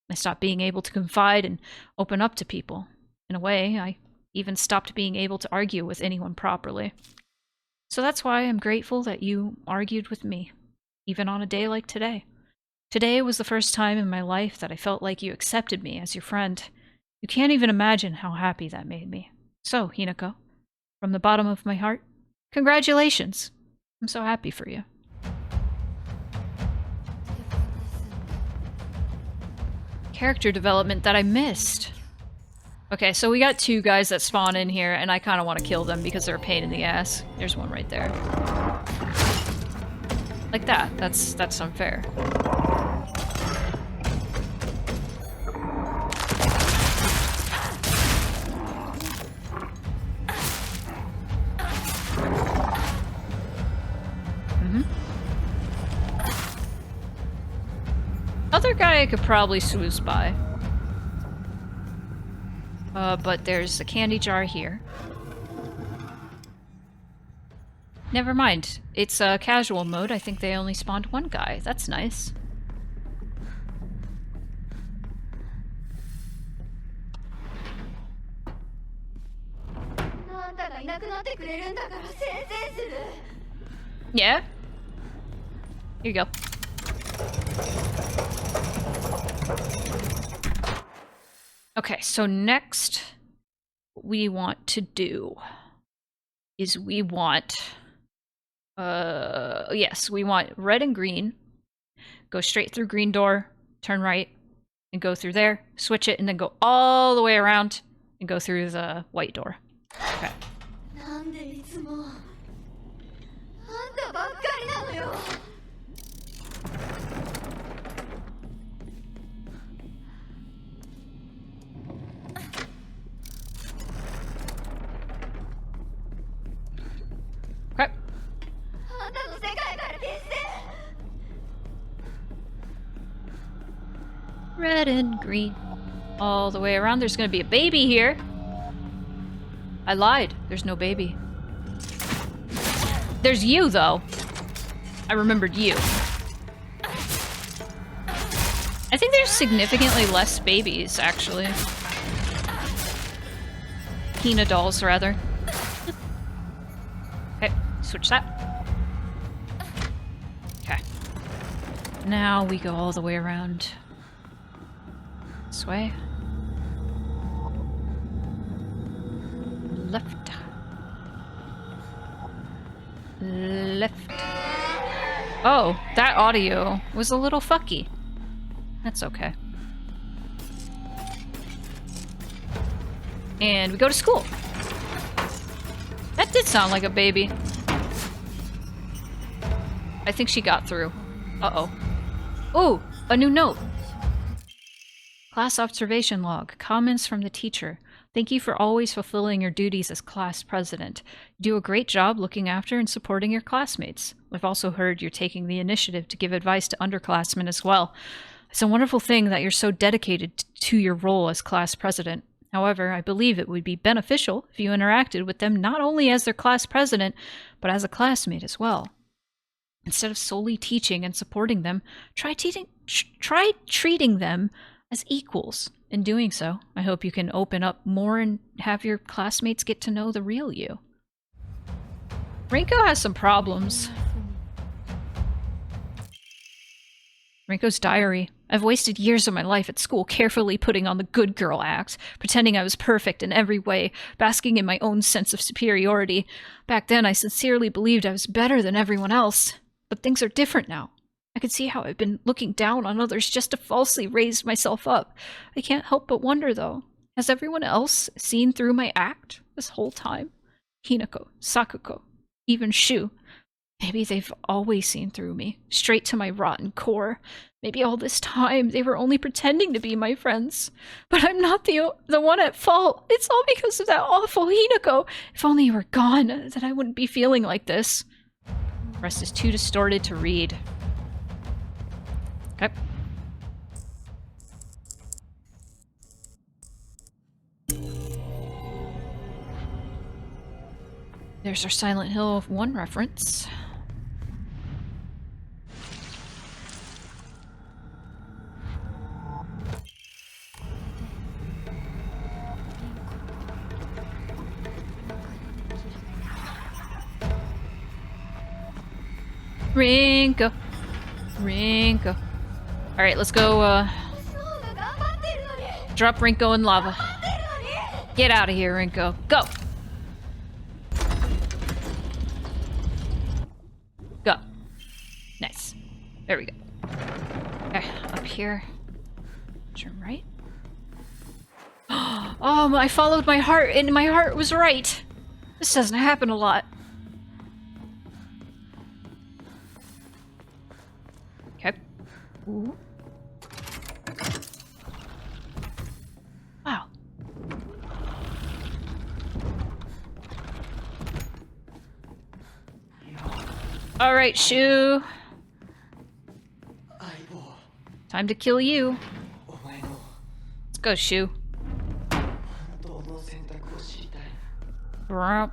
I stopped being able to confide and open up to people. In a way, I even stopped being able to argue with anyone properly. So that's why I'm grateful that you argued with me, even on a day like today. Today was the first time in my life that I felt like you accepted me as your friend. You can't even imagine how happy that made me. So, Hinako, from the bottom of my heart, congratulations. I'm so happy for you. Character development that I missed. Okay, so we got two guys that spawn in here, and I kind of want to kill them because they're a pain in the ass. There's one right there. Like that. That's unfair. Other guy I could probably swoosh by. But there's a candy jar here. Never mind. It's casual mode. I think they only spawned one guy. That's nice. Yeah? Here you go. Okay, so next what we want to do is we want we want red and green. Go straight through green door, turn right, and go through there, switch it, and then go all the way around and go through the white door. Okay. Red and green. All the way around. There's gonna be a baby here. I lied. There's no baby. There's you, though. I remembered you. I think there's significantly less babies, actually. Hina dolls, rather. switch that. Okay. Now we go all the way around this way. Left. Left. Oh, that audio was a little fucky. That's okay. And we go to school. That did sound like a baby. I think she got through. Uh-oh. Ooh, a new note. Class observation log. Comments from the teacher. Thank you for always fulfilling your duties as class president. You do a great job looking after and supporting your classmates. I've also heard you're taking the initiative to give advice to underclassmen as well. It's a wonderful thing that you're so dedicated to your role as class president. However, I believe it would be beneficial if you interacted with them not only as their class president, but as a classmate as well. Instead of solely teaching and supporting them, try treating them as equals. In doing so, I hope you can open up more and have your classmates get to know the real you. Rinko has some problems. Rinko's diary. I've wasted years of my life at school carefully putting on the good girl act, pretending I was perfect in every way, basking in my own sense of superiority. Back then, I sincerely believed I was better than everyone else. But things are different now. I could see how I've been looking down on others just to falsely raise myself up. I can't help but wonder, though, has everyone else seen through my act this whole time? Hinako, Sakuko, even Shu. Maybe they've always seen through me, straight to my rotten core. Maybe all this time they were only pretending to be my friends. But I'm not the one at fault. It's all because of that awful Hinako. If only you were gone, then I wouldn't be feeling like this. The rest is too distorted to read. Okay. There's our Silent Hill 1 reference. Rinko. Rinko. Alright, let's go, drop Rinko in lava. Get out of here, Rinko. Go! Go. Nice. There we go. Okay, up here. Turn right. Oh, I followed my heart, and my heart was right. This doesn't happen a lot. Okay. Ooh. Wow. All right, Shu. Time to kill you. Let's go, Shu. Brump.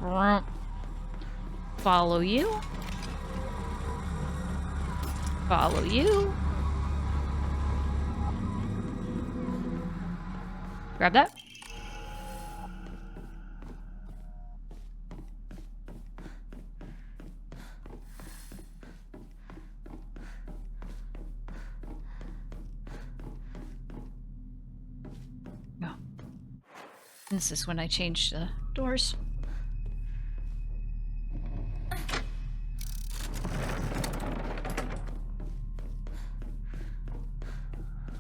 Brump. Follow you. Follow you. Grab that. No. This is when I changed the doors.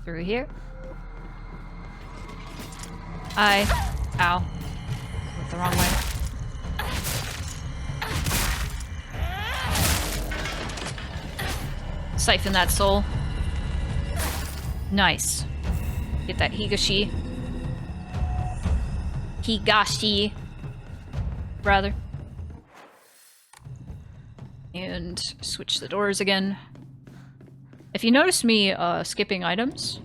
Through here. Ow. Went the wrong way. Siphon that soul. Nice. Get that Higashi. Higashi. Rather. And switch the doors again. If you notice me skipping items,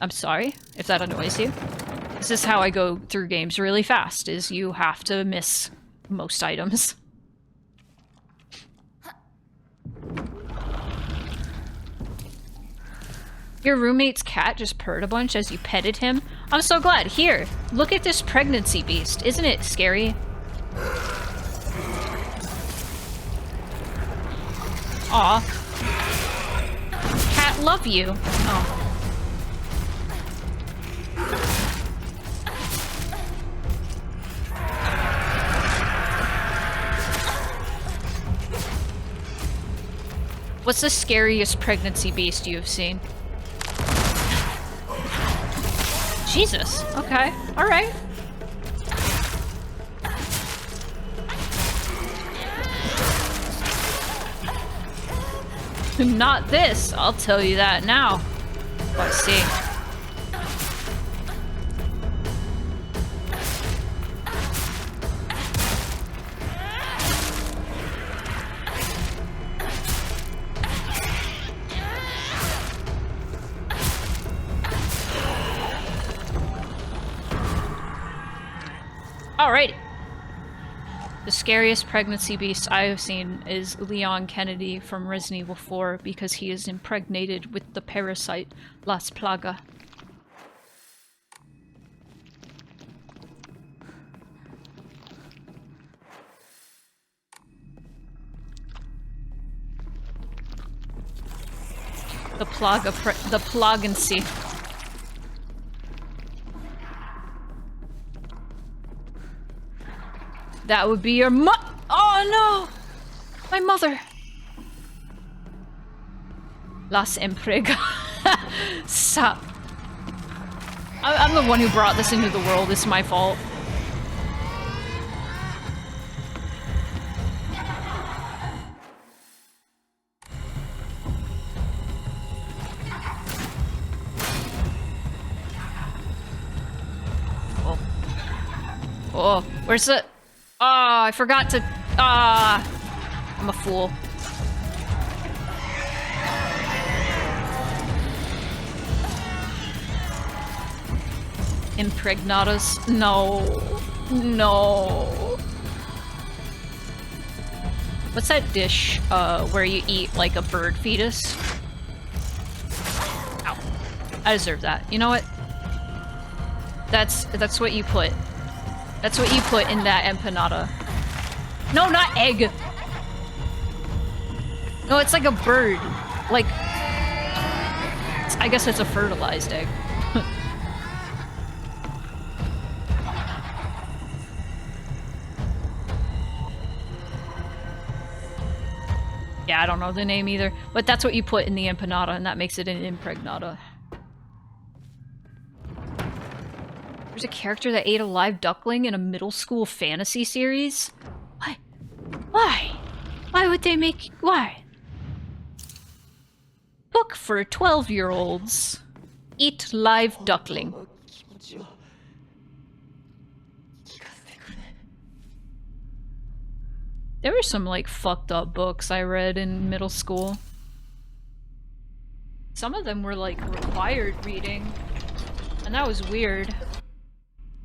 I'm sorry if that annoys you. This is how I go through games really fast, is you have to miss most items. Your roommate's cat just purred a bunch as you petted him. I'm so glad. Here, look at this pregnancy beast. Isn't it scary? Aw. Cat love you. Oh. What's the scariest pregnancy beast you have seen? Jesus. Okay. Alright. Not this, I'll tell you that now. Let's see. Alrighty. The scariest pregnancy beast I have seen is Leon Kennedy from Resident Evil 4 because he is impregnated with the parasite Las Plaga. The plagency. That would be your oh no! My mother! Las Emprega. Stop. I'm the one who brought this into the world, it's my fault. Oh. Oh, where's the... Ah, I forgot to... Ah, I'm a fool. Impregnatas? No. No. What's that dish, where you eat, like, a bird fetus? Ow. I deserve that. You know what? That's what you put. That's what you put in that empanada. No, not egg! No, it's like a bird. Like... I guess it's a fertilized egg. Yeah, I don't know the name either. But that's what you put in the empanada, and that makes it an impregnata. There's a character that ate a live duckling in a middle school fantasy series? Why? Why? Why would they make... Why? Book for 12-year-olds. Eat live duckling. There were some, like, fucked up books I read in middle school. Some of them were, like, required reading. And that was weird.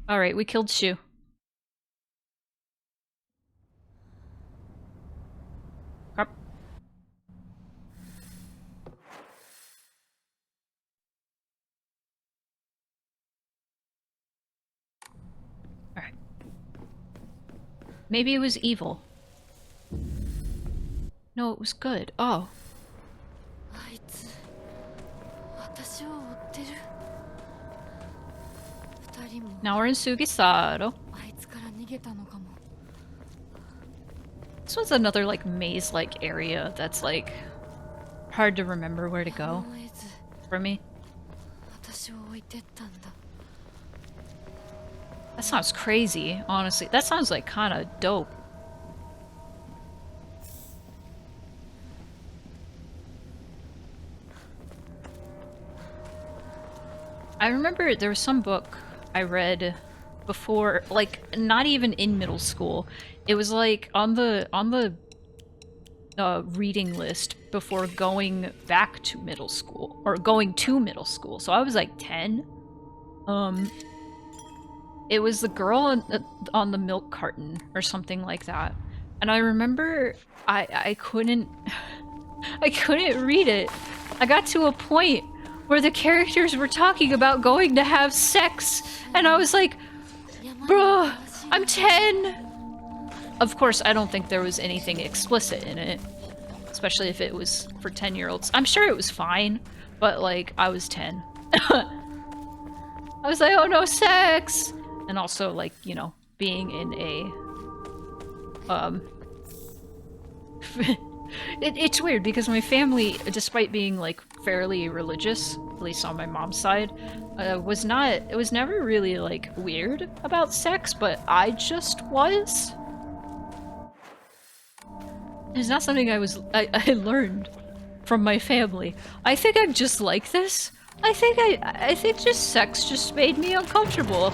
Alright, we killed Shu. Up. Alright. Maybe it was evil. No, it was good. Oh. Now we're in Sugisaro. This one's another, like, maze-like area that's, like, hard to remember where to go. For me. That sounds crazy, honestly. That sounds, like, kinda dope. I remember there was some book I read before, like, not even in middle school. It was like on the reading list before going back to middle school, or going to middle school. So I was like 10. It was the girl on the milk carton or something like that. And I remember I couldn't I couldn't read it. I got to a point where the characters were talking about going to have sex, and I was like, bruh, I'm 10! Of course, I don't think there was anything explicit in it. especially if it was for 10-year-olds. I'm sure it was fine, but like I was 10. I was like, oh no, sex! And also like, you know, being in a it's weird because my family, despite being like fairly religious, at least on my mom's side, it was never really like weird about sex, but I just was. It's not something I learned from my family. I think I'm just like this. I think just sex just made me uncomfortable.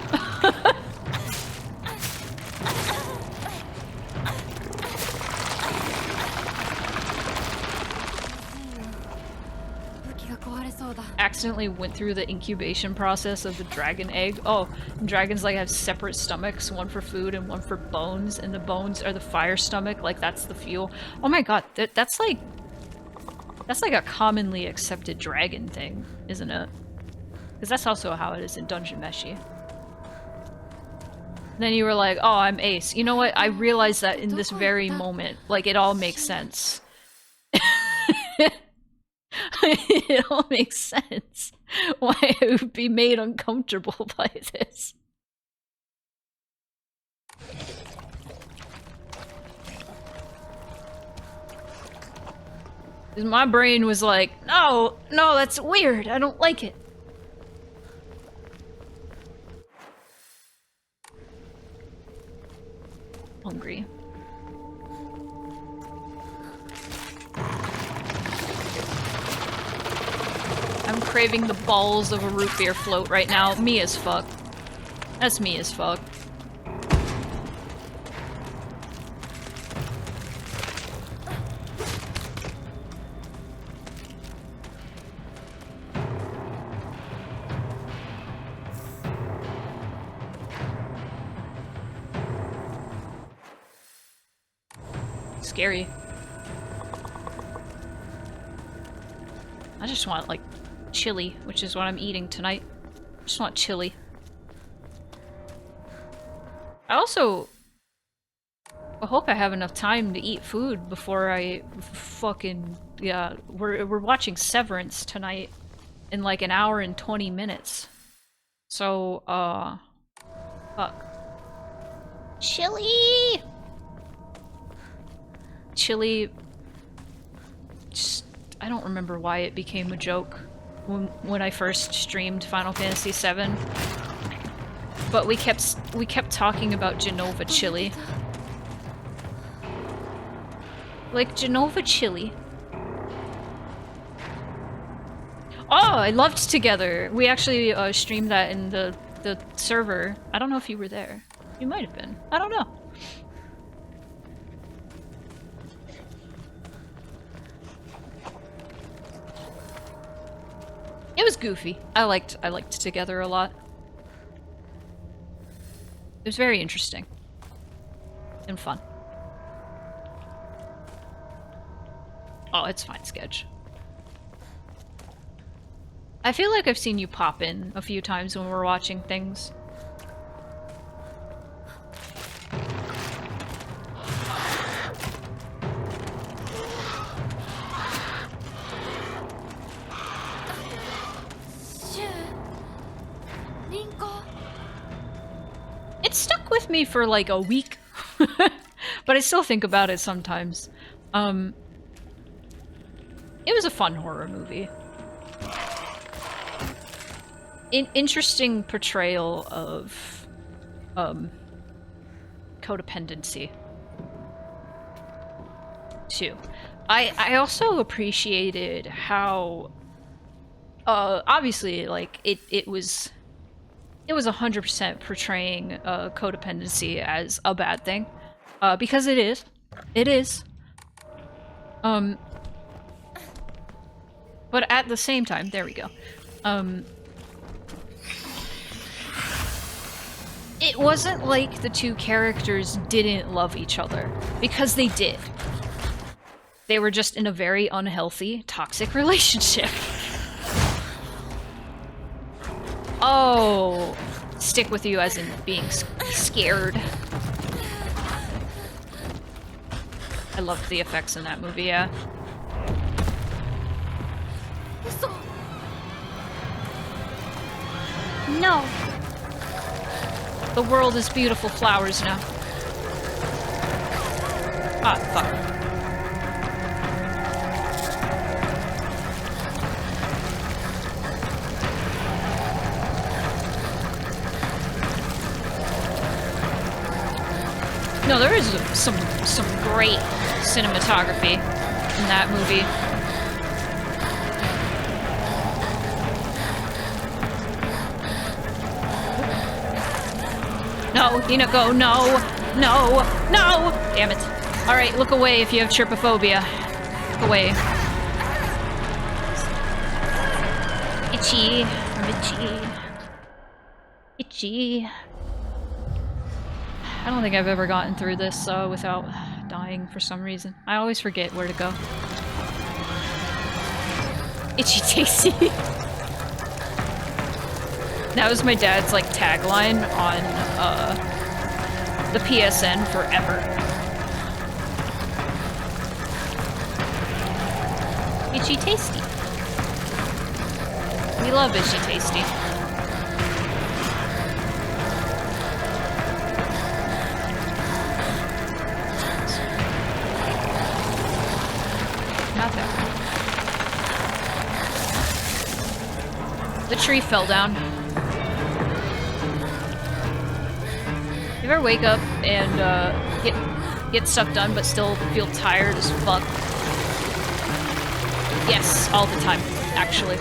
Accidentally went through the incubation process of the dragon egg. Oh, and dragons like have separate stomachs, one for food and one for bones, and the bones are the fire stomach, like that's the fuel. Oh my god, that's like a commonly accepted dragon thing, isn't it? Because that's also how it is in Dungeon Meshi. Then you were like, oh, I'm Ace. You know what? I realized that in this very moment. Like, it all makes sense. It all makes sense why I would be made uncomfortable by this. My brain was like, no, that's weird. I don't like it. Hungry. I'm craving the balls of a root beer float right now. Me as fuck. That's me as fuck. Scary. I just want, like, chili, which is what I'm eating tonight. I just want chili. I also hope I have enough time to eat food before I fucking... Yeah, we're watching Severance tonight in like an hour and 20 minutes. So, fuck. Chili! Chili... Just, I don't remember why it became a joke when I first streamed Final Fantasy VII. But we kept talking about Genova chili. Like Genova chili. Oh, I loved Together. We actually streamed that in the server. I don't know if you were there. You might have been. I don't know. It was goofy. I liked Together a lot. It was very interesting. And fun. Oh, it's fine, Sketch. I feel like I've seen you pop in a few times when we're watching things. It stuck with me for like a week, but I still think about it sometimes. It was a fun horror movie. Interesting portrayal of codependency too. I also appreciated how obviously like it was 100% portraying codependency as a bad thing, because it is. But at the same time, there we go. It wasn't like the two characters didn't love each other, because they did. They were just in a very unhealthy, toxic relationship. Oh, stick with you as in being scared. I loved the effects in that movie, yeah. No. The world is beautiful flowers now. Ah, fuck. No, there is some great cinematography in that movie. No, Hinako, no! No! No! Damn it. Alright, look away if you have trypophobia. Look away. Itchy. I'm itchy. Itchy. I don't think I've ever gotten through this without dying for some reason. I always forget where to go. Itchy tasty. That was my dad's like tagline on the PSN forever. Itchy tasty. We love itchy tasty. Not that one. The tree fell down. You ever wake up and get stuff done but still feel tired as fuck? Yes, all the time, actually.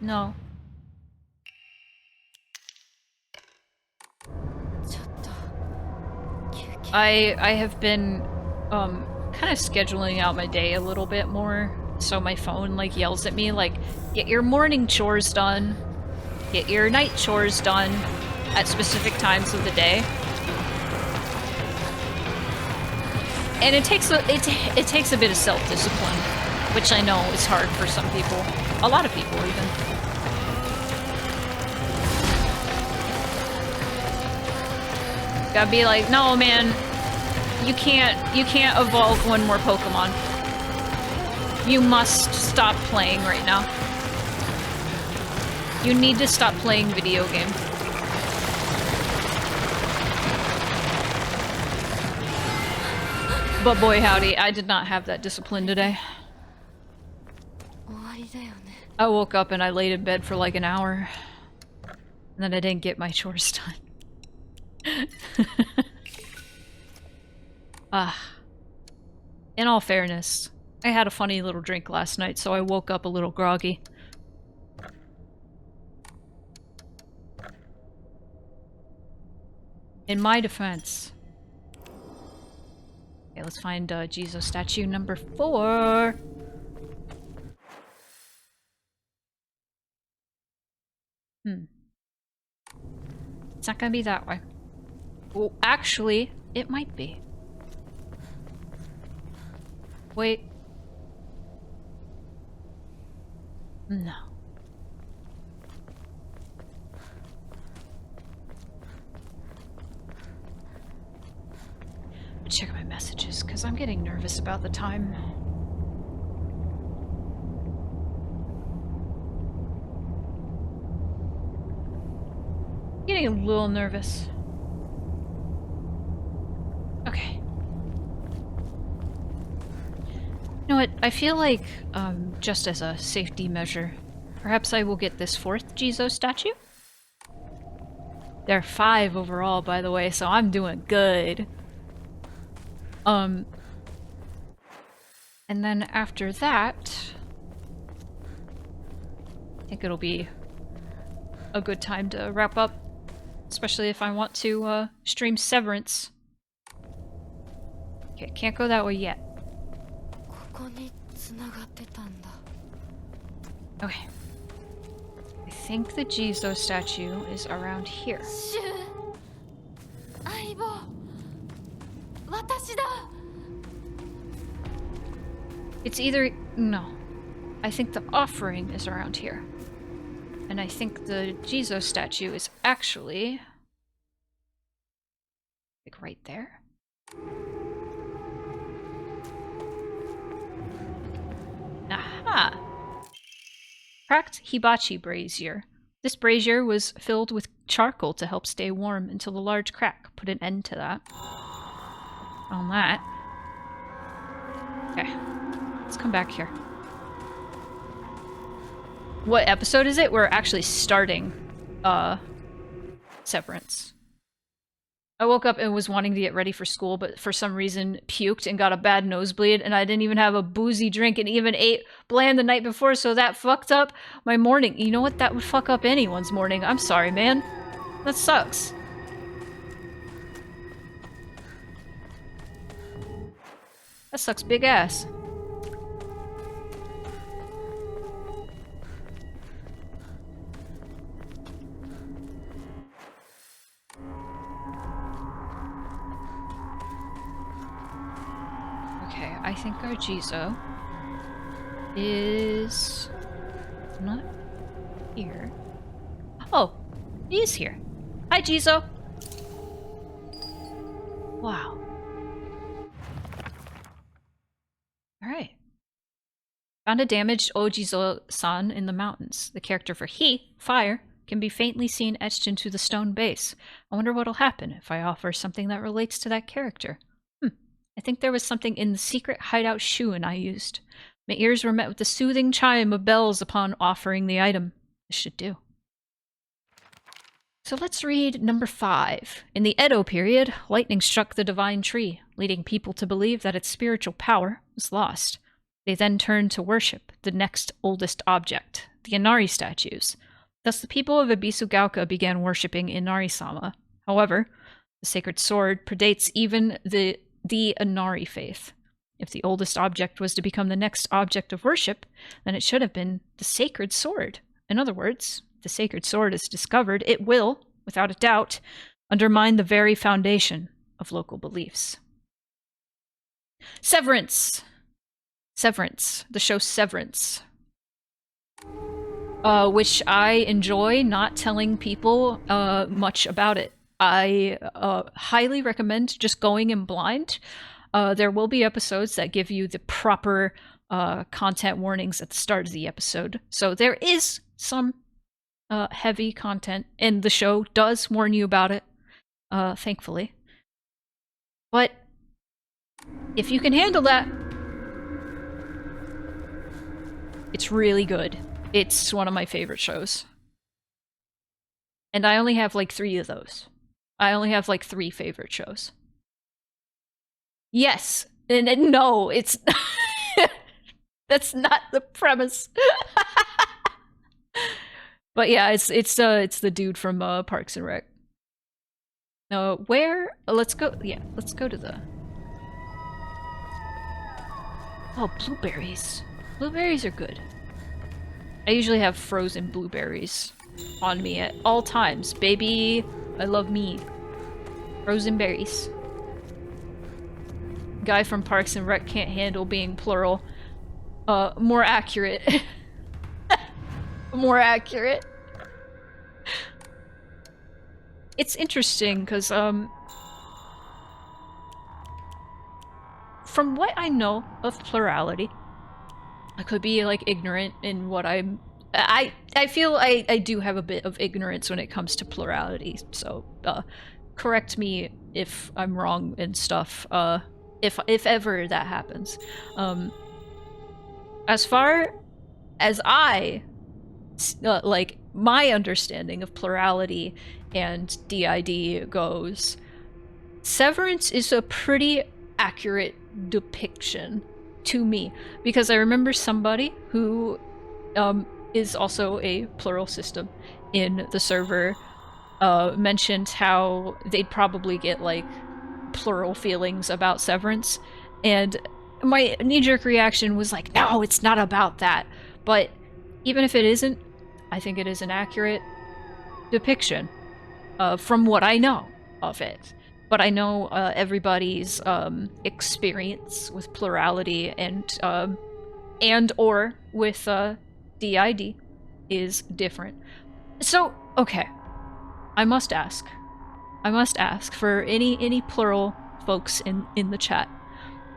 No. I have been kind of scheduling out my day a little bit more, so my phone like yells at me like, get your morning chores done, get your night chores done at specific times of the day. And it takes a bit of self-discipline, which I know is hard for some people, a lot of people even. Gotta be like, no man, you can't evolve one more Pokemon. You must stop playing right now. You need to stop playing video game. But boy howdy, I did not have that discipline today. I woke up and I laid in bed for like an hour. And then I didn't get my chores done. In all fairness, I had a funny little drink last night, so I woke up a little groggy. In my defense. Okay, let's find Jizo statue number 4. It's not gonna be that way. Well, actually, it might be. Wait. No. Check my messages, because I'm getting nervous about the time. Getting a little nervous. Okay. You know what? I feel like, just as a safety measure, perhaps I will get this 4th Jizo statue. There are 5 overall, by the way, so I'm doing good. And then after that, I think it'll be a good time to wrap up, especially if I want to stream Severance. Okay, can't go that way yet. Okay. I think the Jizo statue is around here. It's either... no. I think the offering is around here. And I think the Jizo statue is actually like right there. Aha! Cracked hibachi brazier. This brazier was filled with charcoal to help stay warm until the large crack put an end to that. On that. Okay. Let's come back here. What episode is it? We're actually starting Severance. I woke up and was wanting to get ready for school, but for some reason puked and got a bad nosebleed, and I didn't even have a boozy drink and even ate bland the night before, so that fucked up my morning. You know what? That would fuck up anyone's morning. I'm sorry, man. That sucks. That sucks big ass. Okay, I think our Jizo is not here. Oh, he is here. Hi, Jizo. Wow. Alright. Found a damaged Ojizo-san in the mountains. The character for he, fire, can be faintly seen etched into the stone base. I wonder what'll happen if I offer something that relates to that character. I think there was something in the secret hideout shoe I used. My ears were met with the soothing chime of bells upon offering the item. This should do. So let's read number 5. In the Edo period, lightning struck the divine tree, leading people to believe that its spiritual power was lost. They then turned to worship the next oldest object, the Inari statues. Thus the people of Ibisugaoka began worshipping Inari-sama. However, the sacred sword predates even the Inari faith. If the oldest object was to become the next object of worship, then it should have been the sacred sword. In other words, if the sacred sword is discovered, it will, without a doubt, undermine the very foundation of local beliefs. Severance! Severance. The show Severance. Which I enjoy not telling people much about it. I highly recommend just going in blind. There will be episodes that give you the proper content warnings at the start of the episode. So there is some heavy content, and the show does warn you about it, thankfully. But if you can handle that, it's really good. It's one of my favorite shows. And I only have like 3 of those. I only have like 3 favorite shows. Yes. And no, it's... That's not the premise. But yeah, it's the dude from Parks and Rec. Where? Let's go... Yeah, let's go to the... Oh, blueberries. Blueberries are good. I usually have frozen blueberries on me at all times. Baby, I love me. Frozen berries. Guy from Parks and Rec can't handle being plural. More accurate. More accurate. It's interesting, because, from what I know of plurality, I could be, like, ignorant in what I feel I do have a bit of ignorance when it comes to plurality, so, correct me if I'm wrong and stuff, if ever that happens. As far as like, my understanding of plurality and DID goes, Severance is a pretty accurate depiction to me, because I remember somebody who is also a plural system in the server mentioned how they'd probably get like plural feelings about Severance, and my knee-jerk reaction was like, no, it's not about that. But even if it isn't, I think it is an accurate depiction from what I know of it. But I know everybody's experience with plurality and or with DID is different. So, okay. I must ask for any plural folks in the chat.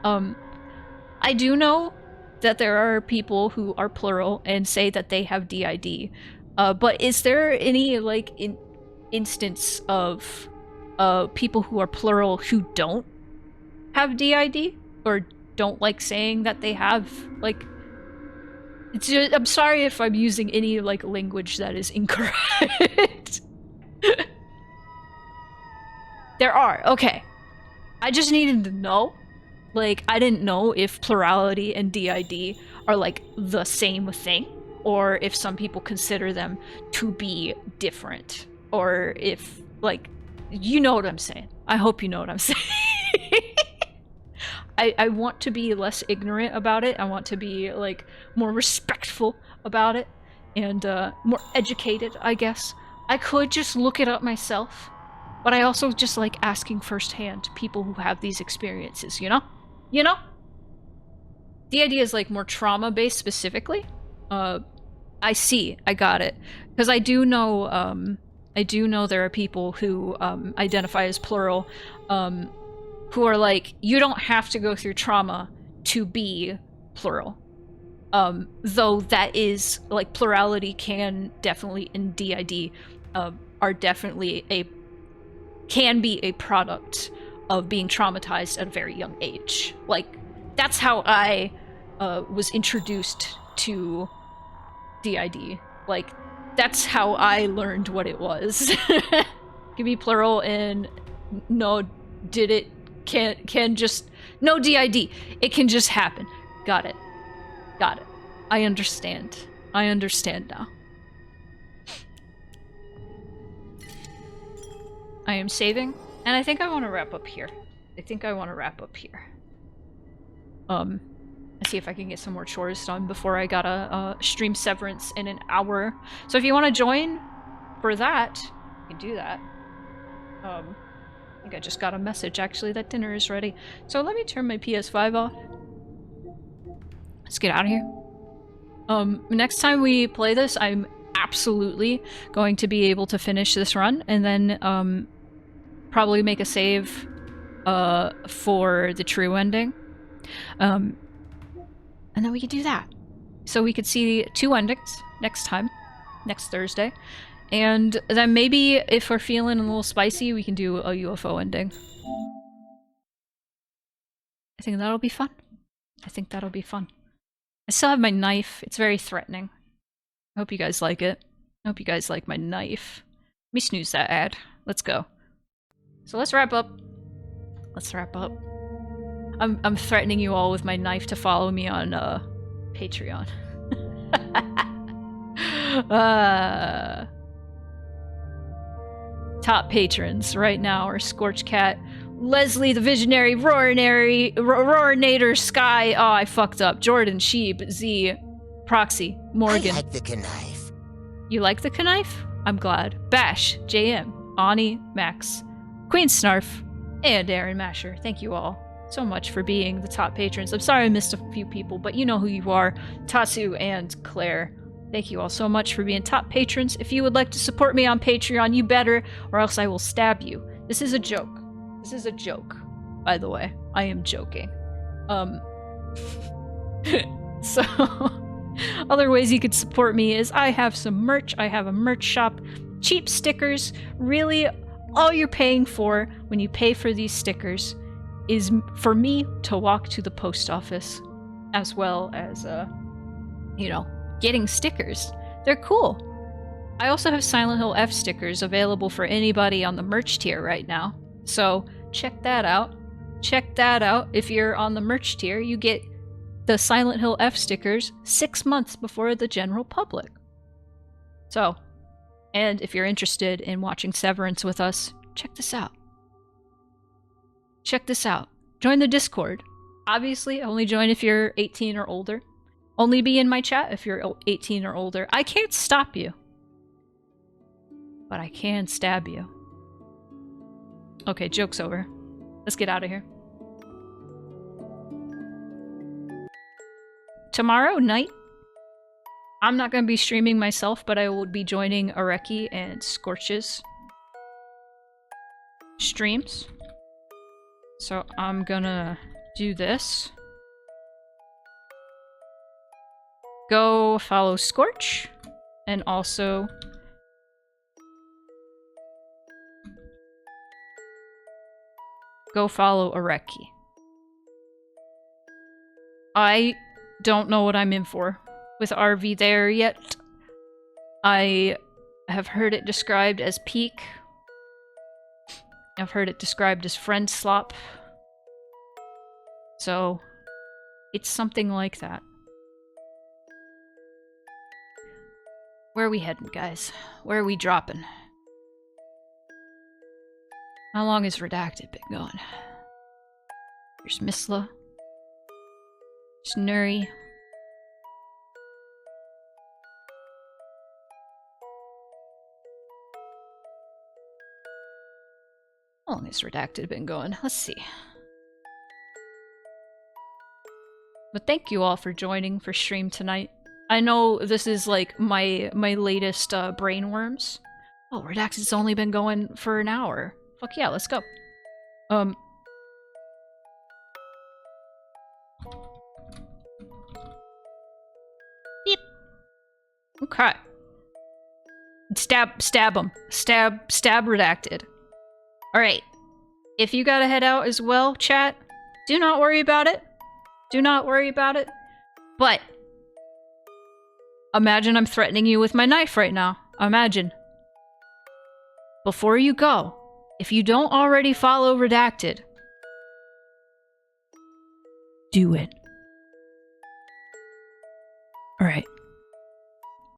I do know that there are people who are plural and say that they have DID. But is there any like instance of people who are plural who don't have DID or don't like saying that they have like? I'm sorry if I'm using any like language that is incorrect. There are. Okay. I just needed to know. Like, I didn't know if plurality and DID are like the same thing, or if some people consider them to be different, or if like, you know what I'm saying. I hope you know what I'm saying. I want to be less ignorant about it. I want to be like more respectful about it and more educated, I guess. I could just look it up myself, but I also just like asking firsthand people who have these experiences, you know? You know? The idea is like more trauma-based specifically. I see. I got it. Because I do know there are people who identify as plural, who are like, you don't have to go through trauma to be plural. Though that is, like, plurality can definitely, in DID, are definitely can be a product of being traumatized at a very young age. Like, that's how I was introduced to DID. Like, that's how I learned what it was. It can be plural and no can just no DID. It can just happen. Got it. Got it. I understand. I understand now. I am saving, and I think I want to wrap up here. Let's see if I can get some more chores done before I gotta stream Severance in an hour. So if you want to join for that, you can do that. I think I just got a message, actually, that dinner is ready. So let me turn my PS5 off. Let's get out of here. Next time we play this, I'm absolutely going to be able to finish this run, and then, probably make a save, for the true ending. And then we could do that. So we could see 2 endings next time, next Thursday. And then maybe if we're feeling a little spicy, we can do a UFO ending. I think that'll be fun. I still have my knife. It's very threatening. I hope you guys like it. I hope you guys like my knife. Let me snooze that ad. Let's go. So let's wrap up. I'm threatening you all with my knife to follow me on Patreon. Top patrons right now are Scorch Cat, Leslie the Visionary, Roarinator, Sky, oh I fucked up, Jordan, Sheeb, Z, Proxy, Morgan. I like the knife. You like the knife? I'm glad. Bash, JM, Ani, Max, Queen Snarf, and Aaron Masher. Thank you all so much for being the top patrons. I'm sorry I missed a few people, but you know who you are. Tatsu and Claire. Thank you all so much for being top patrons. If you would like to support me on Patreon, you better, or else I will stab you. This is a joke. This is a joke, by the way. I am joking. So, other ways you could support me is I have some merch. I have a merch shop. Cheap stickers. Really, all you're paying for when you pay for these stickers is for me to walk to the post office, as well as, you know, getting stickers. They're cool. I also have Silent Hill F stickers available for anybody on the merch tier right now. So check that out. Check that out. If you're on the merch tier, you get the Silent Hill F stickers 6 months before the general public. So, and if you're interested in watching Severance with us, check this out. Check this out. Join the Discord. Obviously, only join if you're 18 or older. Only be in my chat if you're 18 or older. I can't stop you. But I can stab you. Okay, joke's over. Let's get out of here. Tomorrow night, I'm not going to be streaming myself, but I will be joining Areki and Scorch's streams. So I'm gonna do this. Go follow Scorch, and also go follow Areki. I don't know what I'm in for with RV there yet. I have heard it described as peak. I've heard it described as friend slop. So, it's something like that. Where are we heading, guys? Where are we dropping? How long has Redacted been going? There's Misla. There's Nuri. How long has Redacted been going? Let's see. But thank you all for joining for stream tonight. I know this is like my latest brainworms. Oh, Redacted's only been going for an hour. Fuck yeah, let's go. Beep. Okay. Stab him. Stab Redacted. Alright. If you gotta head out as well, chat, do not worry about it. Do not worry about it. But imagine I'm threatening you with my knife right now. Imagine. Before you go, if you don't already follow Redacted, do it. Alright.